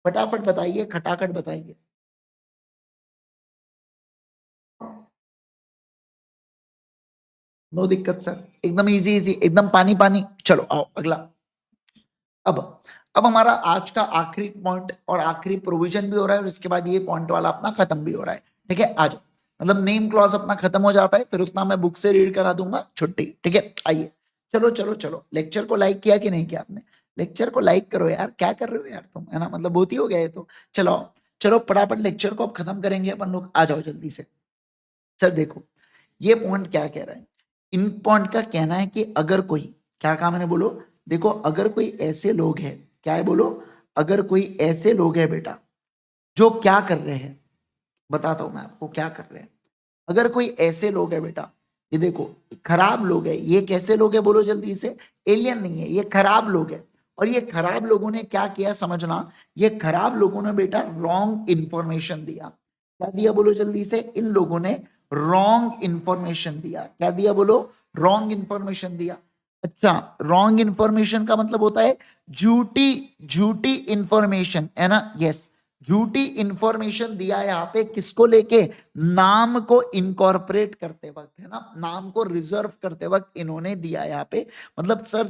Speaker 1: फटाफट बताइए, खटाखट बताइए। नो दिक्कत सर, एकदम इजी इजी, एकदम पानी पानी। चलो आओ अगला। अब अब हमारा आज का आखिरी पॉइंट और आखिरी प्रोविजन भी हो रहा है और इसके बाद ये पॉइंट वाला अपना खत्म भी हो रहा है। ठीक है, आ जाओ। मतलब नेम क्लॉज अपना खत्म हो जाता है, फिर उतना मैं बुक से रीड करा दूंगा, छुट्टी। ठीक है, आइए। चलो चलो चलो, लेक्चर को लाइक किया कि नहीं किया आपने? लेक्चर को लाइक करो यार, क्या कर रहे हो यार तुम, है ना? मतलब बहुत ही हो गया है तो। चलो चलो फटाफट लेक्चर को अब खत्म करेंगे अपन लोग, आ जाओ जल्दी से। सर देखो, ये पॉइंट क्या कह रहा है? इन पॉइंट का कहना है कि अगर कोई, क्या कहा मैंने बोलो? देखो, अगर कोई ऐसे लोग हैं, क्या है बोलो? अगर कोई ऐसे लोग हैं बेटा जो क्या कर रहे हैं, बताता हूं मैं आपको क्या कर रहे हैं। अगर कोई ऐसे लोग हैं बेटा, ये देखो खराब लोग हैं। ये कैसे लोग हैं बोलो जल्दी से? एलियन नहीं है, ये खराब लोग हैं। और ये खराब लोगों ने क्या किया समझना, ये खराब लोगों ने बेटा रॉन्ग इंफॉर्मेशन दिया। क्या दिया बोलो जल्दी से? इन लोगों ने रॉन्ग इंफॉर्मेशन दिया। क्या दिया बोलो? रॉन्ग इंफॉर्मेशन दिया। अच्छा, रॉन्ग इंफॉर्मेशन का मतलब होता है झूठी, झूठी इंफॉर्मेशन, है ना? यस, झूठी इंफॉर्मेशन दिया यहाँ पे किसको लेके? नाम को इनकॉर्पोरेट करते वक्त, है ना? नाम को रिजर्व करते वक्त इन्होंने दिया यहाँ पे। मतलब सर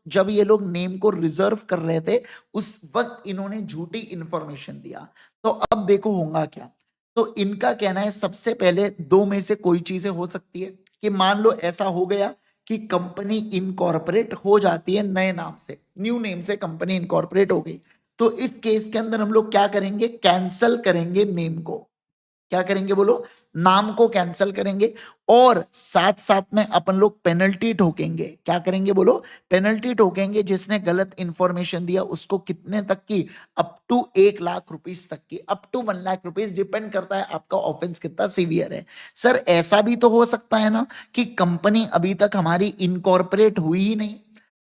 Speaker 1: जब ये लोग नेम को रिजर्व कर रहे थे उस वक्त इन्होंने झूठी इंफॉर्मेशन दिया। तो अब देखो होगा क्या। तो इनका कहना है सबसे पहले दो में से कोई चीजें हो सकती है कि मान लो ऐसा हो गया कि कंपनी इनकॉर्पोरेट हो जाती है नए नाम से, न्यू नेम से कंपनी इनकॉर्पोरेट हो गई। तो इस केस के अंदर हम लोग क्या करेंगे? कैंसल करेंगे नेम को। क्या करेंगे बोलो? नाम को कैंसल करेंगे और साथ साथ में अपन लोग पेनल्टी ठोकेंगे। क्या करेंगे बोलो? पेनल्टी ठोकेंगे। जिसने गलत इंफॉर्मेशन दिया उसको कितने तक की? अप टू 1,00,000 रुपीज तक की, अप टू 1,00,000 रुपीज, डिपेंड करता है आपका ऑफेंस कितना सीवियर है। सर ऐसा भी तो हो सकता है ना कि कंपनी अभी तक हमारी इनकॉर्पोरेट हुई ही नहीं,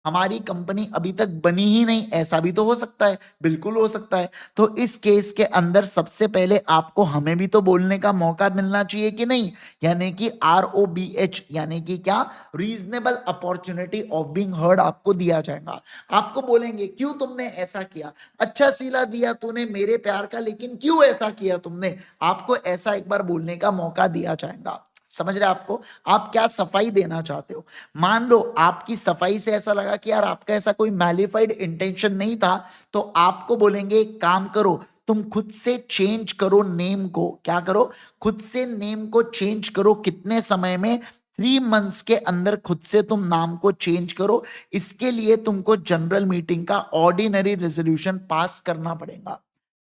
Speaker 1: हमारी कंपनी अभी तक बनी ही नहीं, ऐसा भी तो हो सकता है। बिल्कुल हो सकता है। तो इस केस के अंदर सबसे पहले आपको हमें भी तो बोलने का मौका मिलना चाहिए कि नहीं? यानी कि ROBH, यानी कि क्या? Reasonable opportunity of being heard आपको दिया जाएगा। आपको बोलेंगे क्यों तुमने ऐसा किया? अच्छा सिला दिया तूने मेरे प्यार का, लेकिन क्यों ऐसा किया तुमने? आपको ऐसा एक बार बोलने का मौका दिया जाएगा। समझ रहे आपको? आप क्या सफाई देना चाहते हो? मान लो आपकी सफाई से ऐसा लगा कि यार आपका ऐसा कोई मैलिफाइड इंटेंशन नहीं था, तो आपको बोलेंगे एक काम करो, तुम खुद से चेंज करो नेम को। क्या करो? खुद से नेम को चेंज करो। कितने समय में? 3 मंथ्स के अंदर खुद से तुम नाम को चेंज करो। इसके लिए तुमको जनरल मीटिंग का ऑर्डिनरी रेजोल्यूशन पास करना पड़ेगा।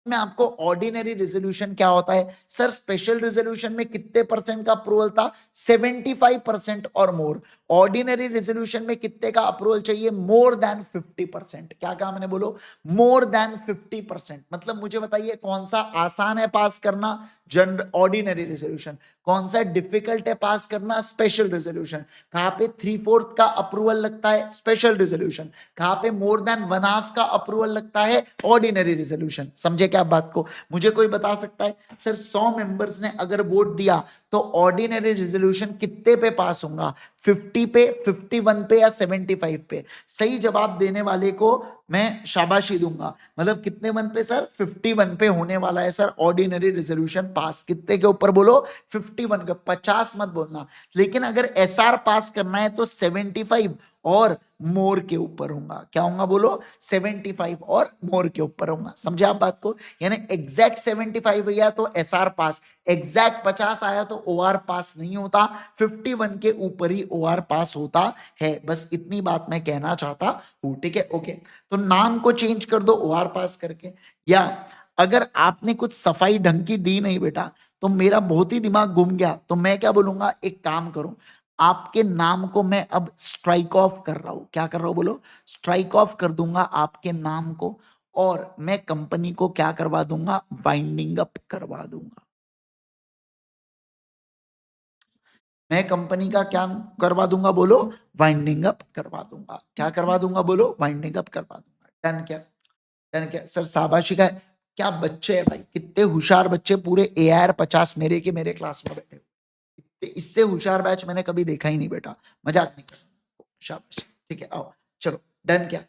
Speaker 1: में आपको ऑर्डिनरी रेजोल्यूशन क्या होता है? सर स्पेशल रेजोल्यूशन में कितने परसेंट का अप्रूवल था? 75% और मोर। ऑर्डिनरी रेजोल्यूशन में कितने का अप्रूवल चाहिए? More than 50%। क्या कहा मैंने बोलो? More than 50%। मतलब मुझे बताइए कौन सा आसान है पास करना? General ordinary resolution. कौन सा डिफिकल्ट है पास करना? Special resolution. कहां पे 3/4 का अप्रूवल लगता है? Special resolution. कहां पे मोर देन 1/2 का अप्रूवल लगता है? Ordinary resolution. समझे क्या बात को? मुझे कोई बता सकता है सर 100 मेंबर्स ने अगर वोट दिया तो ऑर्डिनरी रेजोल्यूशन कितने पे पास होगा? 50 पे, 51 पे या 75 पे? सही जवाब देने वाले को मैं शाबाशी दूंगा। मतलब कितने वन पे सर? 51 पे होने वाला है सर ऑर्डिनरी रेजोल्यूशन पास। कितने के ऊपर बोलो? 51 के। 50 मत बोलना। लेकिन अगर एसआर पास करना है तो 75 और मोर के ऊपर होगा। क्या होगा बोलो? 75 और मोर के ऊपर होगा। समझे आप बात को? यानी एग्जैक्ट 75 गया तो एसआर पास, एग्जैक्ट 50 आया तो ओआर पास नहीं होता, 51 के ऊपर ही ओआर पास होता है। बस इतनी बात मैं कहना चाहता हूं। ठीक है, ओके। तो नाम को चेंज कर दो ओआर पास करके। या अगर आपने कुछ सफाई ढंग की दी नहीं बेटा, तो मेरा बहुत ही दिमाग घूम गया, तो मैं क्या बोलूंगा, एक काम करो, आपके नाम को मैं अब स्ट्राइक ऑफ कर रहा हूं। क्या कर रहा हूं बोलो? स्ट्राइक ऑफ कर दूंगा आपके नाम को, और मैं कंपनी को क्या करवा दूंगा? वाइंडिंग अप करवा दूंगा। मैं कंपनी का क्या करवा दूंगा बोलो? वाइंडिंग अप करवा दूंगा। क्या करवा दूंगा बोलो? वाइंडिंग अप करवा दूंगा। डन क्या? डन क्या सर? शाबाशी का। क्या बच्चे हैं भाई, कितने होशियार बच्चे, पूरे AR 50 मेरे के मेरे क्लास में बैठे। इससे होशियार बैच मैंने कभी देखा ही नहीं बेटा, मजाक नहीं कर रहा। शाबाश। ठीक है, आओ चलो। डन क्या?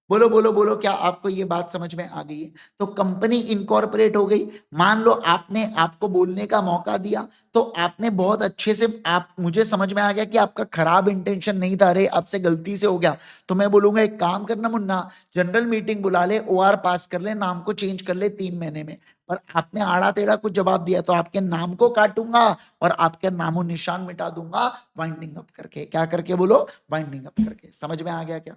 Speaker 1: बोलो बोलो बोलो, क्या आपको ये बात समझ में आ गई है? तो कंपनी इनकॉर्पोरेट हो गई। मान लो आपने, आपको बोलने का मौका दिया, तो आपने बहुत अच्छे से, आप, मुझे समझ में आ गया कि आपका खराब इंटेंशन नहीं था, अरे आपसे गलती से हो गया। तो मैं बोलूंगा एक काम करना मुन्ना, जनरल मीटिंग बुला ले, ओआर पास कर ले, नाम को चेंज कर ले 3 महीने में। पर आपने आड़ा टेढ़ा कुछ जवाब दिया तो आपके नाम को काटूंगा और आपके नामो निशान मिटा दूंगा, वाइंडिंग अप करके। क्या करके बोलो? वाइंडिंग अप करके। समझ में आ गया क्या?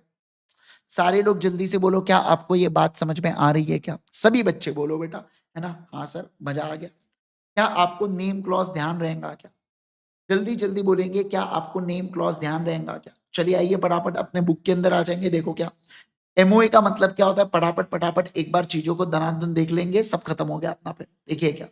Speaker 1: सारे लोग जल्दी से बोलो, क्या आपको ये बात समझ में आ रही है? क्या सभी बच्चे बोलो बेटा, है ना? हाँ सर, मजा आ गया। क्या आपको नेम क्लॉज ध्यान रहेगा क्या? जल्दी जल्दी बोलेंगे, क्या आपको नेम क्लॉज ध्यान रहेगा क्या? चलिए आइए फटाफट अपने बुक के अंदर आ जाएंगे। देखो क्या एमओए का मतलब क्या होता है, फटाफट फटाफट एक बार चीजों को धनाधन देख लेंगे, सब खत्म हो गया अपना। फिर देखिए क्या,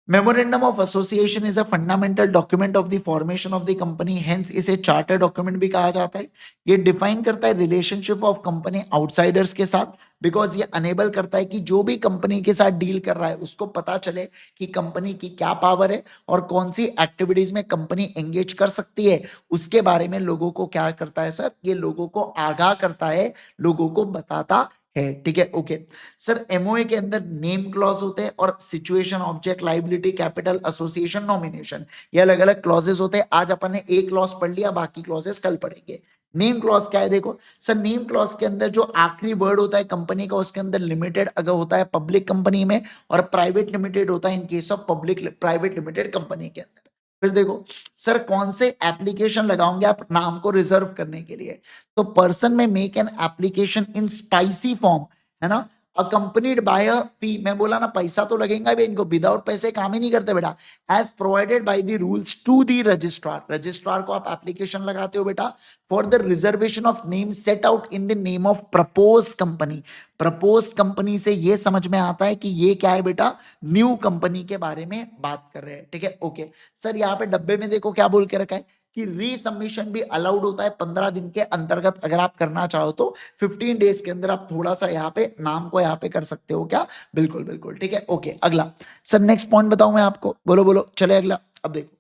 Speaker 1: Memorandum of Association is a fundamental document of the formation of the company, hence इसे charter document भी कहा जाता है। ये define करता है relationship of company outsiders के साथ, because ये enable करता है कि जो भी कंपनी के साथ डील कर रहा है उसको पता चले कि कंपनी की क्या पावर है और कौन सी एक्टिविटीज में कंपनी एंगेज कर सकती है। उसके बारे में लोगों को क्या करता है सर? ये लोगों को आगाह करता है, लोगों को बताता है। ठीक है, ओके। सर एमओए के अंदर नेम क्लॉज होते हैं और situation, object, liability, capital, association, nomination, ये अलग अलग क्लॉजेस होते हैं। आज अपन ने एक क्लॉज पढ़ लिया, बाकी क्लॉजेस कल पढ़ेंगे। नेम क्लॉज क्या है? देखो सर, नेम क्लॉज के अंदर जो आखिरी वर्ड होता है कंपनी का, उसके अंदर लिमिटेड अगर होता है पब्लिक कंपनी में, और प्राइवेट लिमिटेड होता है in case of public private limited company के अंदर। फिर देखो सर, कौन से एप्लीकेशन लगाओगे आप नाम को रिजर्व करने के लिए? तो पर्सन में make an application in spicy form, है ना, अकंपनीड बाय अ फी। मैं बोला ना, पैसा तो लगेगा भी इनको, विदाउट पैसे काम ही नहीं करते बेटा। As provided by the rules to the registrar, registrar को आप एप्लीकेशन लगाते हो बेटा, for the reservation of name set out in the name of propose company. Propose company से ये समझ में आता है कि ये क्या है बेटा? न्यू कंपनी के बारे में बात कर रहे हैं। ठीक है, ओके। सर यहाँ पे डब्बे में देखो क्या बोल के रखा है कि रीसबमिशन भी अलाउड होता है 15 दिन के अंतर्गत, अगर आप करना चाहो तो 15 डेज के अंदर आप थोड़ा सा यहाँ पे नाम को यहाँ पे कर सकते हो। क्या? बिल्कुल बिल्कुल, ठीक है, ओके। अगला सर, नेक्स्ट पॉइंट बताऊं मैं आपको? बोलो बोलो, चले अगला। अब देखो,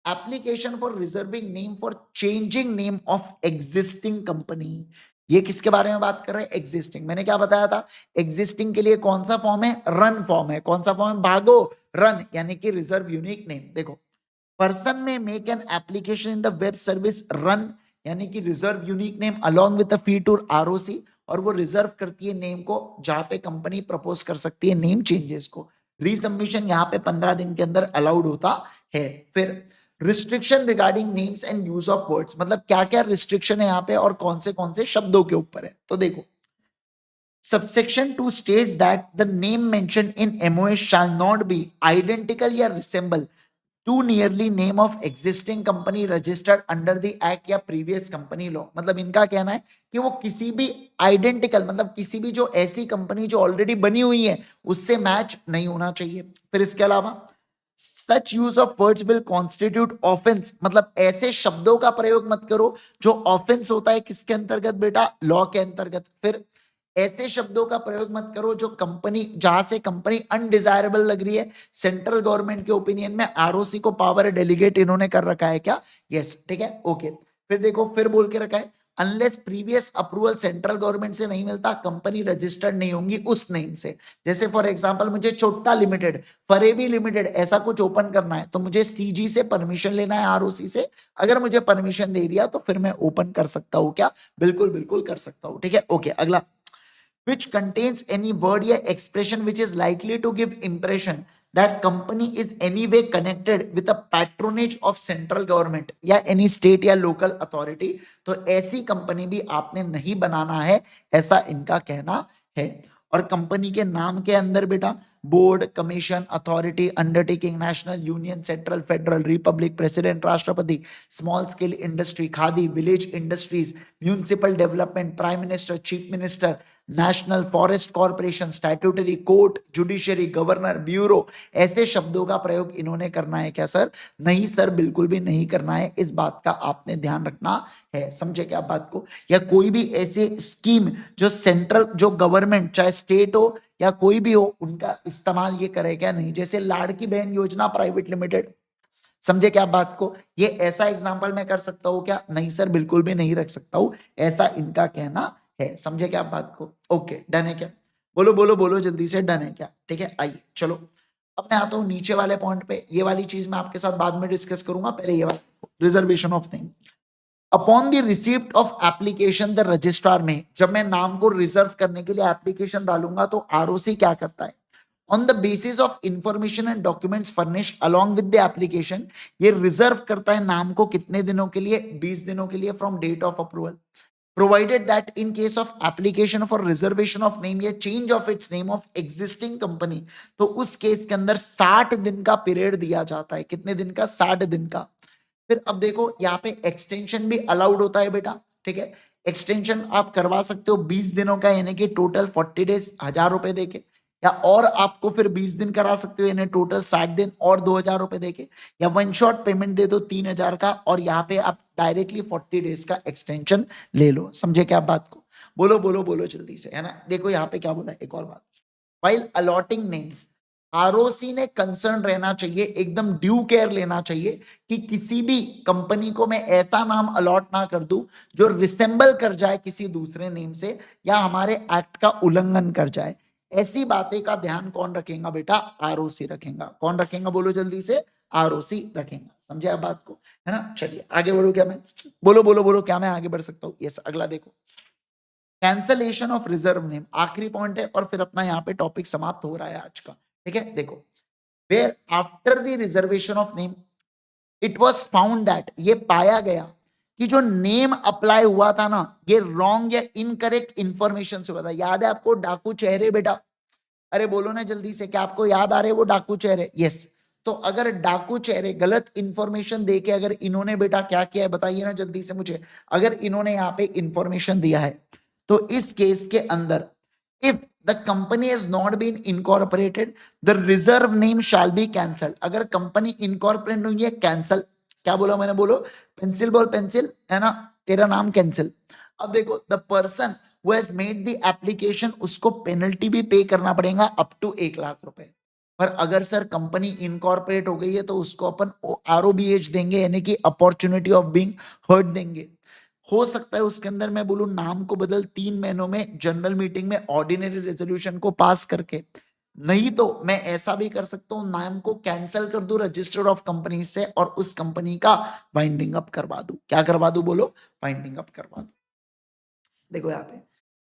Speaker 1: application for reserving name for changing name of existing company. ये किसके बारे में बात कर रहे हैं? एग्जिस्टिंग। मैंने क्या बताया था? एग्जिस्टिंग के लिए कौन सा फॉर्म है? रन फॉर्म है। कौन सा फॉर्म है? भागो, रन, यानी कि रिजर्व यूनिक नेम। देखो, पर्सन में make an application in the web service run, यानी कि reserve unique name along with the fee to ROC, और वो रिजर्व करती है नेम को जहां पे कंपनी प्रपोज कर सकती है नेम चेंजेस को। रीसबमिशन यहाँ पे 15 दिन के अंदर अलाउड होता है। फिर restriction regarding names and use of words, मतलब क्या क्या रिस्ट्रिक्शन है यहाँ पे और कौन से शब्दों के ऊपर है। तो देखो, subsection 2 states that the name mentioned in MOS shall not be identical या resemble to nearly name of existing company registered under the act या प्रीवियस कंपनी लॉ। मतलब इनका कहना है कि वो किसी भी आइडेंटिकल, मतलब किसी भी जो ऐसी कंपनी जो ऑलरेडी बनी हुई है उससे मैच नहीं होना चाहिए। फिर इसके अलावा such use of words will constitute offence, मतलब ऐसे शब्दों का प्रयोग मत करो जो ऑफेंस होता है किसके अंतर्गत बेटा? लॉ के अंतर्गत। फिर ऐसे शब्दों का प्रयोग मत करो जो कंपनी, जहां से कंपनी अनडिजायरेबल लग रही है। सेंट्रल गवर्नमेंट के ओपिनियन में आरओसी को पावर डेलीगेट इन्होंने कर रखा है क्या? यस, ठीक है, ओके। फिर देखो, फिर बोल के रखा है unless previous approval central government से नहीं मिलता, कंपनी रजिस्टर्ड नहीं होंगी उस नेम से। जैसे फॉर एग्जांपल मुझे छोटा लिमिटेड, फरेबी लिमिटेड ऐसा कुछ ओपन करना है तो मुझे सीजी से परमिशन लेना है, आरओसी से। अगर मुझे परमिशन दे दिया तो फिर मैं ओपन कर सकता हूं क्या? बिल्कुल बिल्कुल कर सकता हूं। ठीक है, ओके। अगला, which contains any word या expression which is likely to give impression that company is anyway connected with a patronage of central government या any state या local authority, तो ऐसी कंपनी भी आपने नहीं बनाना है, ऐसा इनका कहना है। और कंपनी के नाम के अंदर बेटा board, commission, authority, undertaking, national, union, central, federal, republic, president, राष्ट्रपति, small scale industry, khadi, village industries, municipal development, prime minister, chief minister, national forest corporation, statutory, court, judiciary, governor, bureau, ऐसे शब्दों का प्रयोग इन्होंने करना है क्या सर? नहीं सर, बिल्कुल भी नहीं करना है। इस बात का आपने ध्यान रखना है, समझे क्या बात को? या कोई भी ऐसे स्कीम जो सेंट्रल, जो गवर्नमेंट चाहे स्टेट हो या कोई भी हो, उनका इस्तेमाल ये करे क्या? नहीं। जैसे लाड़की बहन योजना प्राइवेट लिमिटेड, समझे क्या बात को? ये ऐसा एग्जांपल मैं कर सकता हूं क्या? नहीं सर, बिल्कुल भी नहीं रख सकता हूं, ऐसा इनका कहना है। समझे क्या बात को? ओके, डन है क्या? बोलो बोलो बोलो जल्दी से, डन है क्या? ठीक है, आइए चलो अब मैं आता हूं नीचे वाले पॉइंट पे। ये वाली चीज मैं आपके साथ बाद में डिस्कस करूंगा, पहले ये वाला reservation of name. Upon the receipt of application the registrar में, जब मैं नाम को रिजर्व करने के लिए एप्लीकेशन डालूंगा तो आरओसी क्या करता है? On the basis of information and documents furnished along with the application, ये रिजर्व करता है नाम को कितने दिनों के लिए? 20 दिनों के लिए from date of approval. Provided that in case of application for reservation of name या change of its name of existing company, तो उस केस के अंदर 60 दिन का पीरियड दिया जाता है। कितने दिन का? 60 दिन का। फिर अब देखो यहाँ पे एक्सटेंशन भी अलाउड होता है बेटा। ठीक है, एक्सटेंशन आप करवा सकते हो 20 दिनों का, यानी कि टोटल 40 डेज 1000 रुपए देके, या और आपको फिर 20 दिन करा सकते हो, यानी टोटल 60 दिन और 2000 रुपए देके, या वन शॉट पेमेंट दे दो 3000 का, और यहाँ पे आप डायरेक्टली 40 डेज का एक्सटेंशन ले लो। समझे क्या बात को? बोलो बोलो बोलो जल्दी से, है ना? देखो यहाँ पे क्या बोला, एक और बात, वाइल अलॉटिंग नेम्स, आरओसी ने कंसर्न रहना चाहिए, एकदम ड्यू केयर लेना चाहिए कि किसी भी कंपनी को मैं ऐसा नाम अलॉट ना कर दूं जो रिसेंबल कर जाए किसी दूसरे नेम से, या हमारे एक्ट का उल्लंघन कर जाए। ऐसी बातें का ध्यान कौन रखेगा बेटा? आरओसी रखेगा। कौन रखेगा? बोलो जल्दी से, आरओसी रखेगा। समझे आप बात को, है ना? चलिए आगे बढ़ू क्या मैं? बोलो बोलो बोलो, क्या मैं आगे बढ़ सकता हूँ? यस, अगला देखो, कैंसलेशन ऑफ रिजर्व नेम, आखिरी पॉइंट है और फिर अपना यहाँ पे टॉपिक समाप्त हो रहा है आज का। ठीक है, देखो, where after the reservation of name it was found that, ये पाया गया कि जो नेम अप्लाई हुआ था ना, ये रॉन्ग या इनकरेक्ट इंफॉर्मेशन से हुआ था। याद है आपको डाकू चेहरे बेटा? अरे बोलो ना जल्दी से, क्या आपको याद आ रहे वो डाकू चेहरे? यस। तो अगर डाकू चेहरे गलत इंफॉर्मेशन देके अगर इन्होंने बेटा क्या किया है बताइए ना जल्दी से मुझे। अगर इन्होंने यहाँ पे इंफॉर्मेशन दिया है तो इस केस के अंदर, if the company has not been incorporated the reserve name shall be cancelled. अगर कंपनी इनकॉर्पोरेट हुई है, कैंसल। क्या बोला मैंने? बोलो, पेंसिल बोल, पेंसिल, है ना? तेरा नाम कैंसिल। अब देखो, the person who has made the application, उसको पेनल्टी भी पे करना पड़ेगा अप टू 1 लाख रुपए। पर अगर सर कंपनी इनकॉर्पोरेट हो गई है तो उसको अपन आरओबीएच देंगे, यानी कि अपॉर्चुनिटी ऑफ बीइंग हर्ड देंगे। हो सकता है उसके अंदर मैं बोलूं नाम को बदल 3 महीनों में जनरल मीटिंग में ऑर्डिनरी रेजोल्यूशन को पास करके, नहीं तो मैं ऐसा भी कर सकता हूं, नाम को कैंसिल कर दूं रजिस्टर ऑफ कंपनी से और उस कंपनी का वाइंडिंग अप करवा दूं। क्या करवा दूं? बोलो, वाइंडिंग अप करवा दूं। देखो यहाँ पे,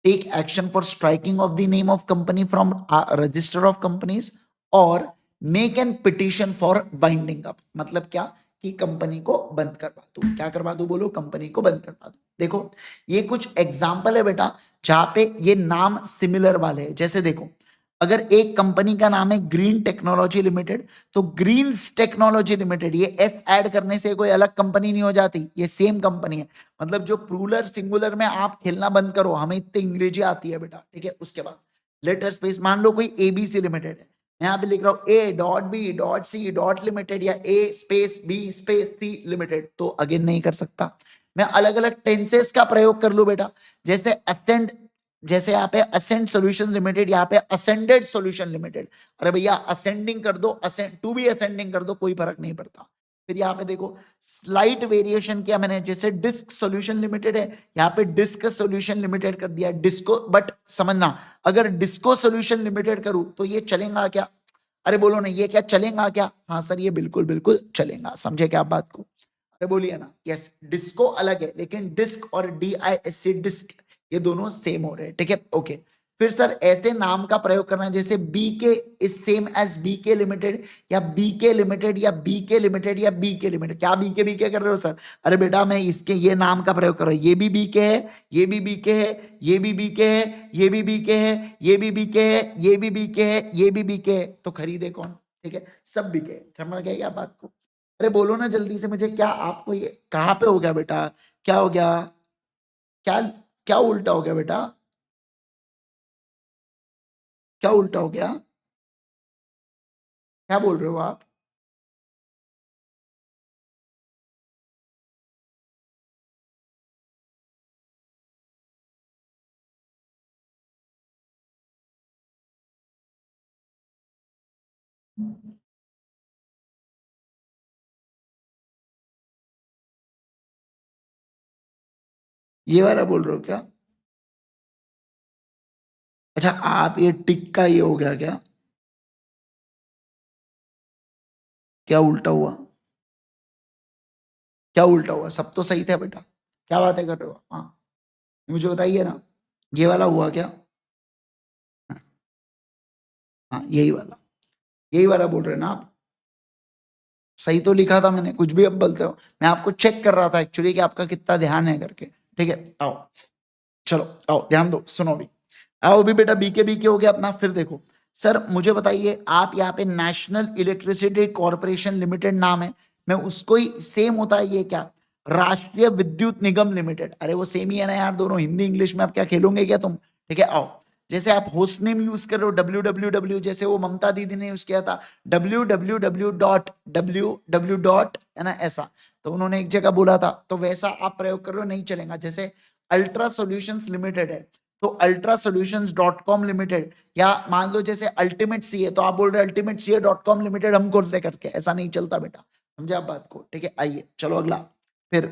Speaker 1: take action for striking off the name of company from register of companies और make an petition for winding up. मतलब क्या? कि कंपनी को बंद करवा दूं। क्या करवा दूं? बोलो, कंपनी को बंद करवा दूं। देखो, ये कुछ एग्जाम्पल है बेटा जहां पे ये नाम सिमिलर वाले हैं। जैसे देखो, अगर एक कंपनी का नाम है ग्रीन टेक्नोलॉजी लिमिटेड, तो ग्रीन्स टेक्नोलॉजी लिमिटेड, ये एस ऐड करने से कोई अलग कंपनी नहीं हो जाती, ये सेम कंपनी है। मतलब जो प्लूरल सिंगुलर में आप खेलना बंद करो, हमें इतनी अंग्रेजी आती है बेटा। ठीक है, उसके बाद लेटर स्पेस, मान लो कोई एबीसी लिमिटेड है, मैं यहाँ पे लिख रहा हूं A dot B dot C dot limited या A space B space C limited, तो अगेन नहीं कर सकता। मैं अलग अलग टेंसेस का प्रयोग कर लू बेटा, जैसे असेंड, जैसे यहाँ पे असेंड सॉल्यूशन लिमिटेड, यहाँ पे असेंडेड सॉल्यूशन लिमिटेड। अरे भैया असेंडिंग कर दो, असेंड टू बी असेंडिंग कर दो, कोई फर्क नहीं पड़ता। फिर यहाँ पे देखो स्लाइट वेरिएशन किया मैंने, जैसे डिस्क सॉल्यूशन लिमिटेड है, यहाँ पे डिस्क सॉल्यूशन लिमिटेड कर दिया डिस्को। बट समझना, अगर डिस्को सॉल्यूशन लिमिटेड करूं तो ये चलेगा क्या? अरे बोलो ना, ये क्या चलेगा क्या? हाँ सर ये बिल्कुल बिल्कुल चलेगा, समझे क्या आप बात को? अरे बोलिए ना। यस, डिस्को अलग है, लेकिन डिस्क और DISC डिस्क ये दोनों सेम हो रहे हैं, ठीक है, ओके। फिर सर ऐसे नाम का प्रयोग करना जैसे BK is same as BK limited, या BK लिमिटेड, या BK लिमिटेड, या BK लिमिटेड। क्या BK BK कर रहे हो सर? अरे बेटा मैं इसके ये नाम का प्रयोग कर रहा हूं, ये भी BK है, ये भी BK है, ये भी BK है, ये भी BK है, ये भी BK है, ये भी BK है, ये भी BK है, तो खरीदे कौन? ठीक है, सब BK। समझ गए क्या बात को? अरे बोलो ना जल्दी से मुझे, क्या आपको ये कहाँ पे हो गया बेटा? क्या हो गया? क्या क्या उल्टा हो गया बेटा? क्या उल्टा हो गया? क्या बोल रहे हो आप? ये वाला बोल रहे हो क्या? अच्छा, आप ये टिक का ये हो गया क्या? क्या उल्टा हुआ? क्या उल्टा हुआ? सब तो सही था बेटा, क्या बातें कर रहे हो? हाँ मुझे बताइए ना, ये वाला हुआ क्या? हाँ यही वाला बोल रहे हैं ना आप? सही तो लिखा था मैंने, कुछ भी अब बोलते हो। मैं आपको चेक कर रहा था एक्चुअली कि आपका कितना ध्यान है करके। ठीक है, आओ चलो, आओ ध्यान दो, सुनो भी। आओ भी बेटा, बीके बीके हो गया अपना। फिर देखो सर, मुझे बताइए, आप यहाँ पे नेशनल इलेक्ट्रिसिटी कॉर्पोरेशन लिमिटेड नाम है, मैं उसको ही सेम होता है ये क्या? राष्ट्रीय विद्युत निगम लिमिटेड। अरे वो सेम ही है ना यार, दोनों हिंदी इंग्लिश में आप क्या खेलोगे क्या तुम? ठीक है, आओ। जैसे आप होस्ट नेम यूज कर रहे हो www, जैसे वो ममता दीदी ने यूज किया था www.www. है ना ऐसा, तो उन्होंने एक जगह बोला था, तो वैसा आप प्रयोग कर रहे हो, नहीं चलेगा। जैसे अल्ट्रा सॉल्यूशंस लिमिटेड है, तो ultra solutions dot com limited, या मान लो जैसे अल्टीमेट सी है, तो आप बोल रहे ultimate C dot com limited हम खोलते करके, ऐसा नहीं चलता बेटा, समझे आप बात को? ठीक है, आइए चलो अगला। फिर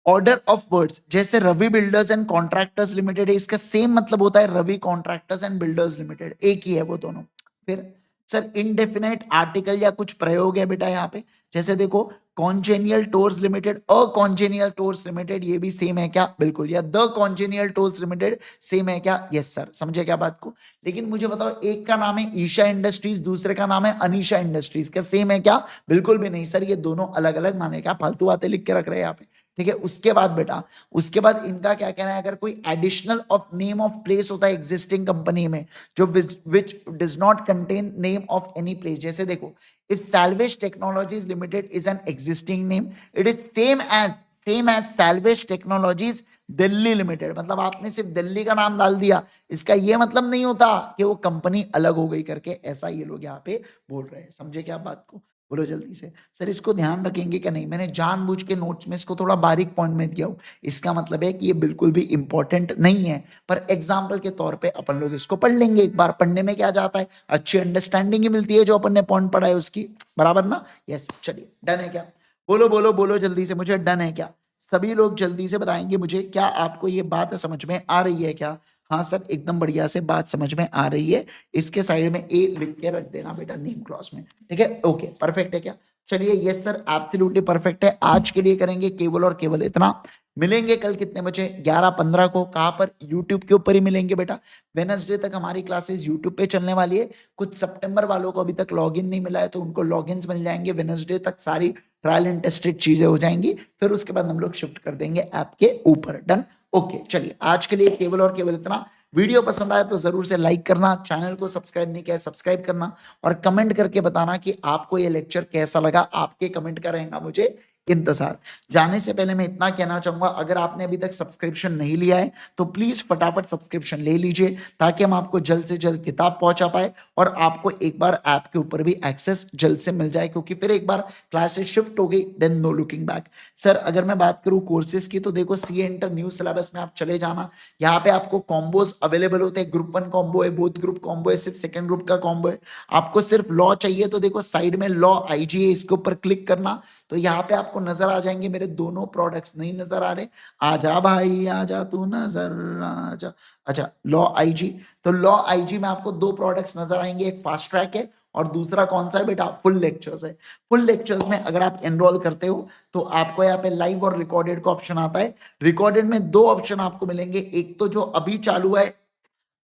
Speaker 1: ऑर्डर ऑफ वर्ड्स, जैसे Ravi builders and contractors limited है, इसका सेम मतलब होता है Ravi contractors and builders limited, एक ही है वो दोनों। फिर सर इनडेफिनेट आर्टिकल या कुछ प्रयोग है बेटा यहाँ पे, जैसे देखो congenial tours limited, a congenial tours limited, ये भी सेम है क्या? बिल्कुल। या the congenial tours limited same है क्या? यस सर, समझे क्या बात को? लेकिन मुझे बताओ, एक का नाम है ईशा इंडस्ट्रीज, दूसरे का नाम है अनीशा इंडस्ट्रीज, क्या सेम है क्या? बिल्कुल भी नहीं सर, ये दोनों अलग अलग नाम है। क्या फालतू बातें लिख के रख रहे हैं यहाँ पे? ठीक है, उसके बाद बेटा, उसके बाद इनका क्या कहना है, अगर कोई additional of name of place होता है एग्जिस्टिंग कंपनी में, जो which does not contain name of any place, जैसे देखो if salvage technologies limited is an existing name, it is same as salvage technologies Delhi limited, मतलब आपने सिर्फ दिल्ली का नाम डाल दिया, इसका ये मतलब नहीं होता कि वो कंपनी अलग हो गई करके, ऐसा ये लोग यहाँ पे बोल रहे हैं, समझे क्या बात को? बोलो जल्दी से। सर इसको ध्यान रखेंगे क्या? नहीं, मैंने जानबूझ के नोट्स में इसको थोड़ा बारीक पॉइंट में दिया हूं, इसका मतलब है कि ये बिल्कुल भी इंपॉर्टेंट नहीं है, पर एग्जाम्पल के तौर पे अपन लोग इसको पढ़ लेंगे एक बार। पढ़ने में क्या जाता है, अच्छी अंडरस्टैंडिंग ही मिलती है जो अपन ने पॉइंट पढ़ा है उसकी, बराबर ना? यस, चलिए डन है क्या? बोलो बोलो बोलो जल्दी से मुझे, डन है क्या? सभी लोग जल्दी से बताएंगे मुझे, क्या आपको ये बात समझ में आ रही है क्या? हाँ सर, एकदम बढ़िया से बात समझ में आ रही है। इसके साइड में ए लिख के रख देना बेटा नेम क्लॉज में, ठीक है, ओके परफेक्ट है क्या? चलिए यस सर, एब्सोल्युटली परफेक्ट है। आज के लिए करेंगे केवल और केवल इतना। मिलेंगे कल कितने बजे? 11:15 को। कहां पर? यूट्यूब के ऊपर ही मिलेंगे बेटा। वेडनेसडे तक हमारी क्लासेस यूट्यूब पे चलने वाली है। कुछ सितंबर वालों को अभी तक लॉगिन नहीं मिला है, तो उनको लॉगिन्स मिल जाएंगे। वेडनेसडे तक सारी ट्रायल एंड टेस्टेड चीजें हो जाएंगी, फिर उसके बाद हम लोग शिफ्ट कर देंगे ऐप के ऊपर। Done, okay. चलिए आज के लिए केवल और केवल इतना। वीडियो पसंद आया तो जरूर से लाइक करना, चैनल को सब्सक्राइब नहीं किया सब्सक्राइब करना, और कमेंट करके बताना कि आपको ये लेक्चर कैसा लगा। आपके कमेंट का रहेगा मुझे इंतजार। जाने से पहले मैं इतना कहना चाहूंगा, अगर आपने अभी तक सब्सक्रिप्शन नहीं लिया है तो प्लीज फटाफट सब्सक्रिप्शन ले लीजिए, ताकि हम आपको जल्द से जल्द किताब पहुंचा पाए और आपको एक बार ऐप के ऊपर भी एक्सेस जल्द से मिल जाए, क्योंकि फिर एक बार क्लासेस शिफ्ट हो गई then no looking back. Sir अगर मैं बात करूं कोर्सेज की, तो देखो सीए इंटर न्यू सिलेबस में आप चले जाना, यहाँ पे आपको कॉम्बोज अवेलेबल होते हैं। ग्रुप 1 कॉम्बो है, बोथ ग्रुप कॉम्बो है, सिर्फ सेकंड ग्रुप का कॉम्बो है। आपको सिर्फ लॉ चाहिए तो देखो साइड में लॉ आईजी है, इसके ऊपर क्लिक करना तो यहाँ पे आपको नजर आ जाएंगे मेरे दोनों प्रोडक्ट्स। नहीं नजर आ रहे? आजा भाई आजा तू नजर आजा। अच्छा लॉ आईजी, तो लॉ आईजी में आपको दो प्रोडक्ट्स नजर आएंगे, एक फास्ट ट्रैक है और दूसरा कौन सा है बेटा? फुल लेक्चर्स है। फुल लेक्चर्स में अगर आप एनरोल करते हो तो आपको यहाँ पे लाइव और रिकॉर्डेड का ऑप्शन आता है। रिकॉर्डेड में दो ऑप्शन आपको मिलेंगे, एक तो जो अभी चालू है,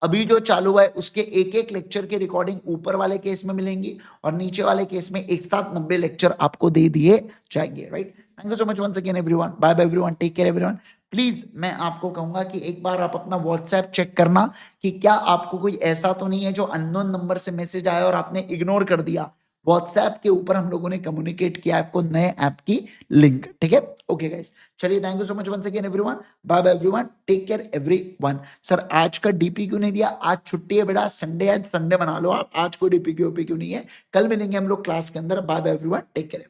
Speaker 1: अभी जो चालू है उसके एक एक लेक्चर की रिकॉर्डिंग ऊपर वाले केस में मिलेंगी और नीचे वाले केस में एक साथ 90 लेक्चर आपको दे दिए जाएंगे। Right, thank you so much once again everyone, bye bye everyone, take care everyone. Please मैं आपको कहूंगा कि एक बार आप अपना व्हाट्सएप चेक करना कि क्या आपको कोई ऐसा तो नहीं है जो अननोन नंबर से मैसेज आया और आपने इग्नोर कर दिया। व्हाट्सएप के ऊपर हम लोगों ने कम्युनिकेट किया आपको नए ऐप की लिंक, ठीक है? ओके गाइस, चलिए thank you so much once again everyone, bye bye everyone, take care everyone. Sir आज का डीपी क्यों नहीं दिया? आज छुट्टी है बेटा, संडे है, संडे मना लो आप, आज कोई डीपी क्यों नहीं है। कल मिलेंगे हम लोग क्लास के अंदर। Bye bye everyone, take care.